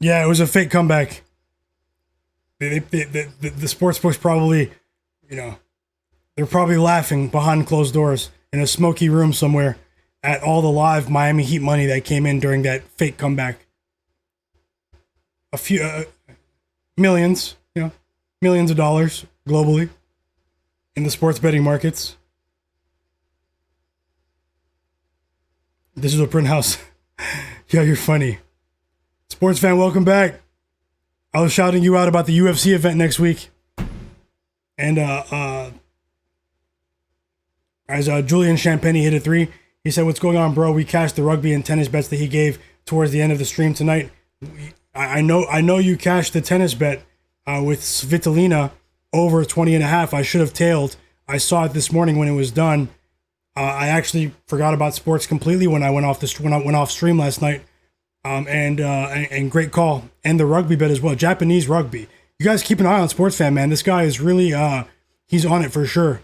S1: Yeah, it was a fake comeback. The sports books probably, you know, they're probably laughing behind closed doors in a smoky room somewhere at all the live Miami Heat money that came in during that fake comeback. A few millions, millions of dollars globally in the sports betting markets. This is a print house. Yeah, you're funny. Sports fan, welcome back. I was shouting you out about the UFC event next week. And as Julian Champagny hit a 3, he said, "What's going on, bro? We cashed the rugby and tennis bets that he gave towards the end of the stream tonight. I know you cashed the tennis bet with Svitolina over 20.5. I should have tailed. I saw it this morning when it was done. I actually forgot about sports completely when I went off stream last night. And great call. And the rugby bet as well. Japanese rugby. You guys keep an eye on Sports Fan, man. This guy is really, he's on it for sure.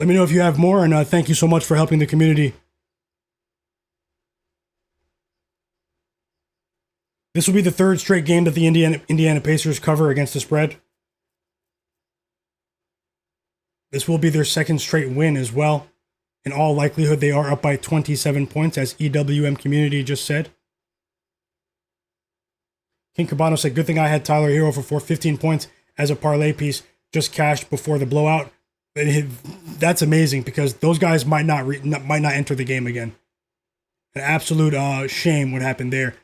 S1: Let me know if you have more, and thank you so much for helping the community. This will be the third straight game that the Indiana Pacers cover against the spread. This will be their second straight win as well. In all likelihood, they are up by 27 points, as EWM Community just said. King Cabano said, "Good thing I had Tyler Herro for 15 points as a parlay piece. Just cashed before the blowout." That's amazing because those guys might not enter the game again. An absolute shame what happened there.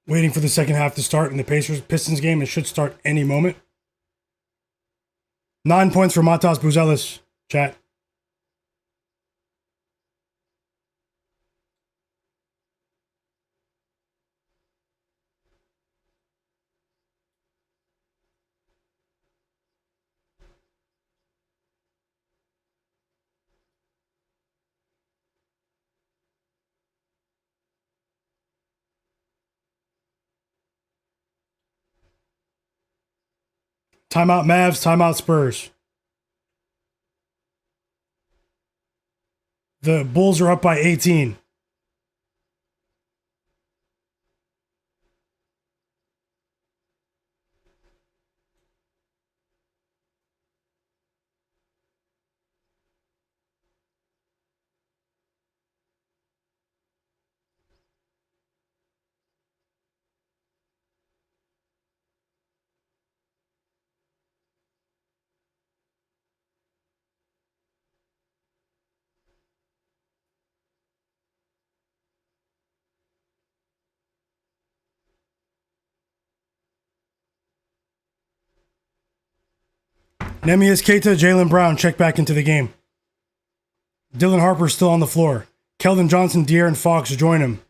S1: Waiting for the second half to start in the Pistons game. It should start any moment. 9 points for Matas Buzelis, chat. Timeout Mavs, timeout Spurs. The Bulls are up by 18. Neemias Queta, Jaylen Brown check back into the game. Dylan Harper still on the floor. Keldon Johnson, De'Aaron Fox join him.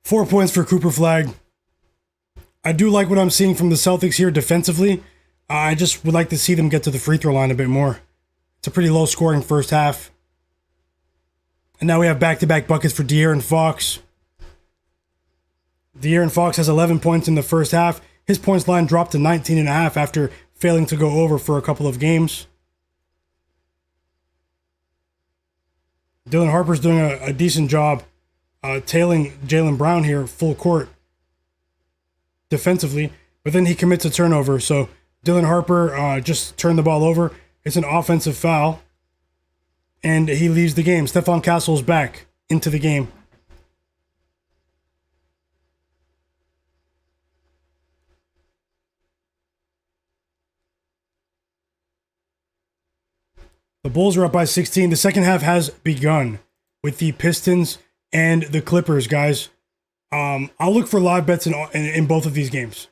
S1: 4 points for Cooper Flagg. I do like what I'm seeing from the Celtics here defensively. I just would like to see them get to the free throw line a bit more. It's a pretty low scoring first half. And now we have back-to-back buckets for De'Aaron Fox. De'Aaron Fox has 11 points in the first half. His points line dropped to 19.5 after failing to go over for a couple of games. Dylan Harper's doing a decent job tailing Jaylen Brown here full court defensively, but then he commits a turnover. So Dylan Harper just turned the ball over. It's an offensive foul, and he leaves the game. Stephon Castle's back into the game. The Bulls are up by 16. The second half has begun with the Pistons and the Clippers, guys. I'll look for live bets in both of these games.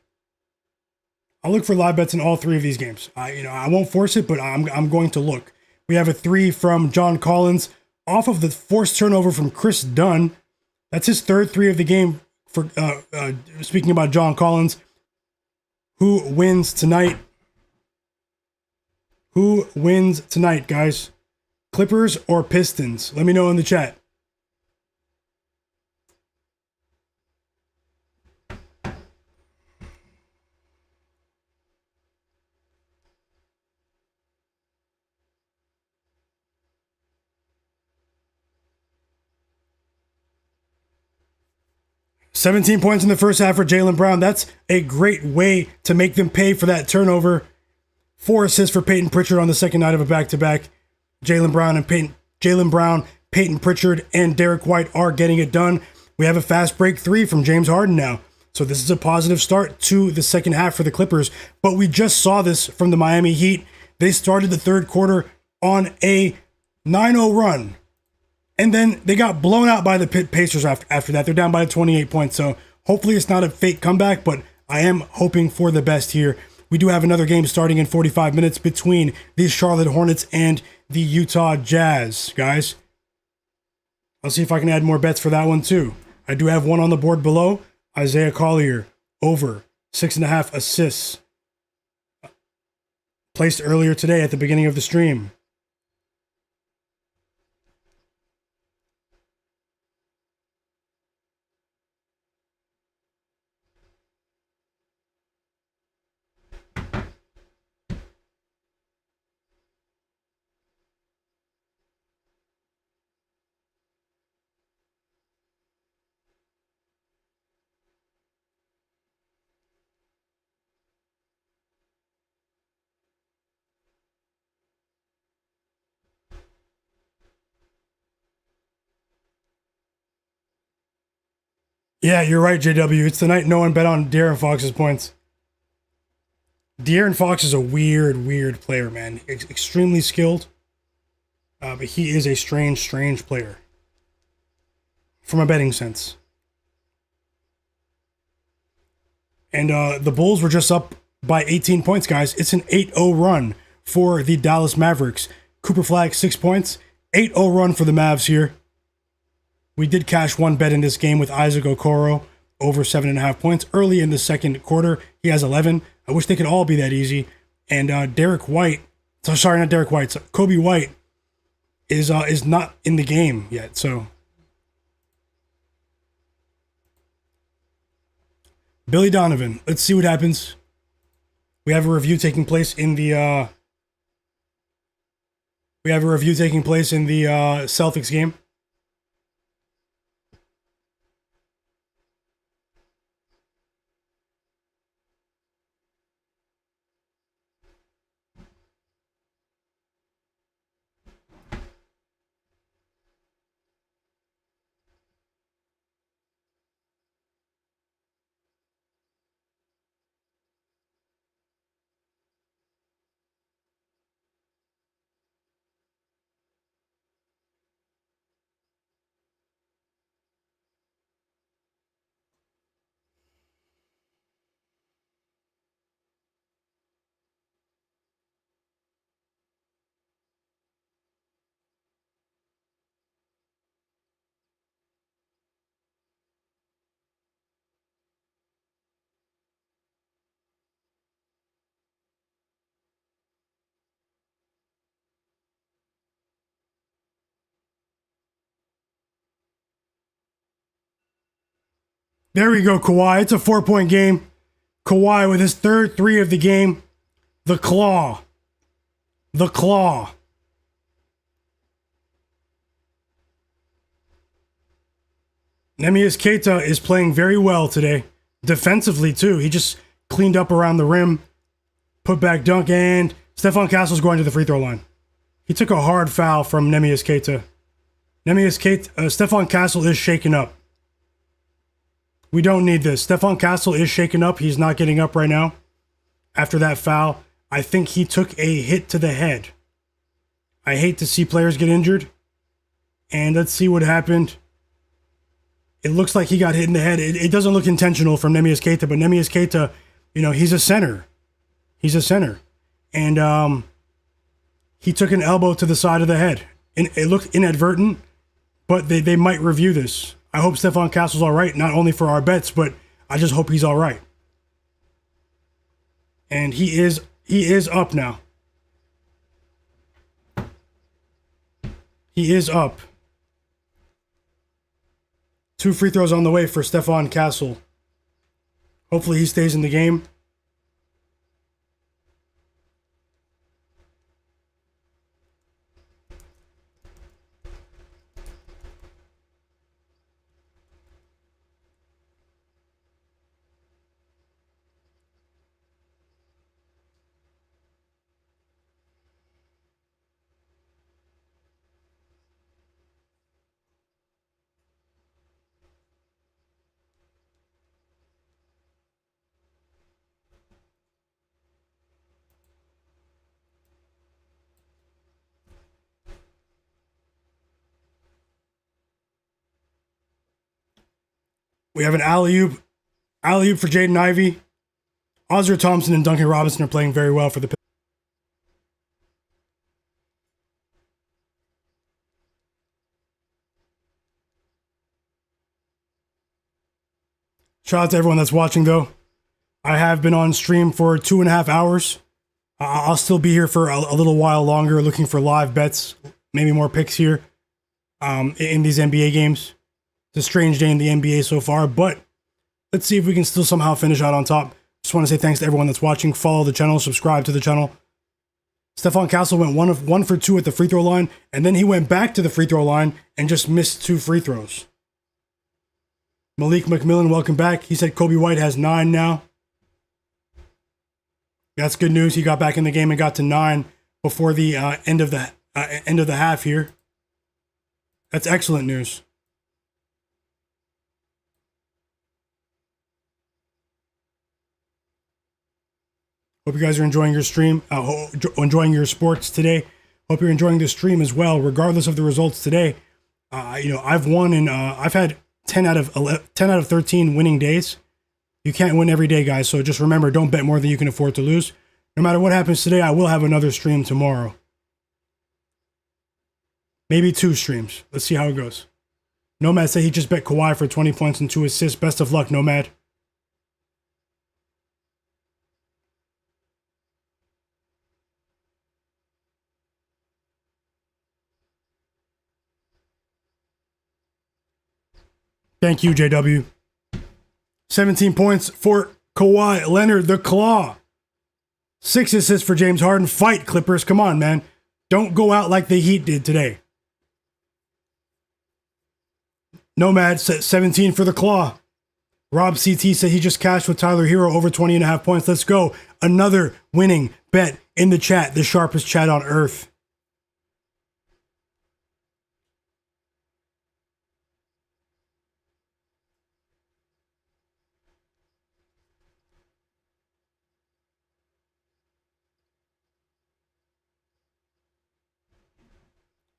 S1: I'll look for live bets in all three of these games. I won't force it, but I'm going to look. We have a 3 from John Collins off of the forced turnover from Chris Dunn. That's his third 3 of the game. For speaking about John Collins, who wins tonight? Who wins tonight, guys? Clippers or Pistons? Let me know in the chat. "17 points in the first half for Jaylen Brown. That's a great way to make them pay for that turnover. 4 assists for Peyton Pritchard on the second night of a back-to-back. Jaylen Brown, Peyton Pritchard, and Derek White are getting it done. We have a fast break 3 from James Harden now. So this is a positive start to the second half for the Clippers. But we just saw this from the Miami Heat. They started the third quarter on a 9-0 run. And then they got blown out by the Pacers after that. They're down by 28 points. So hopefully it's not a fake comeback, but I am hoping for the best here. We do have another game starting in 45 minutes between the Charlotte Hornets and the Utah Jazz, guys. I'll see if I can add more bets for that one too. I do have one on the board below. Isaiah Collier, over 6.5 assists. Placed earlier today at the beginning of the stream. Yeah, you're right, JW. It's the night no one bet on De'Aaron Fox's points. De'Aaron Fox is a weird player, man. Extremely skilled, but he is a strange player from a betting sense. And the Bulls were just up by 18 points, guys. It's an 8-0 run for the Dallas Mavericks. Cooper Flagg, 6 points. 8-0 run for the Mavs here. We did cash one bet in this game with Isaac Okoro over 7.5 points early in the second quarter. He has 11. I wish they could all be that easy. And Kobe White is not in the game yet. So Billy Donovan. Let's see what happens. We have a review taking place in the Celtics game. There we go, Kawhi. It's a 4-point game. Kawhi with his third three of the game. The claw. The claw. Neemias Queta is playing very well today. Defensively, too. He just cleaned up around the rim. Put back dunk, and Stephon Castle's going to the free throw line. He took a hard foul from Neemias Queta. Stephon Castle is shaken up. We don't need this. Stephon Castle is shaken up. He's not getting up right now. After that foul, I think he took a hit to the head. I hate to see players get injured. And let's see what happened. It looks like he got hit in the head. It doesn't look intentional from Neemias Queta, but Neemias Queta, he's a center. He's a center. And he took an elbow to the side of the head. And it looked inadvertent, but they might review this. I hope Stephon Castle's all right, not only for our bets, but I just hope he's all right. And he is up now. He is up. 2 free throws on the way for Stephon Castle. Hopefully he stays in the game. We have an alley-oop for Jaden Ivey. Ozzer Thompson and Duncan Robinson are playing very well for the Pistons. Shout out to everyone that's watching, though. I have been on stream for 2.5 hours. I'll still be here for a little while longer, looking for live bets, maybe more picks here in these NBA games. It's a strange day in the NBA so far, but let's see if we can still somehow finish out on top. Just want to say thanks to everyone that's watching. Follow the channel, subscribe to the channel. Stephon Castle went 1 for 2 at the free throw line, and then he went back to the free throw line and just missed 2 free throws. Malik McMillan, welcome back. He said Kobe White has 9 now. That's good news. He got back in the game and got to 9 before the end of the half here. That's excellent news. Hope you guys are enjoying your stream, enjoying your sports today. Hope you're enjoying the stream as well, regardless of the results today. I've won and I've had 10 out of 13 winning days. You can't win every day, guys. So just remember, don't bet more than you can afford to lose. No matter what happens today, I will have another stream tomorrow. Maybe 2 streams. Let's see how it goes. Nomad said he just bet Kawhi for 20 points and 2 assists. Best of luck, Nomad. Thank you, JW. 17 points for Kawhi Leonard, the Claw. 6 assists for James Harden. Fight, Clippers. Come on, man. Don't go out like the Heat did today. Nomad set 17 for the Claw. Rob CT said he just cashed with Tyler Herro over 20.5 points. Let's go. Another winning bet in the chat. The sharpest chat on earth.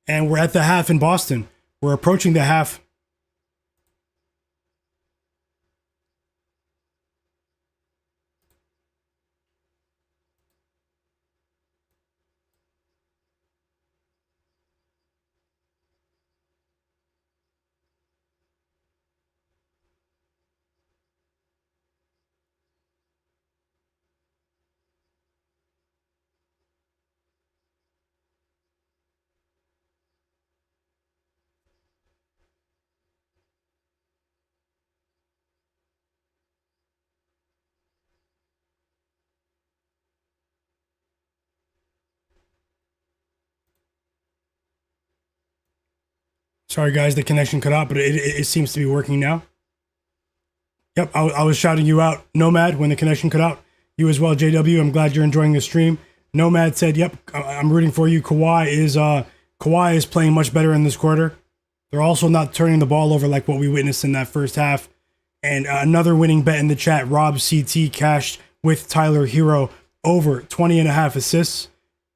S1: And we're at the half in Boston. We're approaching the half. Sorry, guys, the connection cut out, but it seems to be working now. Yep, I was shouting you out, Nomad, when the connection cut out. You as well, JW. I'm glad you're enjoying the stream. Nomad said, "Yep, I'm rooting for you." Kawhi is playing much better in this quarter. They're also not turning the ball over like what we witnessed in that first half. And another winning bet in the chat, Rob CT cashed with Tyler Herro over 20.5 assists.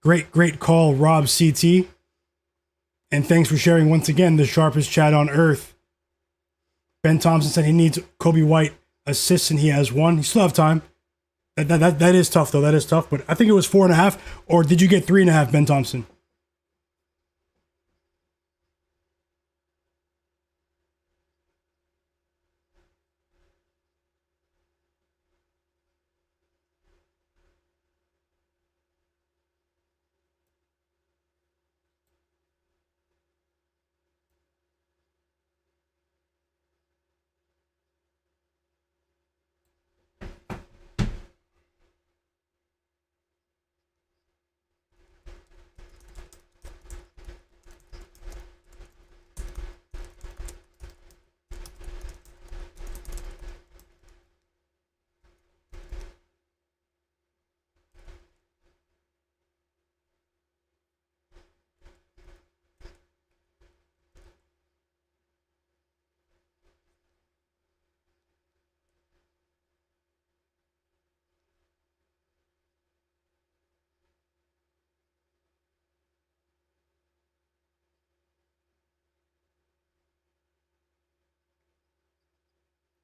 S1: Great call, Rob CT. And thanks for sharing once again the sharpest chat on earth. Ben Thompson said he needs Kobe White assists and he has one. You still have time. That is tough though. That is tough. But I think it was 4.5. Or did you get 3.5, Ben Thompson?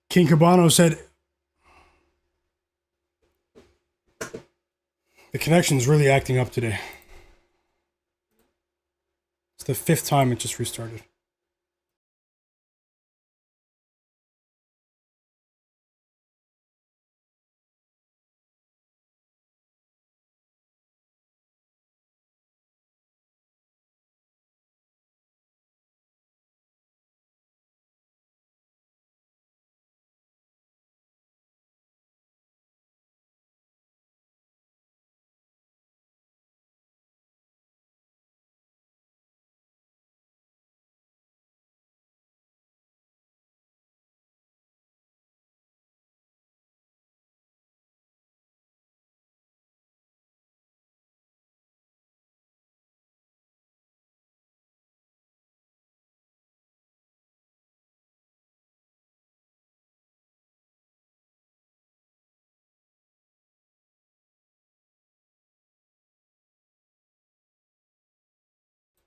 S1: King Cabano said, the connection's really acting up today. It's the 5th time it just restarted.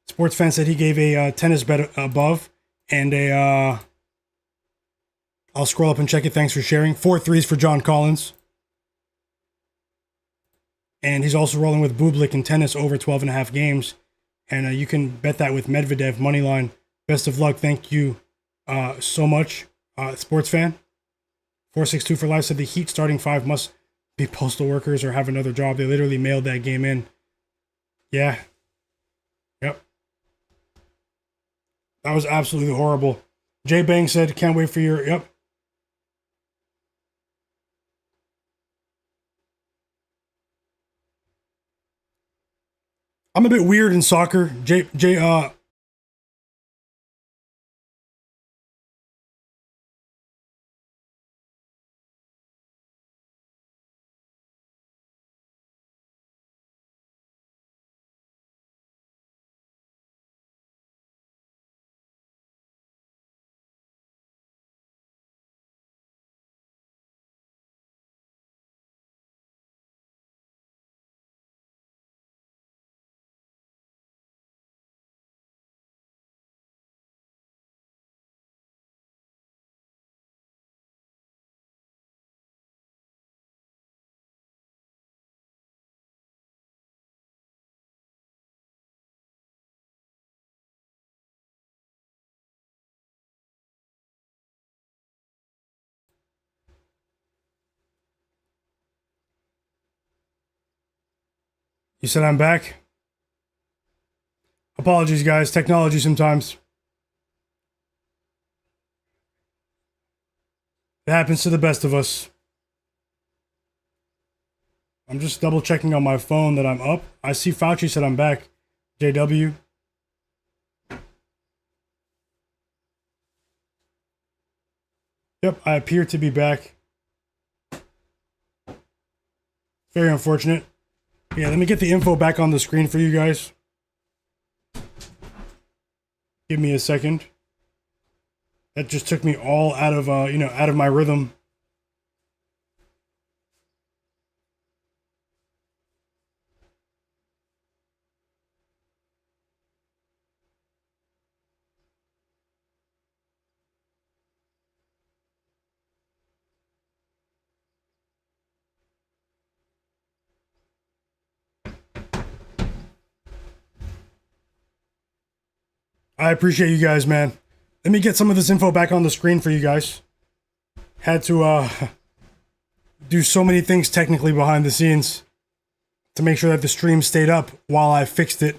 S1: Sports fan said he gave a tennis bet above and I'll scroll up and check it. Thanks for sharing. 4 threes for John Collins. And he's also rolling with Bublik in tennis over 12.5 games. And you can bet that with Medvedev moneyline. Best of luck. Thank you so much, sports fan. 462 for life said the Heat starting 5 must be postal workers or have another job. They literally mailed that game in. Yeah. Yep. That was absolutely horrible. Jay Bang said, can't wait for your... Yep. I'm a bit weird in soccer. You said I'm back? Apologies, guys. Technology sometimes. It happens to the best of us. I'm just double checking on my phone that I'm up. I see Fauci said I'm back. JW. Yep, I appear to be back. Very unfortunate. Yeah, let me get the info back on the screen for you guys. Give me a second. That just took me all out of out of my rhythm. I appreciate you guys, man. Let me get some of this info back on the screen for you guys. Had to do so many things technically behind the scenes to make sure that the stream stayed up while I fixed it.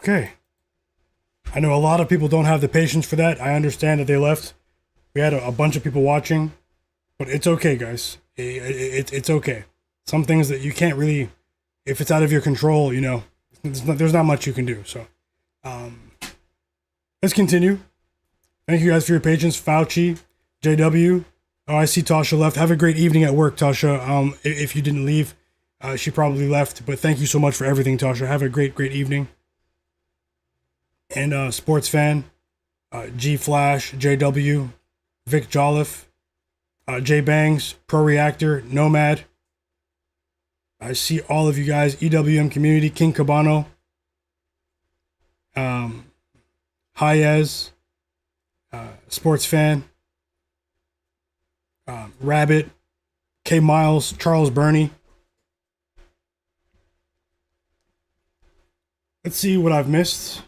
S1: Okay. I know a lot of people don't have the patience for that. I understand that they left. We had a bunch of people watching, but it's okay, guys. It's okay. Some things that you can't really, if it's out of your control, there's not much you can do. So, let's continue. Thank you guys for your patience. Fauci, JW. Oh, I see Tasha left. Have a great evening at work, Tasha. If you didn't leave, she probably left. But thank you so much for everything, Tasha. Have a great evening. And sports fan, G Flash, JW, Vic Jolliffe, J Bangs, Pro Reactor, Nomad. I see all of you guys. EWM community, King Cabano, Hayez, sports fan, Rabbit, K Miles, Charles Burney. Let's see what I've missed.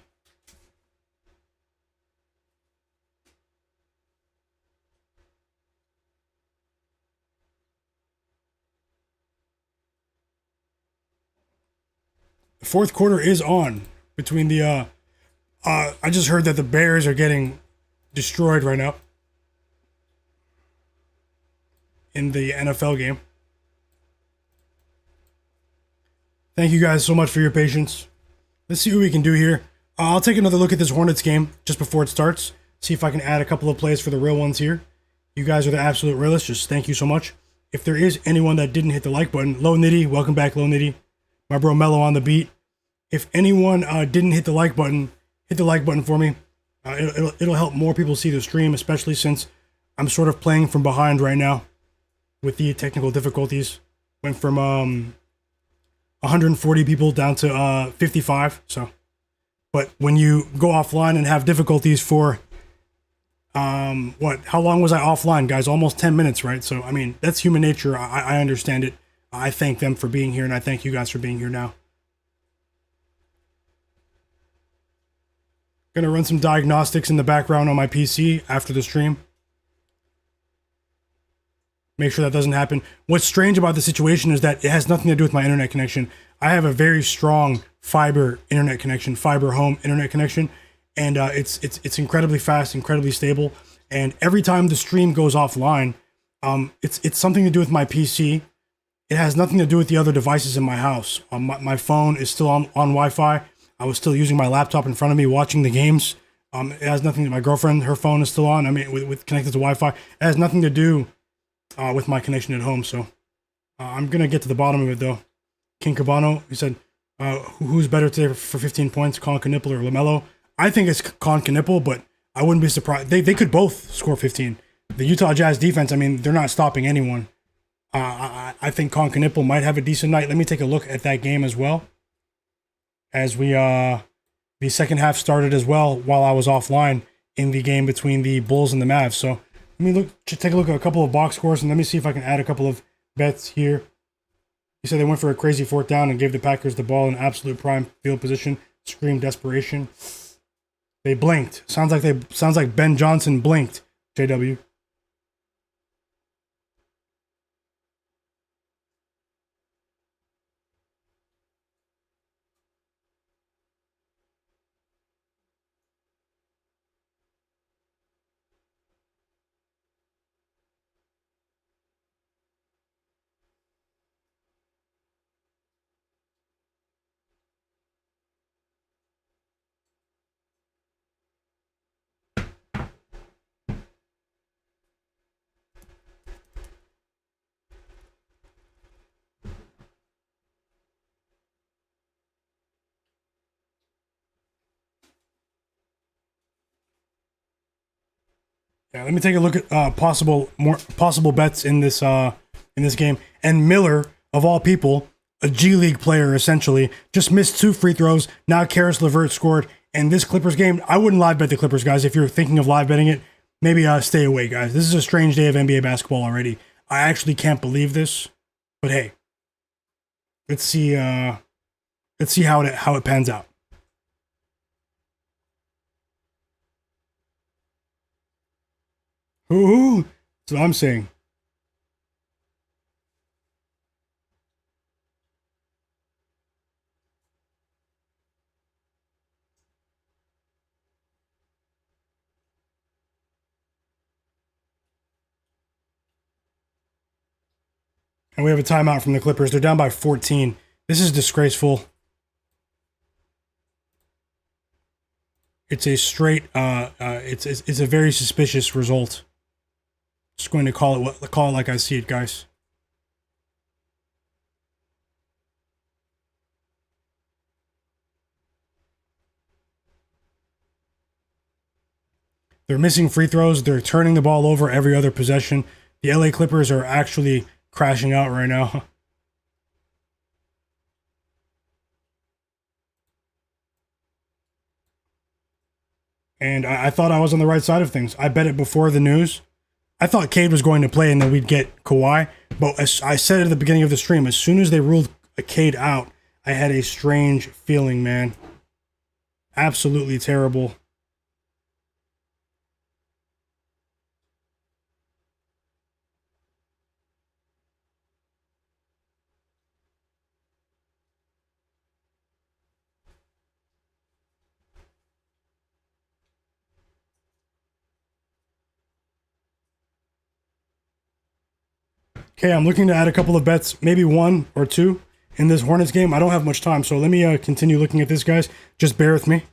S1: The fourth quarter is on between the I just heard that the Bears are getting destroyed right now in the NFL game. Thank you guys so much for your patience. Let's see what we can do here. I'll take another look at this Hornets game just before it starts. See if I can add a couple of plays for the real ones here. You guys are the absolute realists. Just thank you so much. If there is anyone that didn't hit the like button, Low Nitty, welcome back, Low Nitty. My bro Mello on the beat. If anyone didn't hit the like button, hit the like button for me. It'll help more people see the stream, especially since I'm sort of playing from behind right now with the technical difficulties. Went from 140 people down to 55. So, but when you go offline and have difficulties for how long was I offline, guys? Almost 10 minutes, right? So, I mean, that's human nature. I understand it. I thank them for being here, and I thank you guys for being here now. Gonna run some diagnostics in the background on my PC after the stream. Make sure that doesn't happen. What's strange about the situation is that it has nothing to do with my internet connection. I have a very strong fiber internet connection, fiber home internet connection, and it's incredibly fast, incredibly stable. And every time the stream goes offline, it's something to do with my PC. It has nothing to do with the other devices in my house. My phone is still on Wi-Fi. I was still using my laptop in front of me watching the games. It has nothing. My girlfriend, her phone is still on. I mean, with connected to Wi-Fi. It has nothing to do with my connection at home. So I'm gonna get to the bottom of it though. King Cabano, he said, who's better today for 15 points, Colin Knippel or LaMelo? I think it's Colin Knippel, but I wouldn't be surprised. They could both score 15. The Utah Jazz defense, I mean, they're not stopping anyone. I think Colin Knippel might have a decent night. Let me take a look at that game as well. As the second half started as well while I was offline in the game between the Bulls and the Mavs. So let me take a look at a couple of box scores and let me see if I can add a couple of bets here. He said they went for a crazy fourth down and gave the Packers the ball in absolute prime field position. Screamed desperation. They blinked. Sounds like Ben Johnson blinked. JW. Yeah, let me take a look at possible bets in this game. And Miller, of all people, a G League player essentially, just missed 2 free throws. Now Karis LeVert scored. And this Clippers game, I wouldn't live bet the Clippers, guys. If you're thinking of live betting it, maybe stay away, guys. This is a strange day of NBA basketball already. I actually can't believe this, but hey, let's see how it pans out. Ooh, that's what I'm saying. And we have a timeout from the Clippers. They're down by 14. This is disgraceful. It's a straight. It's a very suspicious result. Just going to call it like I see it, guys. They're missing free throws. They're turning the ball over every other possession. The LA Clippers are actually crashing out right now. And I thought I was on the right side of things. I bet it before the news. I thought Cade was going to play and then we'd get Kawhi. But as I said at the beginning of the stream, as soon as they ruled Cade out, I had a strange feeling, man. Absolutely terrible. Okay, I'm looking to add a couple of bets, maybe 1 or 2 in this Hornets game. I don't have much time, so let me continue looking at this, guys. Just bear with me.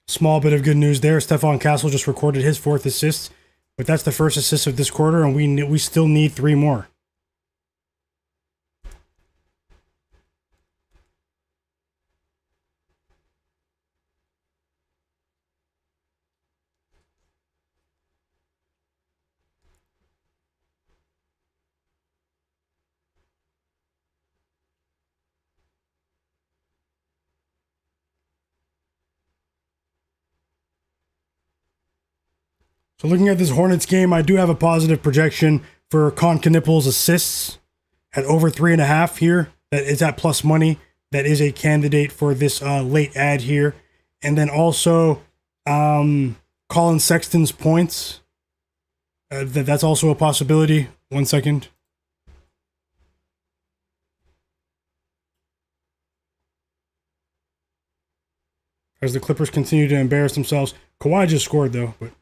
S1: Small bit of good news there. Stephon Castle just recorded his 4th assist, but that's the first assist of this quarter, and we still need 3 more. So looking at this Hornets game, I do have a positive projection for Knippel's assists at over 3.5 here. That is at plus money. That is a candidate for this late ad here. And then also Colin Sexton's points. That's also a possibility. 1 second. As the Clippers continue to embarrass themselves. Kawhi just scored though, but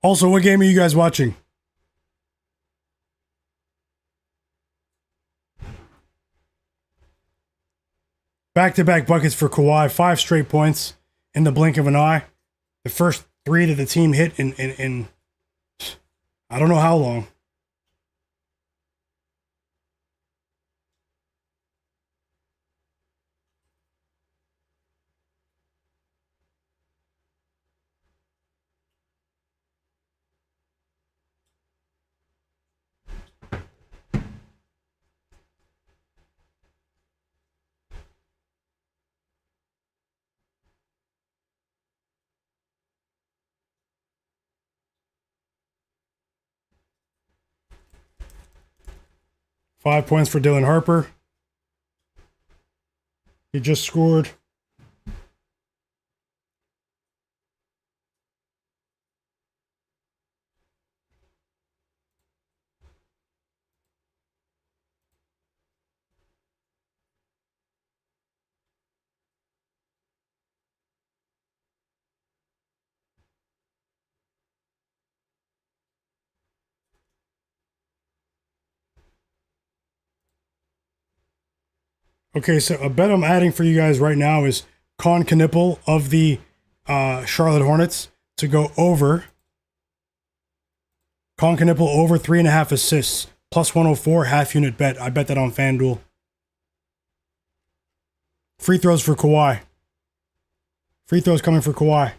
S1: 'Also, what game are you guys watching? Back-to-back buckets for Kawhi, 5 straight points in the blink of an eye. The first 3 that the team hit in I don't know how long. Five points for Dylan Harper. He just scored. Okay, so a bet I'm adding for you guys right now is Knippel of the Charlotte Hornets to go over. Knippel over 3.5 assists, plus 104, half unit bet. I bet that on FanDuel. Free throws for Kawhi. Free throws coming for Kawhi.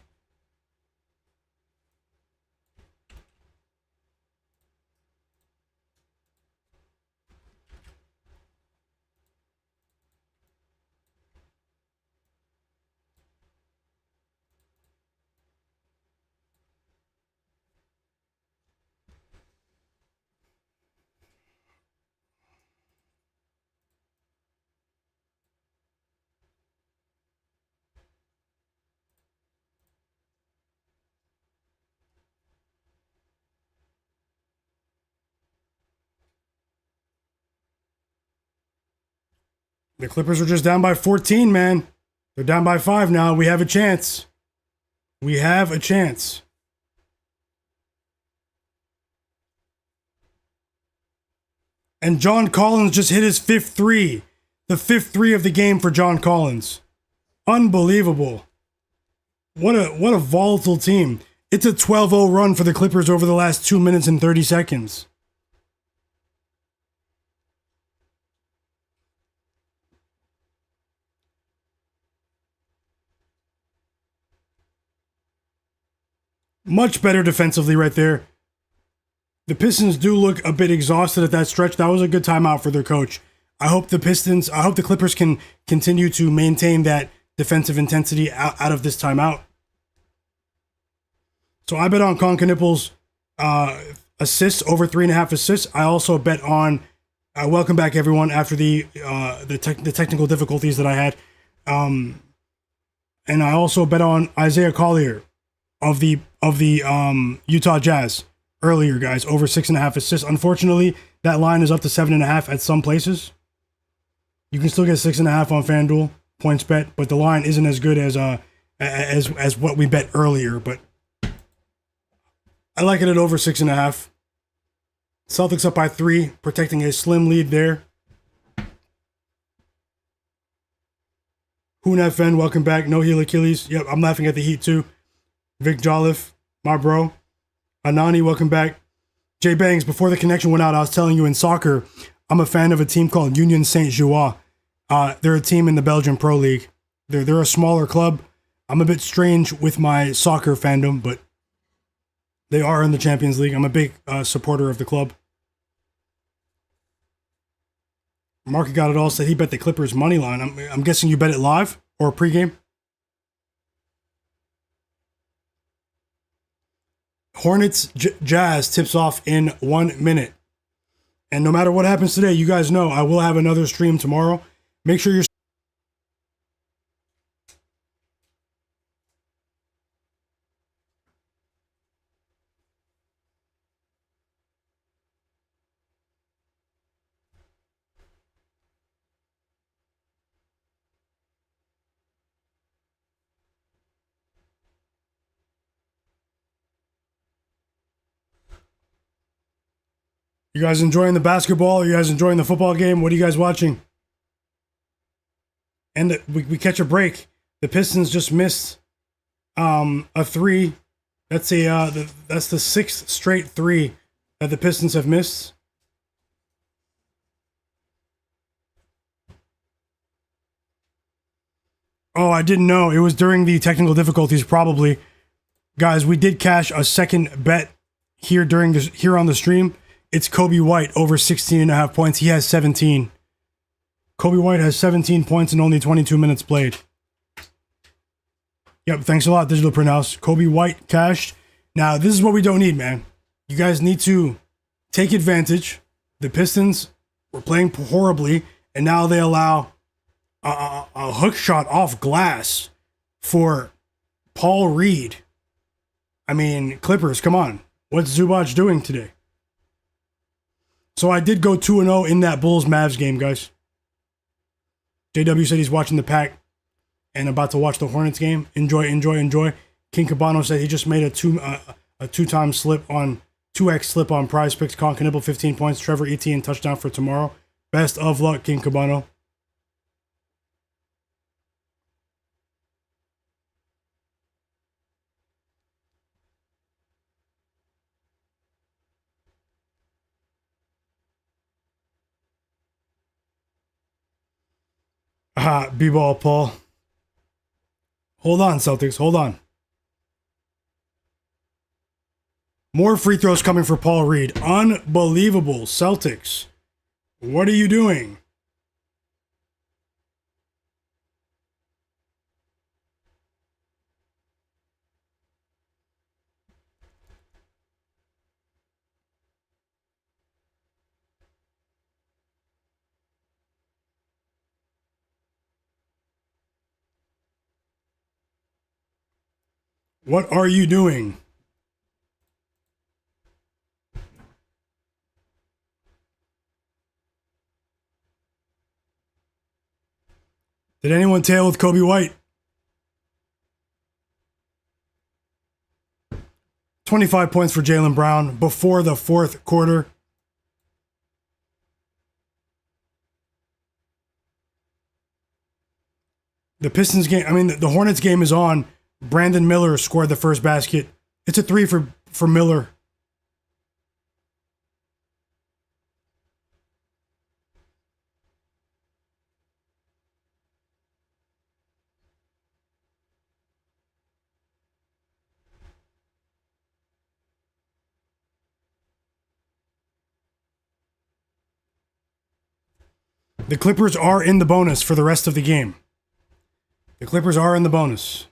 S1: The Clippers are just down by 14, man. They're down by 5 now. We have a chance. We have a chance. And John Collins just hit his 5th 3. The 5th 3 of the game for John Collins. Unbelievable. What a volatile team. It's a 12-0 run for the Clippers over the last 2 minutes and 30 seconds. Much better defensively right there. The Pistons do look a bit exhausted at that stretch. That was a good timeout for their coach. I hope the Clippers can continue to maintain that defensive intensity out of this timeout. So I bet on Knippel's assists, over 3.5 assists. I also bet on, welcome back everyone after the technical difficulties that I had. And I also bet on Isaiah Collier of the Utah Jazz earlier, guys, over 6.5 assists. Unfortunately, that line is up to 7.5 at some places. You can still get 6.5 on FanDuel points bet, but the line isn't as good as what we bet earlier. But I like it at over 6.5. Celtics up by 3, protecting a slim lead there. Hoon FN, welcome back. No heel Achilles. Yep, I'm laughing at the Heat too. Vic Jolliffe, My bro. Anani, welcome back. Jay Bangs, before the connection went out, I was telling you in soccer, I'm a fan of a team called Union Saint-Gilloise. They're a team in the Belgian Pro League. They're a smaller club. I'm a bit strange with my soccer fandom, but they are in the Champions League. I'm a big supporter of the club. Mark got it all, said he bet the Clippers money line. I'm guessing you bet it live or pregame? Hornets Jazz tips off in 1 minute. And no matter what happens today, you guys know I will have another stream tomorrow. Make sure you're... You guys enjoying the basketball? Are you guys enjoying the football game? What are you guys watching? And we catch a break. The Pistons just missed a three. That's the sixth straight three that the Pistons have missed. Oh, I didn't know. It was during the technical difficulties, probably. Guys, we did cash a second bet here on the stream. It's Kobe White over 16.5 points. He has 17. Kobe White has 17 points in only 22 minutes played. Yep, thanks a lot, Digital Print House. Kobe White cashed. Now, this is what we don't need, man. You guys need to take advantage. The Pistons were playing horribly, and now they allow a hook shot off glass for Paul Reed. I mean, Clippers, come on. What's Zubac doing today? So I did go 2-0 in that Bulls-Mavs game, guys. JW said he's watching the pack and about to watch the Hornets game. Enjoy. King Cabano said he just made a 2x slip on 2x slip on Prize Picks. Con Knibble 15 points. Trevor Etienne touchdown for tomorrow. Best of luck, King Cabano. B-ball, Paul. Hold on, Celtics. Hold on. More free throws coming for Paul Reed. Unbelievable. Celtics. What are you doing? What are you doing? Did anyone tail with Kobe White? 25 points for Jaylen Brown before the fourth quarter. The Pistons game, the Hornets game is on. Brandon Miller scored the first basket. It's a three for Miller. The Clippers are in the bonus for the rest of the game. The Clippers are in the bonus.